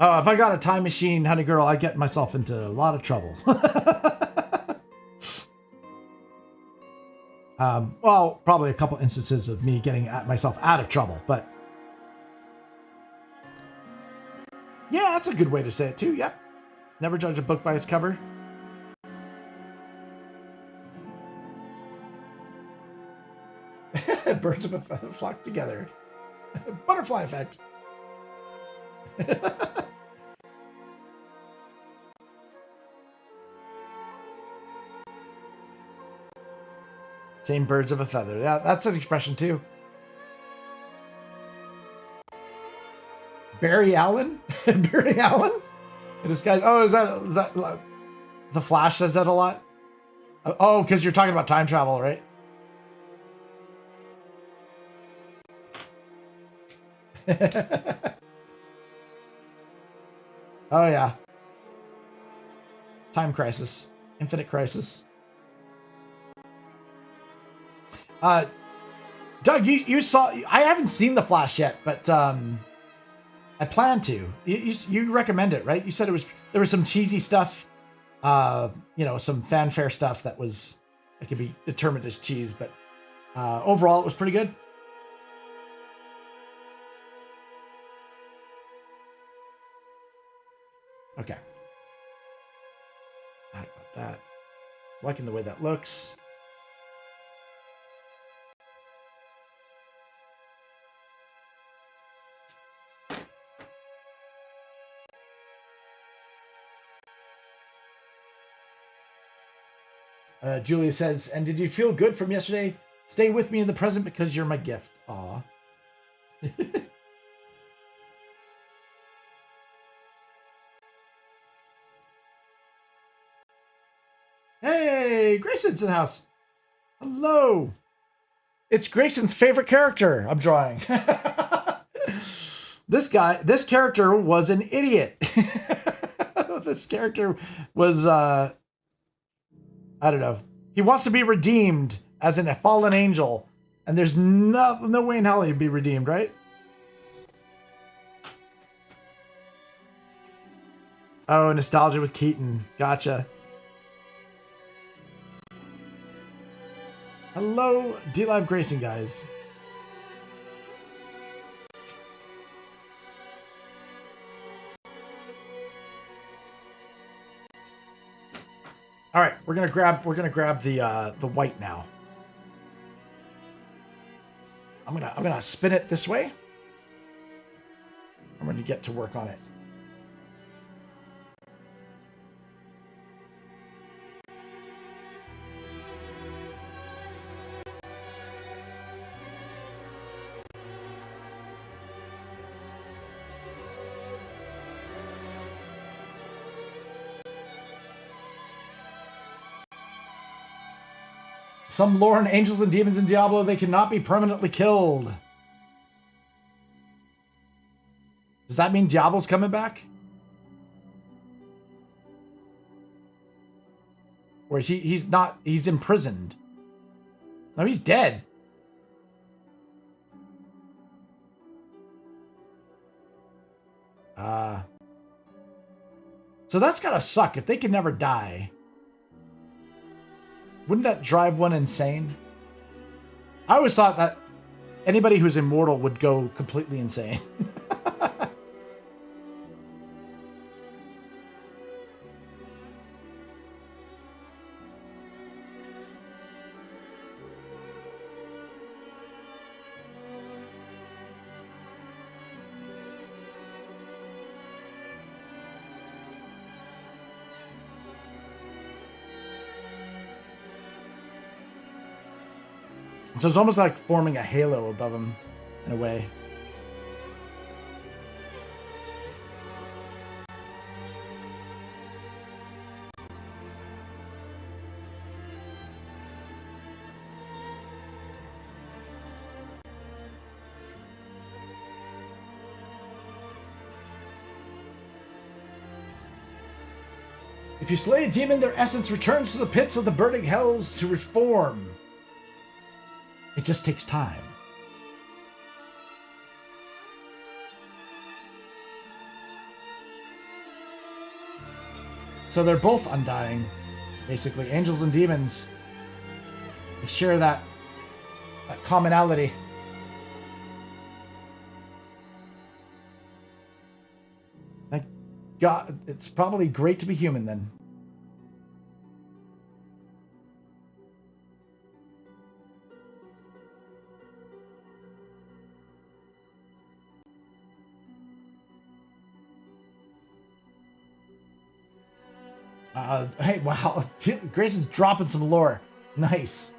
Oh, if I got a time machine, honey girl, I'd get myself into a lot of trouble. Well, probably a couple instances of me getting myself out of trouble, but yeah, that's a good way to say it too. Yep. Never judge a book by its cover. Birds of a feather flock together. Butterfly effect. Same birds of a feather. Yeah, that's an expression too. Barry Allen? Barry Allen? This guy's. Oh, is that the Flash says that a lot? Oh, because you're talking about time travel, right? Oh yeah. Time crisis. Infinite crisis. Doug, you saw. I haven't seen the Flash yet, but I plan to. You recommend it, right? You said there was some cheesy stuff, some fanfare stuff that could be determined as cheese, but overall it was pretty good. Okay. I got that. Liking the way that looks. Julia says, and did you feel good from yesterday? Stay with me in the present because you're my gift. Aw. Hey, Grayson's in the house. Hello. It's Grayson's favorite character I'm drawing. This character was an idiot. This character was, I don't know. He wants to be redeemed as a fallen angel. And there's no way in hell he'd be redeemed, right? Oh, nostalgia with Keaton. Gotcha. Hello, D-Live Grayson, guys. All right, we're gonna grab the white now. I'm gonna spin it this way. I'm gonna get to work on it. Some lore and angels and demons in Diablo, they cannot be permanently killed. Does that mean Diablo's coming back? Or he's not, he's imprisoned. No, he's dead. So that's gotta suck if they can never die. Wouldn't that drive one insane? I always thought that anybody who's immortal would go completely insane. So it's almost like forming a halo above him, in a way. If you slay a demon, their essence returns to the pits of the burning hells to reform. It just takes time. So they're both undying, basically. Angels and demons. They share that that commonality. Thank God, it's probably great to be human then. Hey, wow. Grayson's dropping some lore. Nice.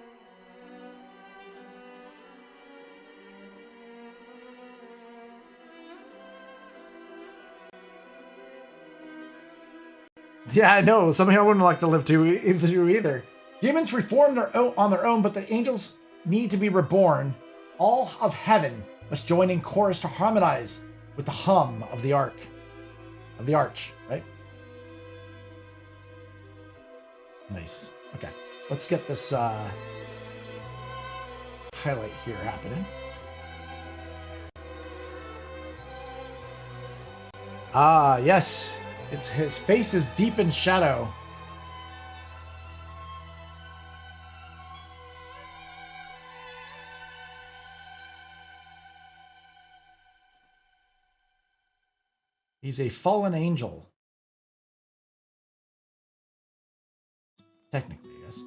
Yeah, I know. Something I wouldn't like to live to either. Humans reform on their own, but the angels need to be reborn. All of heaven must join in chorus to harmonize with the hum of the arch, right? Nice. Okay, let's get this highlight here happening. Ah, yes. It's his face is deep in shadow. He's a fallen angel. Technically, I guess.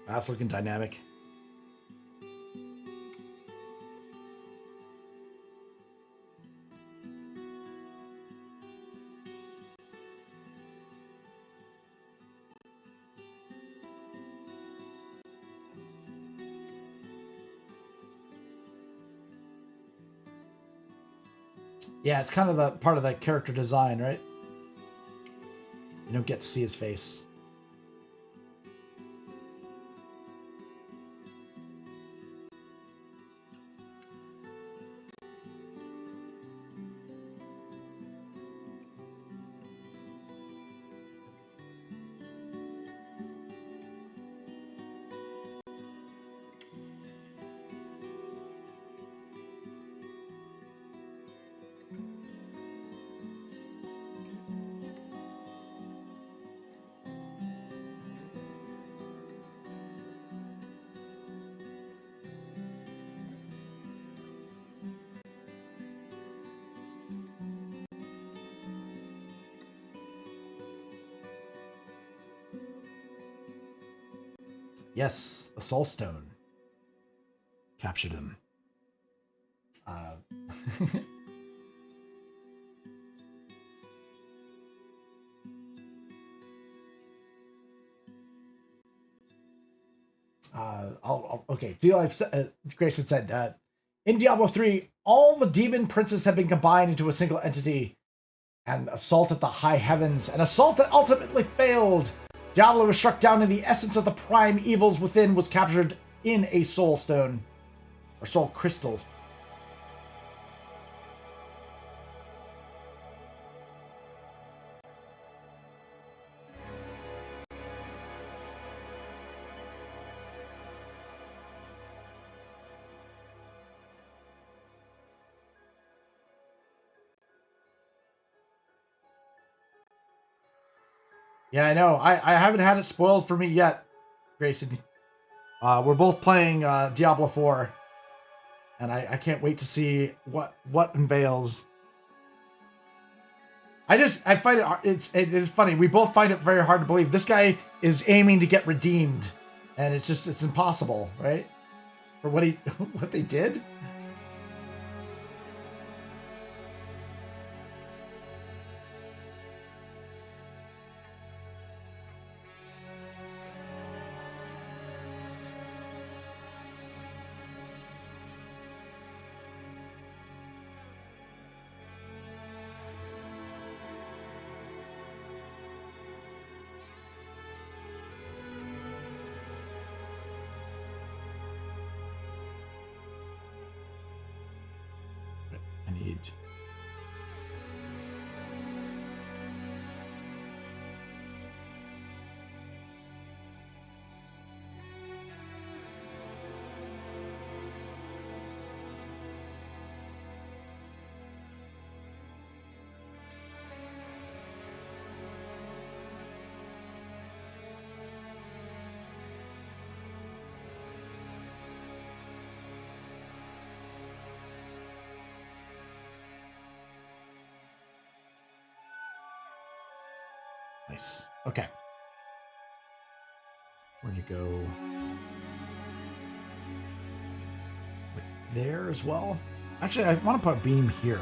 That's looking dynamic. Yeah, it's kind of the part of the character design, right? You don't get to see his face. Yes, the Soul Stone captured him. Okay. Grayson said, in Diablo 3, all the demon princes have been combined into a single entity and assaulted the high heavens, an assault that ultimately failed. Diablo was struck down, and the essence of the prime evils within was captured in a soul stone, or soul crystal. Yeah, I know. I haven't had it spoiled for me yet, Grayson. We're both playing Diablo 4, and I can't wait to see what unveils. I find it's funny. We both find it very hard to believe this guy is aiming to get redeemed, and it's impossible, right? For what what they did. I need. Nice. Okay. Where'd you go? Like there as well? Actually, I want to put a beam here.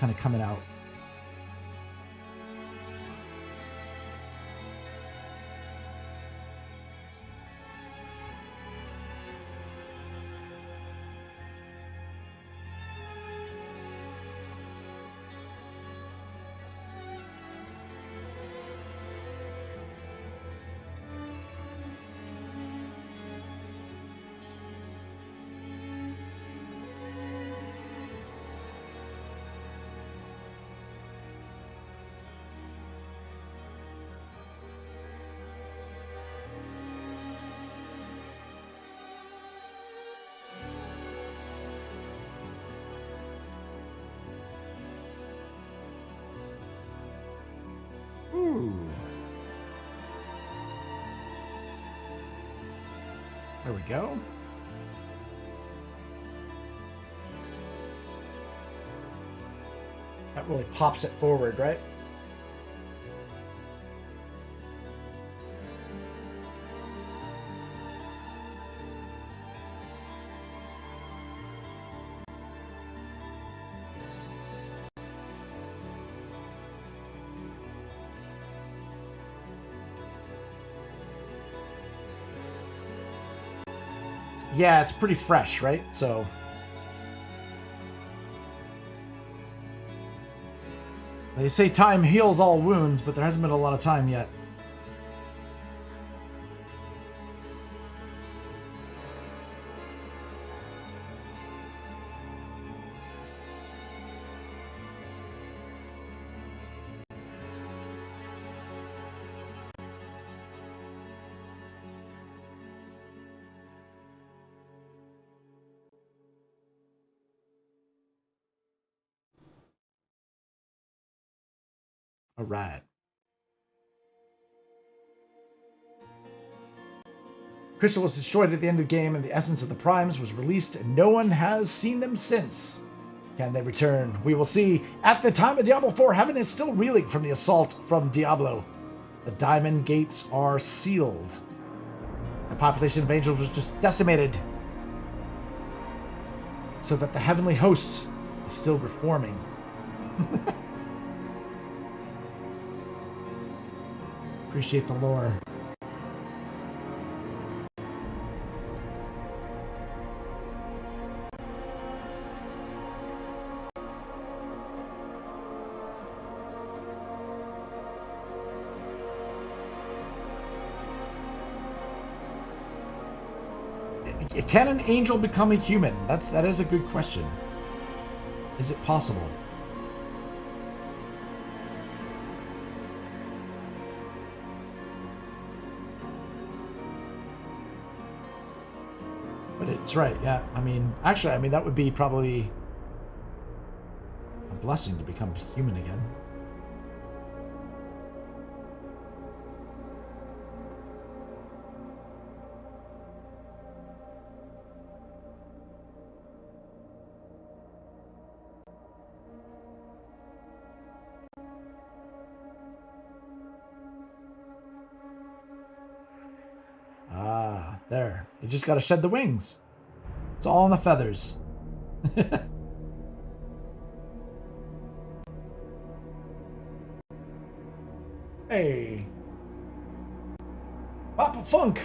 Kind of coming out. Ooh. There we go. That really pops it forward, right? Yeah, it's pretty fresh, right? So they say time heals all wounds, but there hasn't been a lot of time yet. All right. Crystal was destroyed at the end of the game, and the essence of the primes was released, and no one has seen them since. Can they return? We will see. At the time of Diablo IV, heaven is still reeling from the assault from Diablo. The diamond gates are sealed. The population of angels was just decimated, so that the heavenly host is still reforming. Appreciate the lore. Can an angel become a human? That is a good question. Is it possible? But it's right, yeah. I mean, actually, that would be probably a blessing to become human again. There. You just gotta shed the wings. It's all in the feathers. Hey. Papa Funk.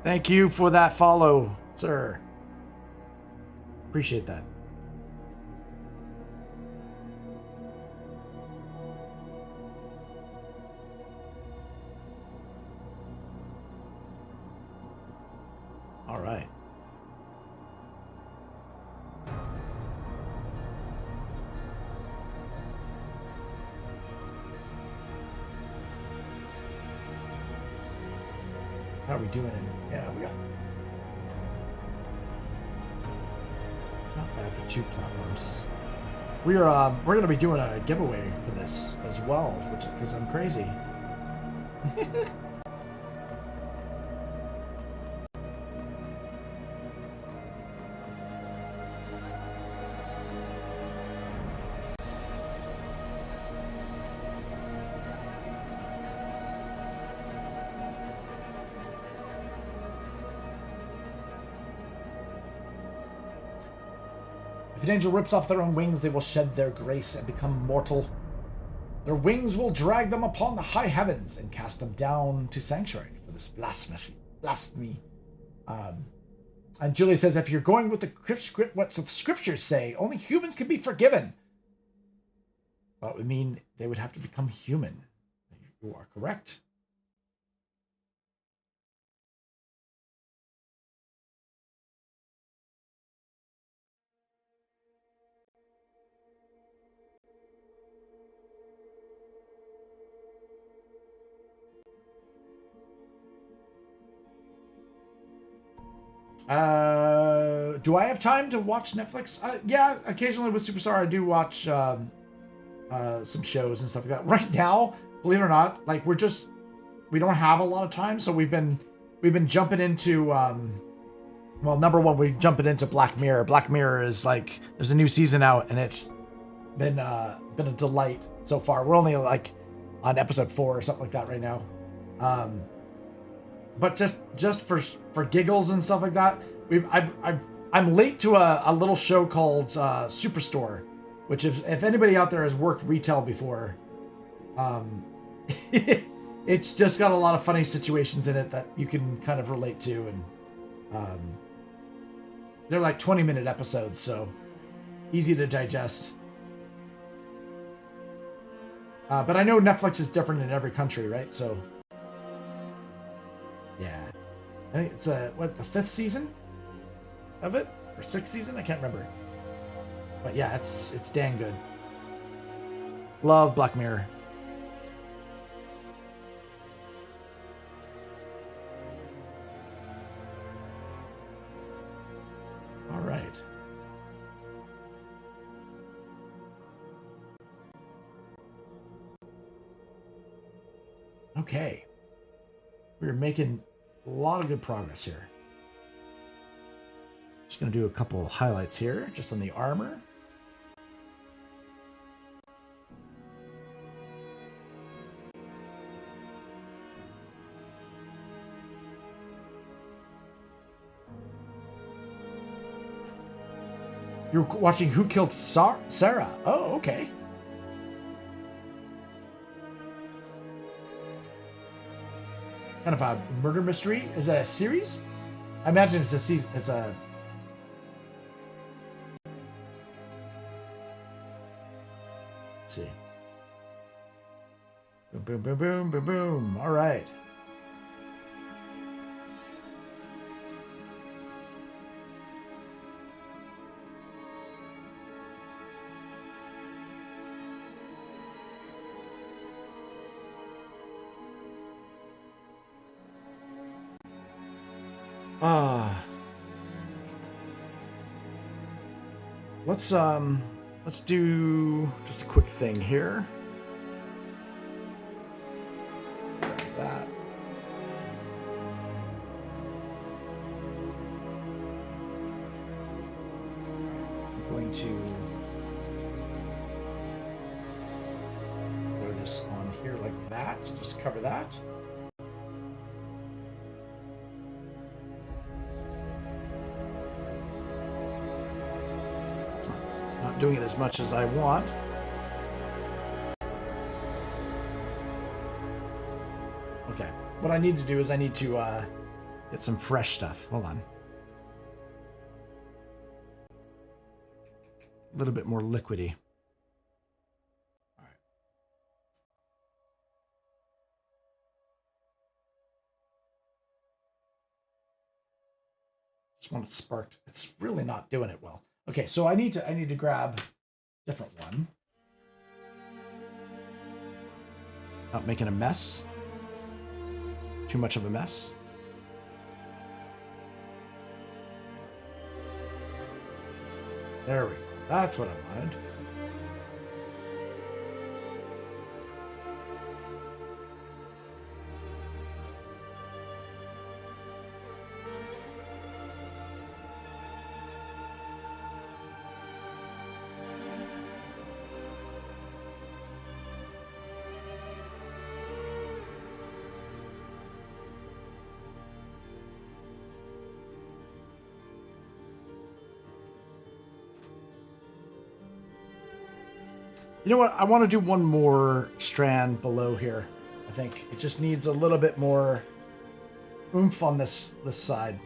Thank you for that follow, sir. Appreciate that. All right. How are we doing? Yeah, we got not bad for 2 platforms. We're gonna be doing a giveaway for this as well, which because I'm crazy. If an angel rips off their own wings, they will shed their grace and become mortal. Their wings will drag them upon the high heavens and cast them down to sanctuary for this blasphemy. And Julie says, if you're going with what the scriptures say, only humans can be forgiven. Well, it would mean they would have to become human. You are correct. Do I have time to watch Netflix? Yeah, occasionally with Superstar I do watch some shows and stuff like that. Right now, believe it or not, like we don't have a lot of time, so we've been jumping into well, number one, we're jumping into Black Mirror. Black Mirror is like there's a new season out and it's been a delight so far. We're only like on episode 4 or something like that right now. But just for giggles and stuff like that, I'm late to a little show called Superstore, which if anybody out there has worked retail before, it's just got a lot of funny situations in it that you can kind of relate to, and they're like 20-minute episodes, so easy to digest. But I know Netflix is different in every country, right? So. Yeah, I think it's the 5th season of it, or 6th season. I can't remember, but yeah, it's dang good. Love Black Mirror. All right. Okay, we're making a lot of good progress here. Just going to do a couple highlights here, just on the armor. You're watching Who Killed Sarah? Oh, okay. Kind of a murder mystery. Is that a series? I imagine it's a season. It's a. Let's see. Boom, boom, boom, boom, boom, boom. All right. Let's do just a quick thing here. That. I'm going to throw this on here like that, just to cover that. Doing it as much as I want. Okay, what I need to do is I need to get some fresh stuff. Hold on. A little bit more liquidy. All right. Just want it sparked. It's really not doing it well. Okay, so I need to grab a different one. Not making a mess. Too much of a mess. There we go. That's what I wanted. You know what? I want to do one more strand below here. I think it just needs a little bit more oomph on this side.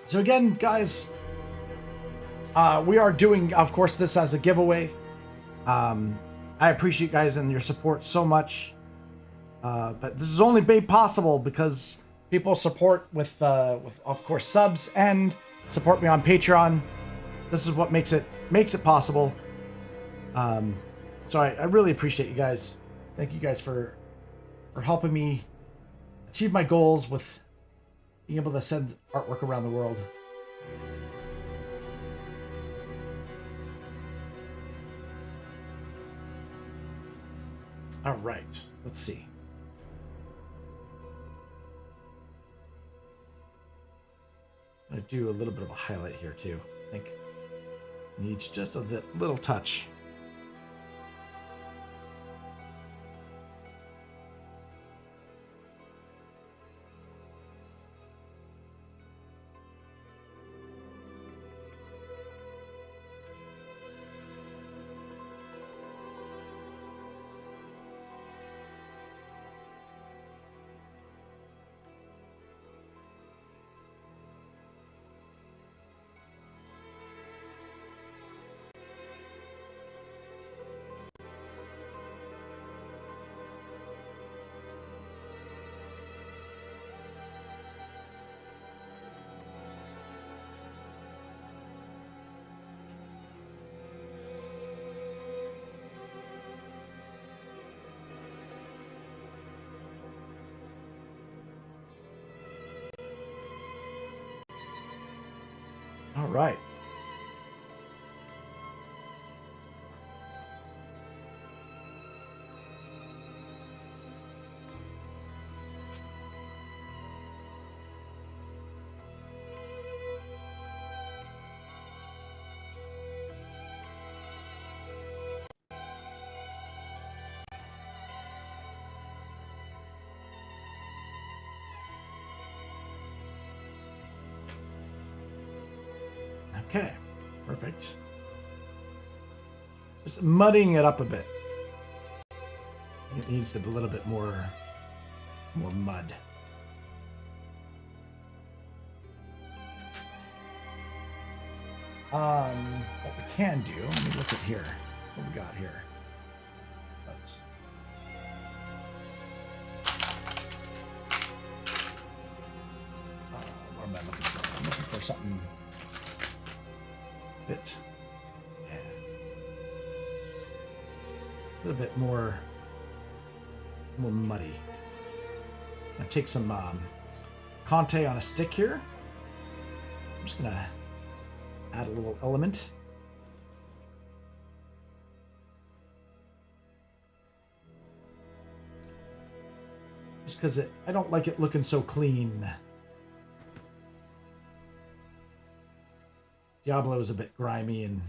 So again, guys, we are doing, of course, this as a giveaway. I appreciate you guys and your support so much. But this is only made possible because people support with of course subs and support me on Patreon. This is what makes it possible. So I really appreciate you guys. Thank you guys for helping me achieve my goals with being able to send artwork around the world. All right, let's see. I'm gonna do a little bit of a highlight here too. I think it needs just a little touch. All right. Okay, perfect. Just muddying it up a bit. It needs to be a little bit more mud. What we can do, let me look at here. What we got here? Let's... what am I looking for? I'm looking for something bit, yeah, a little bit more muddy. I'm gonna take some Conte on a stick here. I'm just gonna add a little element. Just because I don't like it looking so clean. Diablo is a bit grimy and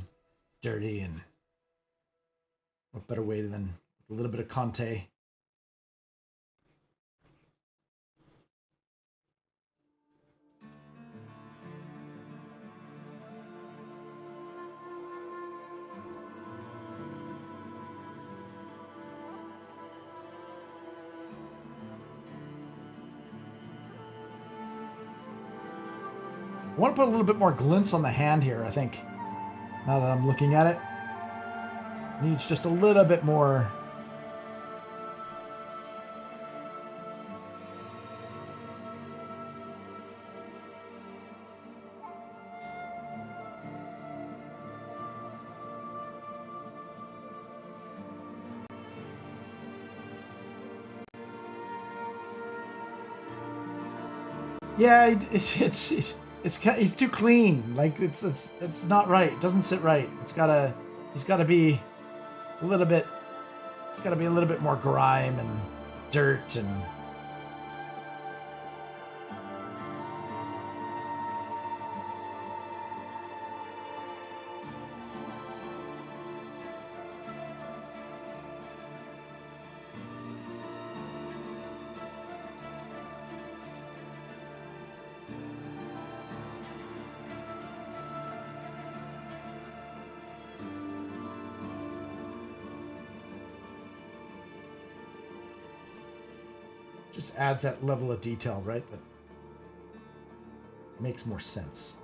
dirty, and what better way than a little bit of Conte. I want to put a little bit more glints on the hand here, I think. Now that I'm looking at it. Needs just a little bit more. Yeah, he's too clean. Like it's not right. It doesn't sit right. He's gotta be a little bit. It's gotta be a little bit more grime and dirt and. Just adds that level of detail, right? That makes more sense.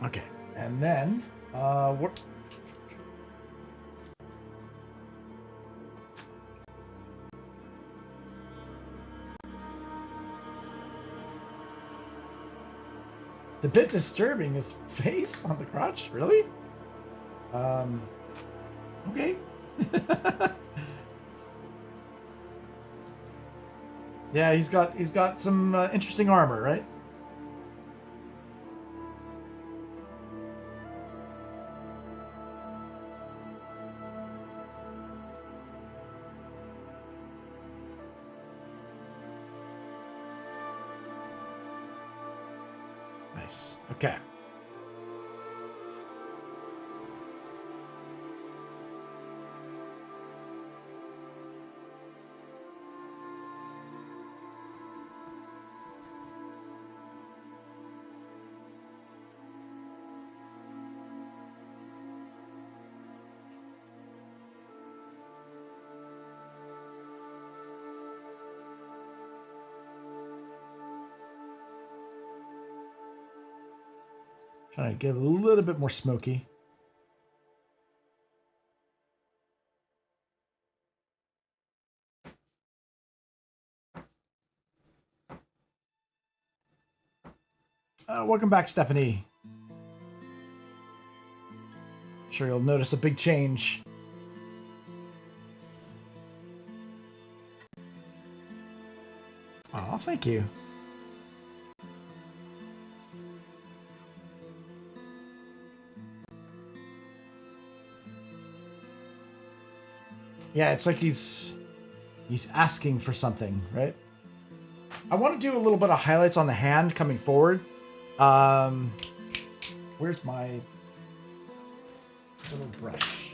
Okay, and then what? It's a bit disturbing, his face on the crotch, really? Okay. Yeah, he's got some interesting armor, right? Nice. Okay. Trying to get a little bit more smoky. Welcome back, Stephanie. I'm sure you'll notice a big change. Oh, thank you. Yeah, it's like he's asking for something, right? I want to do a little bit of highlights on the hand coming forward. Where's my little brush?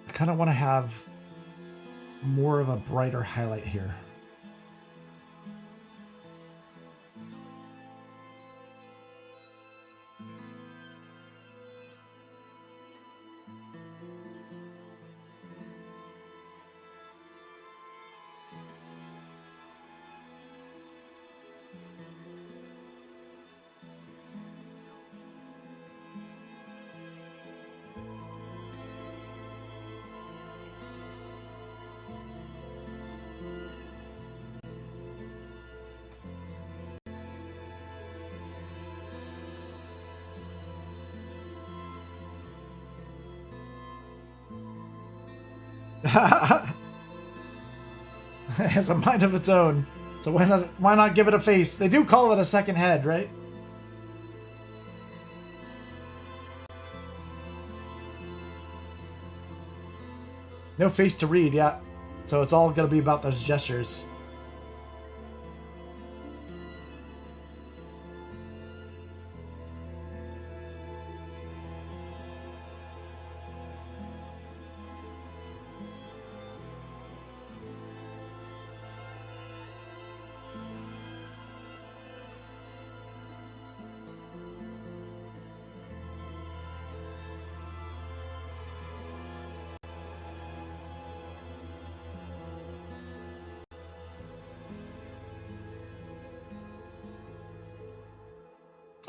I kind of want to have more of a brighter highlight here. It has a mind of its own, so why not give it a face? They do call it a second head, right? No face to read, yeah. So it's all gonna be about those gestures.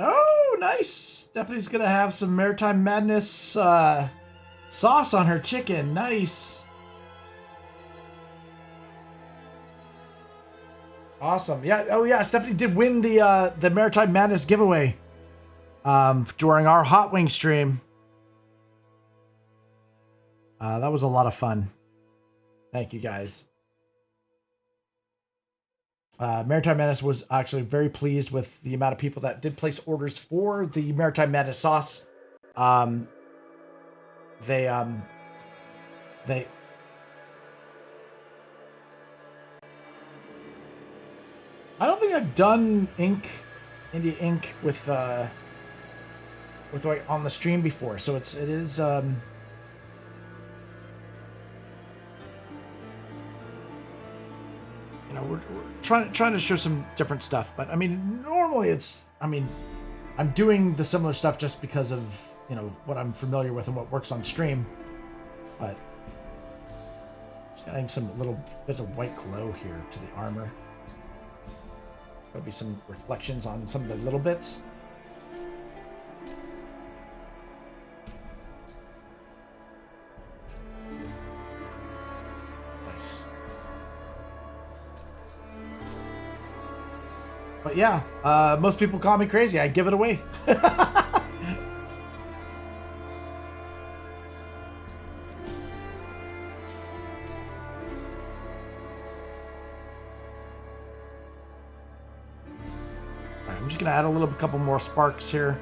Oh, nice. Stephanie's gonna have some Maritime Madness sauce on her chicken. Nice. Awesome. Yeah. Oh yeah. Stephanie did win the Maritime Madness giveaway during our Hot Wing stream. That was a lot of fun. Thank you guys. Maritime Madness was actually very pleased with the amount of people that did place orders for the Maritime Madness sauce. They I don't think I've done India ink with like on the stream before, so it is you know, we're trying to show some different stuff, but I mean, normally I'm doing the similar stuff just because of, you know, what I'm familiar with and what works on stream, but just adding some little bits of white glow here to the armor. There'll be some reflections on some of the little bits. Nice. But yeah, most people call me crazy. I give it away. I'm just gonna add a couple more sparks here.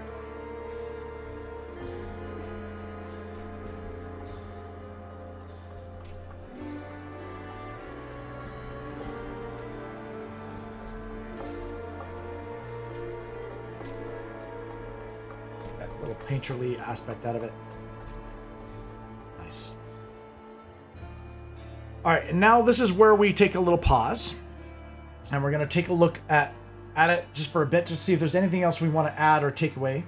That little painterly aspect out of it. Nice. All right, and now this is where we take a little pause, and we're gonna take a look at it just for a bit to see if there's anything else we want to add or take away.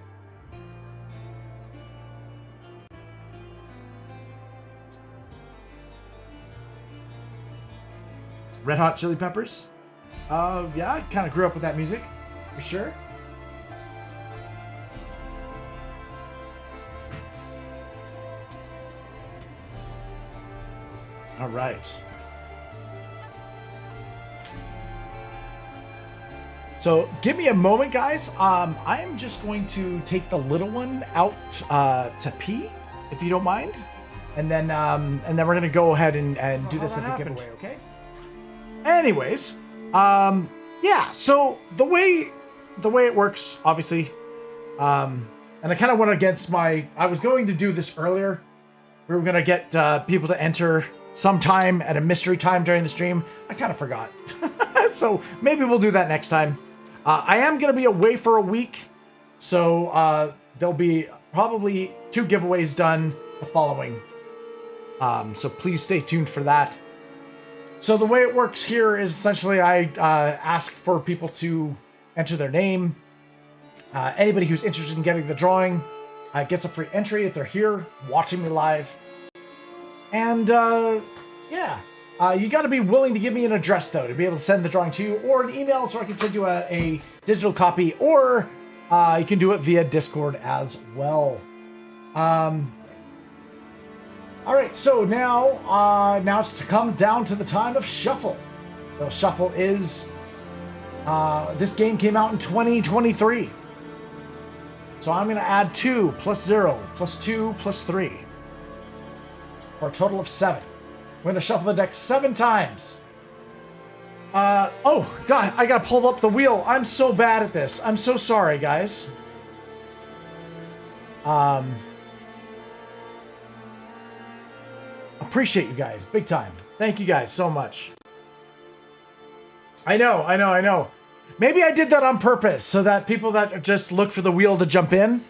Red Hot Chili Peppers? Yeah, I kind of grew up with that music, for sure. All right. So give me a moment, guys. I am just going to take the little one out to pee, if you don't mind, and then we're gonna go ahead and do this as a giveaway, okay? Anyways, yeah. So the way it works, obviously, and I kind of went against I was going to do this earlier. We were gonna get people to enter sometime at a mystery time during the stream. I kind of forgot, so maybe we'll do that next time. I am going to be away for a week, so there'll be probably 2 giveaways done the following. So please stay tuned for that. So the way it works here is essentially I ask for people to enter their name. Anybody who's interested in getting the drawing gets a free entry if they're here watching me live. And yeah. You got to be willing to give me an address, though, to be able to send the drawing to you, or an email so I can send you a digital copy, or you can do it via Discord as well. All right, so now it's to come down to the time of Shuffle. The Shuffle is this game came out in 2023, so I'm going to add 2 plus 0 plus 2 plus 3 for a total of 7. We're going to shuffle the deck 7 times. Oh, God, I got to pull up the wheel. I'm so bad at this. I'm so sorry, guys. Appreciate you guys. Big time. Thank you guys so much. I know. Maybe I did that on purpose so that people that just look for the wheel to jump in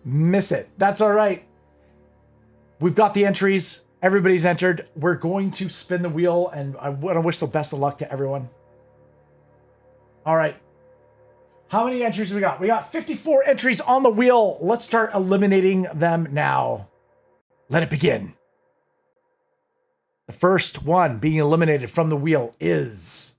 miss it. That's all right. We've got the entries. Everybody's entered. We're going to spin the wheel, and I want to wish the best of luck to everyone. All right. How many entries we got? We got 54 entries on the wheel. Let's start eliminating them now. Let it begin. The first one being eliminated from the wheel is...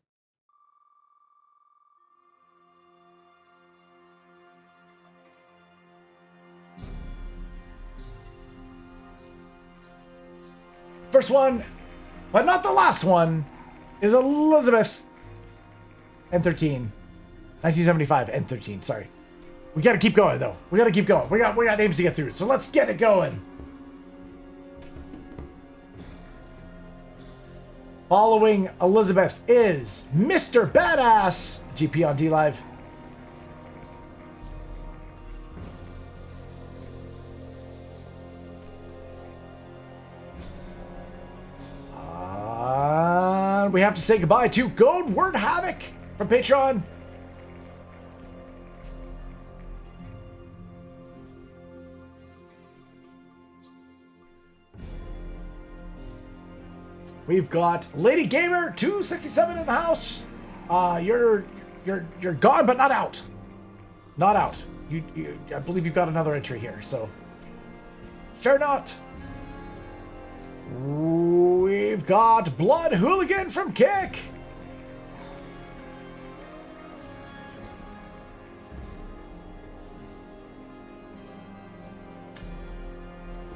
First one, but not the last one, is Elizabeth. N13. 1975. N13. Sorry. We got to keep going, though. We got to keep going. We got names to get through. So let's get it going. Following Elizabeth is Mr. Badass. GP on DLive. We have to say goodbye to Gold Word Havoc from Patreon. We've got Lady Gamer 267 in the house. You're gone, but not out. Not out. I believe you've got another entry here. So, fair not. We've got Blood Hooligan from Kick.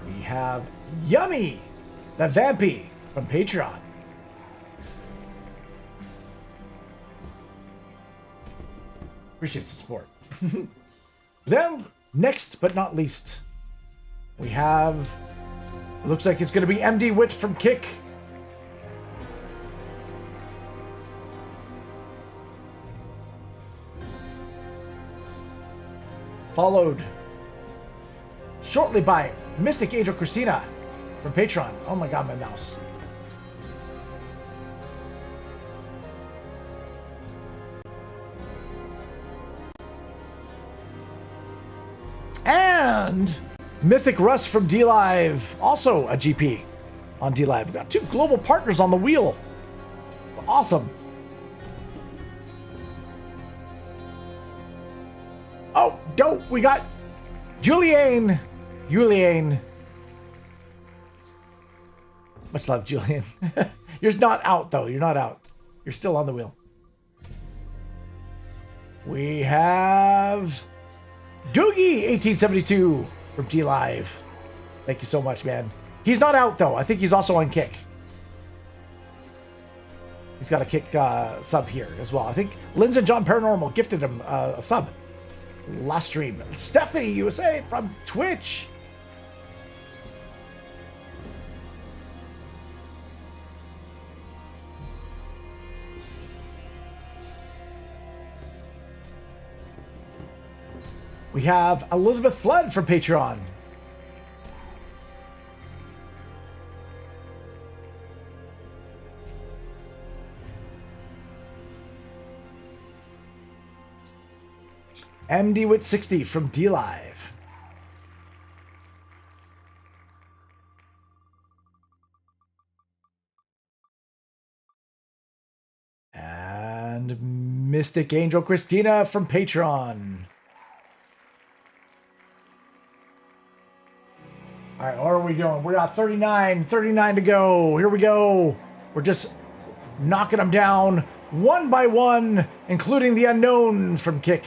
We have Yummy, the Vampy from Patreon. Appreciate the support. Then, next but not least, we have... It looks like it's going to be MD Witch from Kick. Followed shortly by Mystic Angel Christina from Patreon. Oh my god, my mouse. And Mythic Russ from DLive, also a GP on DLive. We've got two global partners on the wheel. Awesome. Oh, dope. We got Juliane. Much love, Julian. You're not out, though. You're not out. You're still on the wheel. We have Doogie 1872 from DLive. Thank you so much, man. He's not out, though. I think he's also on Kick. He's got a Kick sub here as well. I think Lindsay and John Paranormal gifted him a sub last stream. Stephanie USA from Twitch. We have Elizabeth Flood from Patreon. MD with 60 from DLive. And Mystic Angel Christina from Patreon. All right, what are we doing? We're at 39 to go. Here we go. We're just knocking them down one by one, including the unknown from Kick.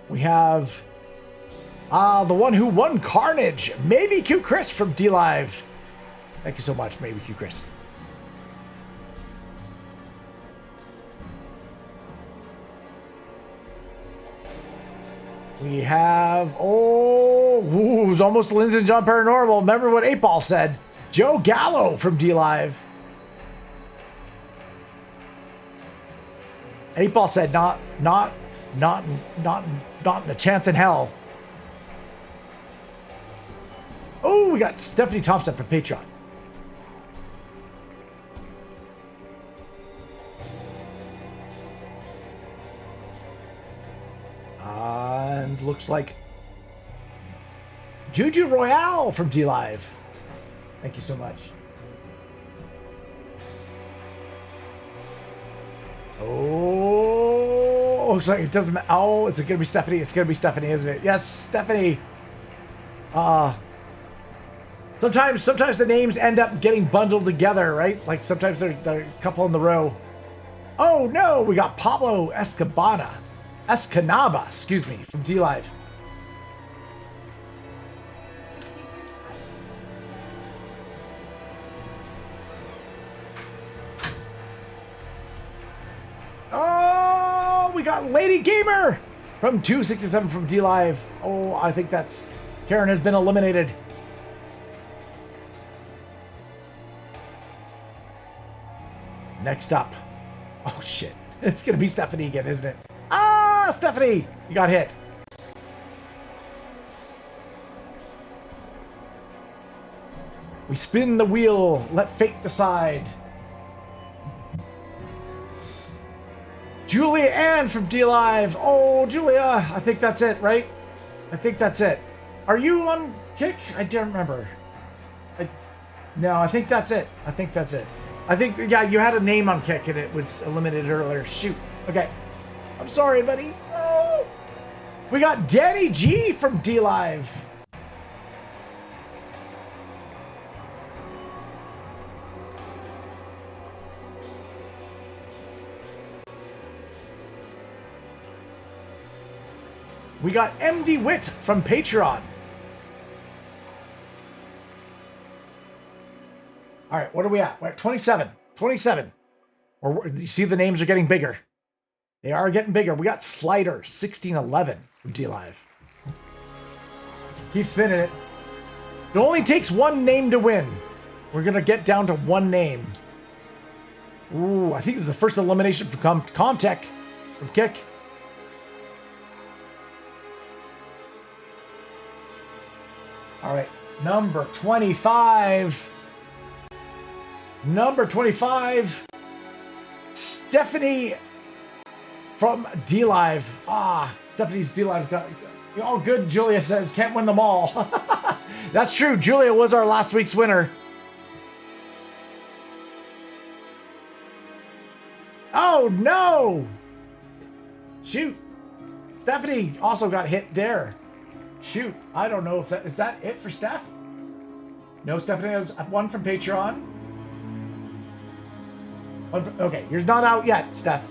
We have the one who won Carnage, Maybe Q Chris from DLive. Thank you so much, Maybe Q Chris. We have, it was almost Lindsay and John Paranormal. Remember what 8-Ball said. Joe Gallo from DLive. 8-Ball said, not a chance in hell. Oh, we got Stephanie Thompson from Patreon. And looks like Juju Royale from DLive. Thank you so much. Oh, looks like it doesn't matter. Oh, is it gonna be Stephanie? It's gonna be Stephanie, isn't it? Yes, Stephanie. Sometimes the names end up getting bundled together, right? Like sometimes they're a couple in the row. Oh no, we got Pablo Escanaba, excuse me, from DLive. got Lady Gamer from 267 from D-Live. Oh, I think that's... Karen has been eliminated. Next up. Oh, shit. It's going to be Stephanie again, isn't it? Ah, Stephanie! You got hit. We spin the wheel. Let fate decide. Julia Ann from D-Live. Oh, Julia. I think that's it, right? I think that's it. Are you on kick? I don't remember. No, I think that's it. I think that's it. I think, yeah, you had a name on kick and it was eliminated earlier. Shoot. Okay. I'm sorry, buddy. Oh. We got Danny G from D-Live. We got MD Wit from Patreon. All right, what are we at? We're at 27. 27. You see the names are getting bigger. They are getting bigger. We got Slider 1611 from D-Live. Keep spinning it. It only takes one name to win. We're going to get down to one name. Ooh, I think this is the first elimination from Comtech from Kick. All right, number 25. Number 25. Stephanie from D-Live. Ah, Stephanie's D-Live got... Oh, good, Julia says, can't win them all. That's true, Julia was our last week's winner. Oh, no! Shoot. Stephanie also got hit there. Shoot, I don't know if that... Is that it for Steph? No, Stephanie has one from Patreon. One from, okay, you're not out yet, Steph.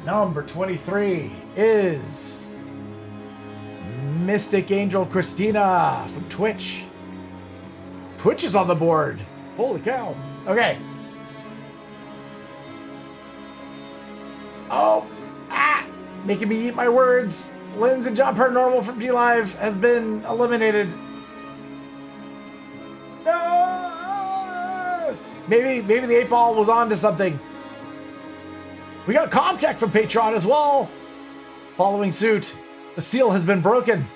Number 23 is Mystic Angel Christina from Twitch. Twitch is on the board. Holy cow. Okay. Oh, making me eat my words. Linz and John Paranormal from D-Live has been eliminated. No! Maybe the 8-ball was on to something. We got Comtech from Patreon as well. Following suit. The seal has been broken.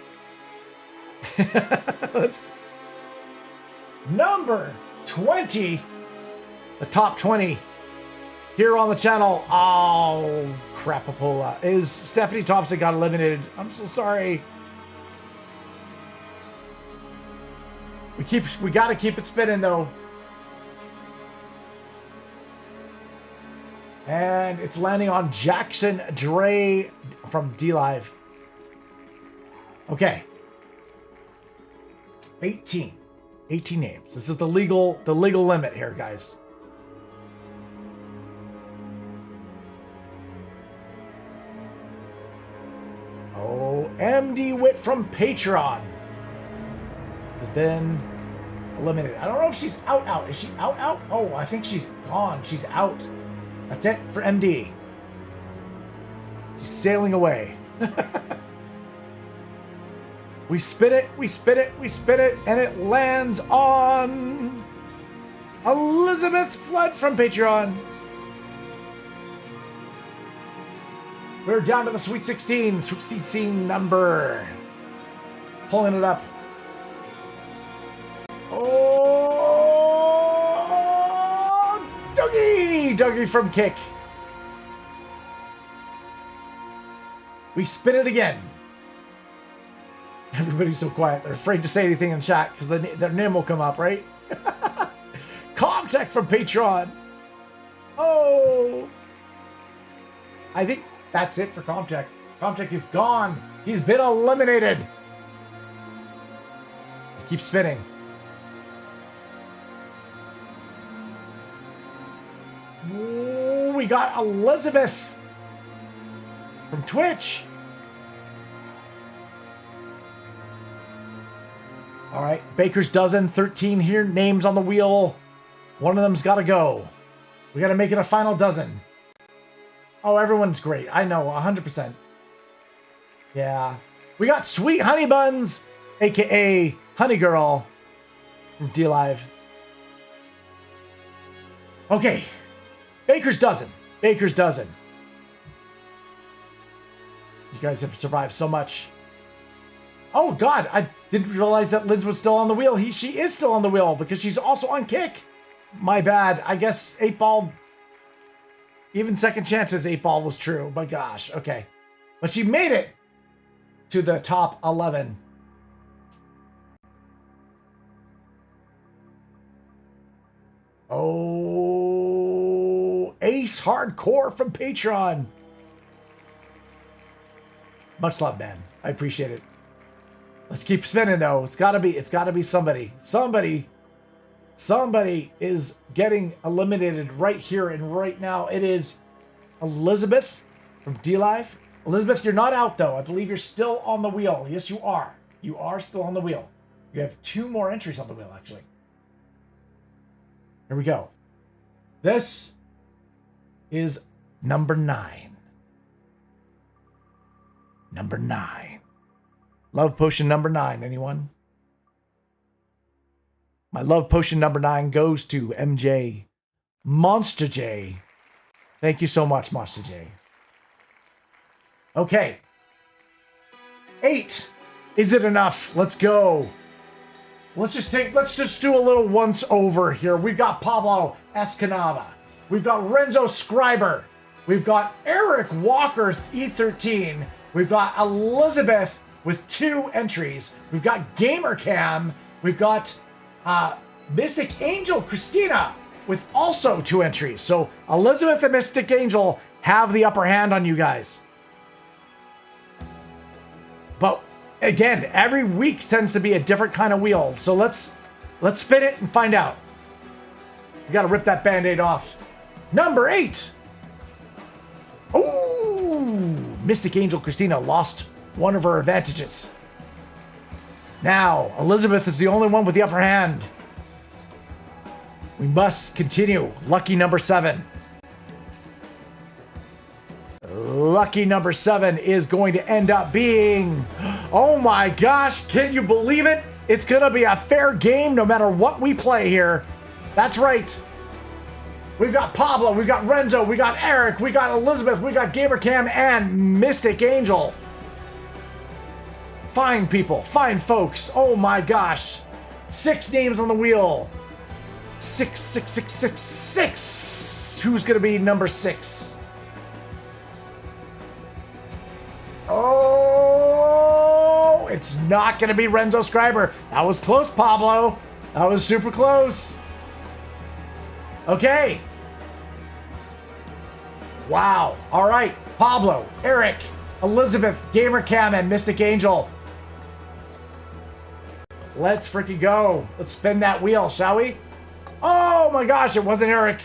Number 20. The top 20. Here on the channel. Oh, crapapola. Is Stephanie Thompson got eliminated. I'm so sorry. We gotta keep it spinning though. And it's landing on Jackson Dre from D-Live. Okay. 18 names. This is the legal limit here, guys. Oh, MD Wit from Patreon has been eliminated. I don't know if she's out. Is she out? Oh, I think she's gone. She's out. That's it for MD. She's sailing away. We spin it, and it lands on Elizabeth Flood from Patreon. We're down to the Sweet 16 number. Pulling it up. Oh, Dougie from Kick. We spin it again. Everybody's so quiet. They're afraid to say anything in chat because their name will come up, right? Comtech from Patreon. Oh. I think that's it for Comtech. Comtech is gone. He's been eliminated. Keep spinning. Ooh, we got Elizabeth from Twitch. All right, Baker's dozen, 13 here, names on the wheel. One of them's got to go. We got to make it a final dozen. Oh, everyone's great. I know, 100%. Yeah. We got Sweet Honey Buns, a.k.a. Honey Girl from D-Live. Okay. Baker's Dozen. Baker's Dozen. You guys have survived so much. Oh, God. I didn't realize that Liz was still on the wheel. She is still on the wheel because she's also on kick. My bad. I guess 8-Ball... Even second chances 8-Ball was true. My gosh. Okay. But she made it to the top 11. Oh, Ace Hardcore from Patreon. Much love, man. I appreciate it. Let's keep spinning though. It's gotta be somebody. Somebody is getting eliminated right here and right now. It is Elizabeth from D-Live. Elizabeth, you're not out though. I believe you're still on the wheel. Yes, you are. You are still on the wheel. You have 2 more entries on the wheel, actually. Here we go. This is number 9. Number 9. Love potion number 9, anyone? My love potion number 9 goes to MJ. Monster J. Thank you so much, Monster J. Okay. 8. Is it enough? Let's go. Let's just do a little once over here. We've got Pablo Escanaba. We've got Renzo Scriber. We've got Eric Walker E13. We've got Elizabeth with 2 entries. We've got GamerCam. We've got Mystic Angel Christina with also 2 entries. So Elizabeth and Mystic Angel have the upper hand on you guys. But again, every week tends to be a different kind of wheel. So let's spin it and find out. You got to rip that Band-Aid off. Number 8. Ooh, Mystic Angel Christina lost one of her advantages. Now, Elizabeth is the only one with the upper hand. We must continue. Lucky number 7. Lucky number 7 is going to end up being... Oh my gosh, can you believe it? It's going to be a fair game no matter what we play here. That's right. We've got Pablo, we've got Renzo, we got Eric, we got Elizabeth, we got GamerCam, and Mystic Angel. Fine people, fine folks. Oh my gosh. 6 names on the wheel. 6, 6, 6, 6, 6. Who's going to be number 6? Oh, it's not going to be Renzo Scriber. That was close, Pablo. That was super close. Okay. Wow. All right. Pablo, Eric, Elizabeth, GamerCam, and Mystic Angel. Let's freaking go. Let's spin that wheel, shall we? Oh my gosh, it wasn't Eric.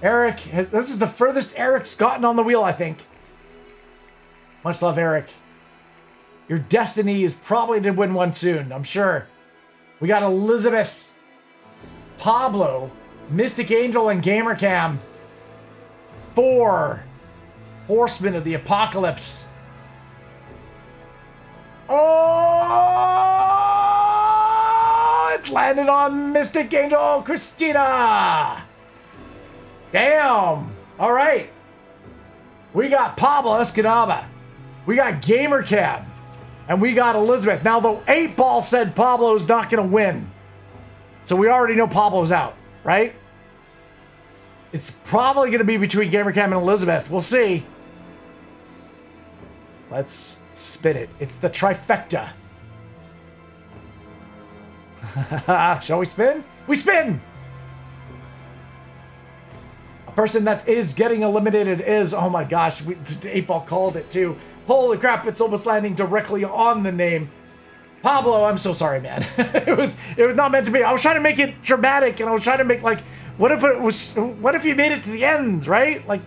This is the furthest Eric's gotten on the wheel, I think. Much love, Eric. Your destiny is probably to win one soon, I'm sure. We got Elizabeth, Pablo, Mystic Angel, and GamerCam. 4 Horsemen of the Apocalypse. Oh! It's landed on Mystic Angel Christina. Damn. All right. We got Pablo Escanaba. We got GamerCam. And we got Elizabeth. Now, the 8-Ball said Pablo's not going to win. So we already know Pablo's out, right? It's probably going to be between GamerCam and Elizabeth. We'll see. Let's spin it. It's the trifecta. Shall we spin? We spin! A person that is getting eliminated is... Oh my gosh, 8-Ball called it too. Holy crap, it's almost landing directly on the name. Pablo, I'm so sorry, man. It was not meant to be. I was trying to make it dramatic, and I was trying to make like... What if you made it to the end, right? Like,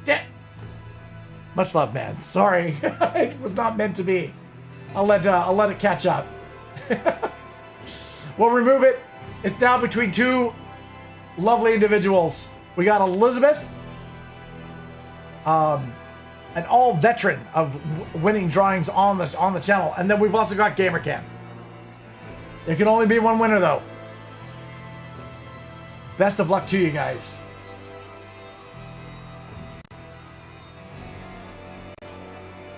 much love, man. Sorry. It was not meant to be. I'll let it catch up. We'll remove it. It's now between 2 lovely individuals. We got Elizabeth, an all veteran of winning drawings on the channel, and then we've also got GamerCam. There can only be one winner though. Best of luck to you guys.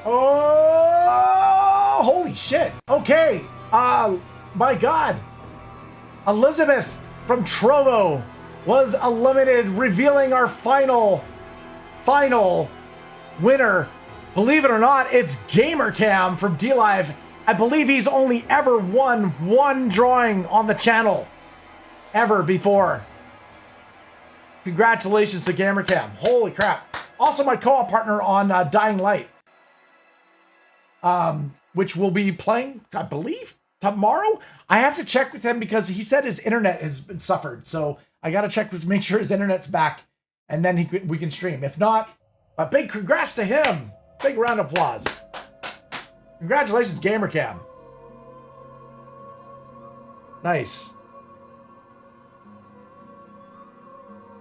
Oh, holy shit. Okay. My God. Elizabeth from Trovo was eliminated, revealing our final winner. Believe it or not, it's GamerCam from DLive. I believe he's only ever won one drawing on the channel ever before. Congratulations to GamerCam. Holy crap. Also my co-op partner on Dying Light. Which we'll be playing, I believe, tomorrow. I have to check with him because he said his internet has been suffered. So I got to check with make sure his internet's back, and then we can stream. If not, a big congrats to him. Big round of applause. Congratulations, GamerCam. Nice.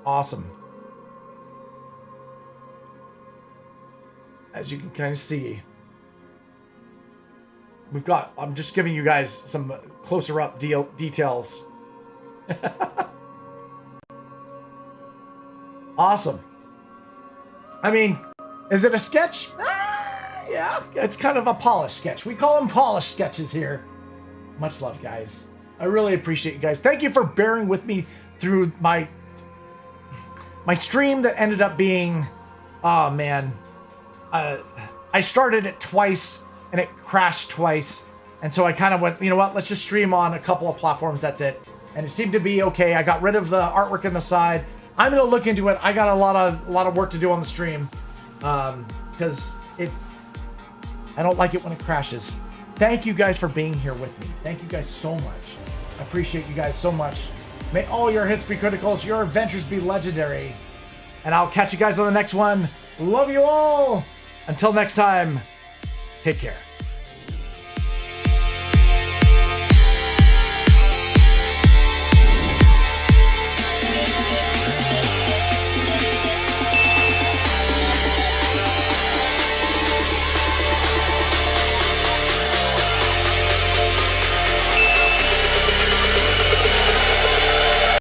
Awesome. As you can kind of see, we've got, I'm just giving you guys some closer up details. Awesome. I mean, is it a sketch? Yeah, it's kind of a polished sketch. We call them polished sketches here. Much love, guys. I really appreciate you guys. Thank you for bearing with me through my stream that ended up being, oh man, I started it twice and it crashed twice. And so I kind of went, you know what, let's just stream on a couple of platforms, that's it. And it seemed to be okay. I got rid of the artwork on the side. I'm gonna look into it. I got a lot of work to do on the stream. Because I don't like it when it crashes. Thank you guys for being here with me. Thank you guys so much. I appreciate you guys so much. May all your hits be criticals, your adventures be legendary. And I'll catch you guys on the next one. Love you all. Until next time, take care.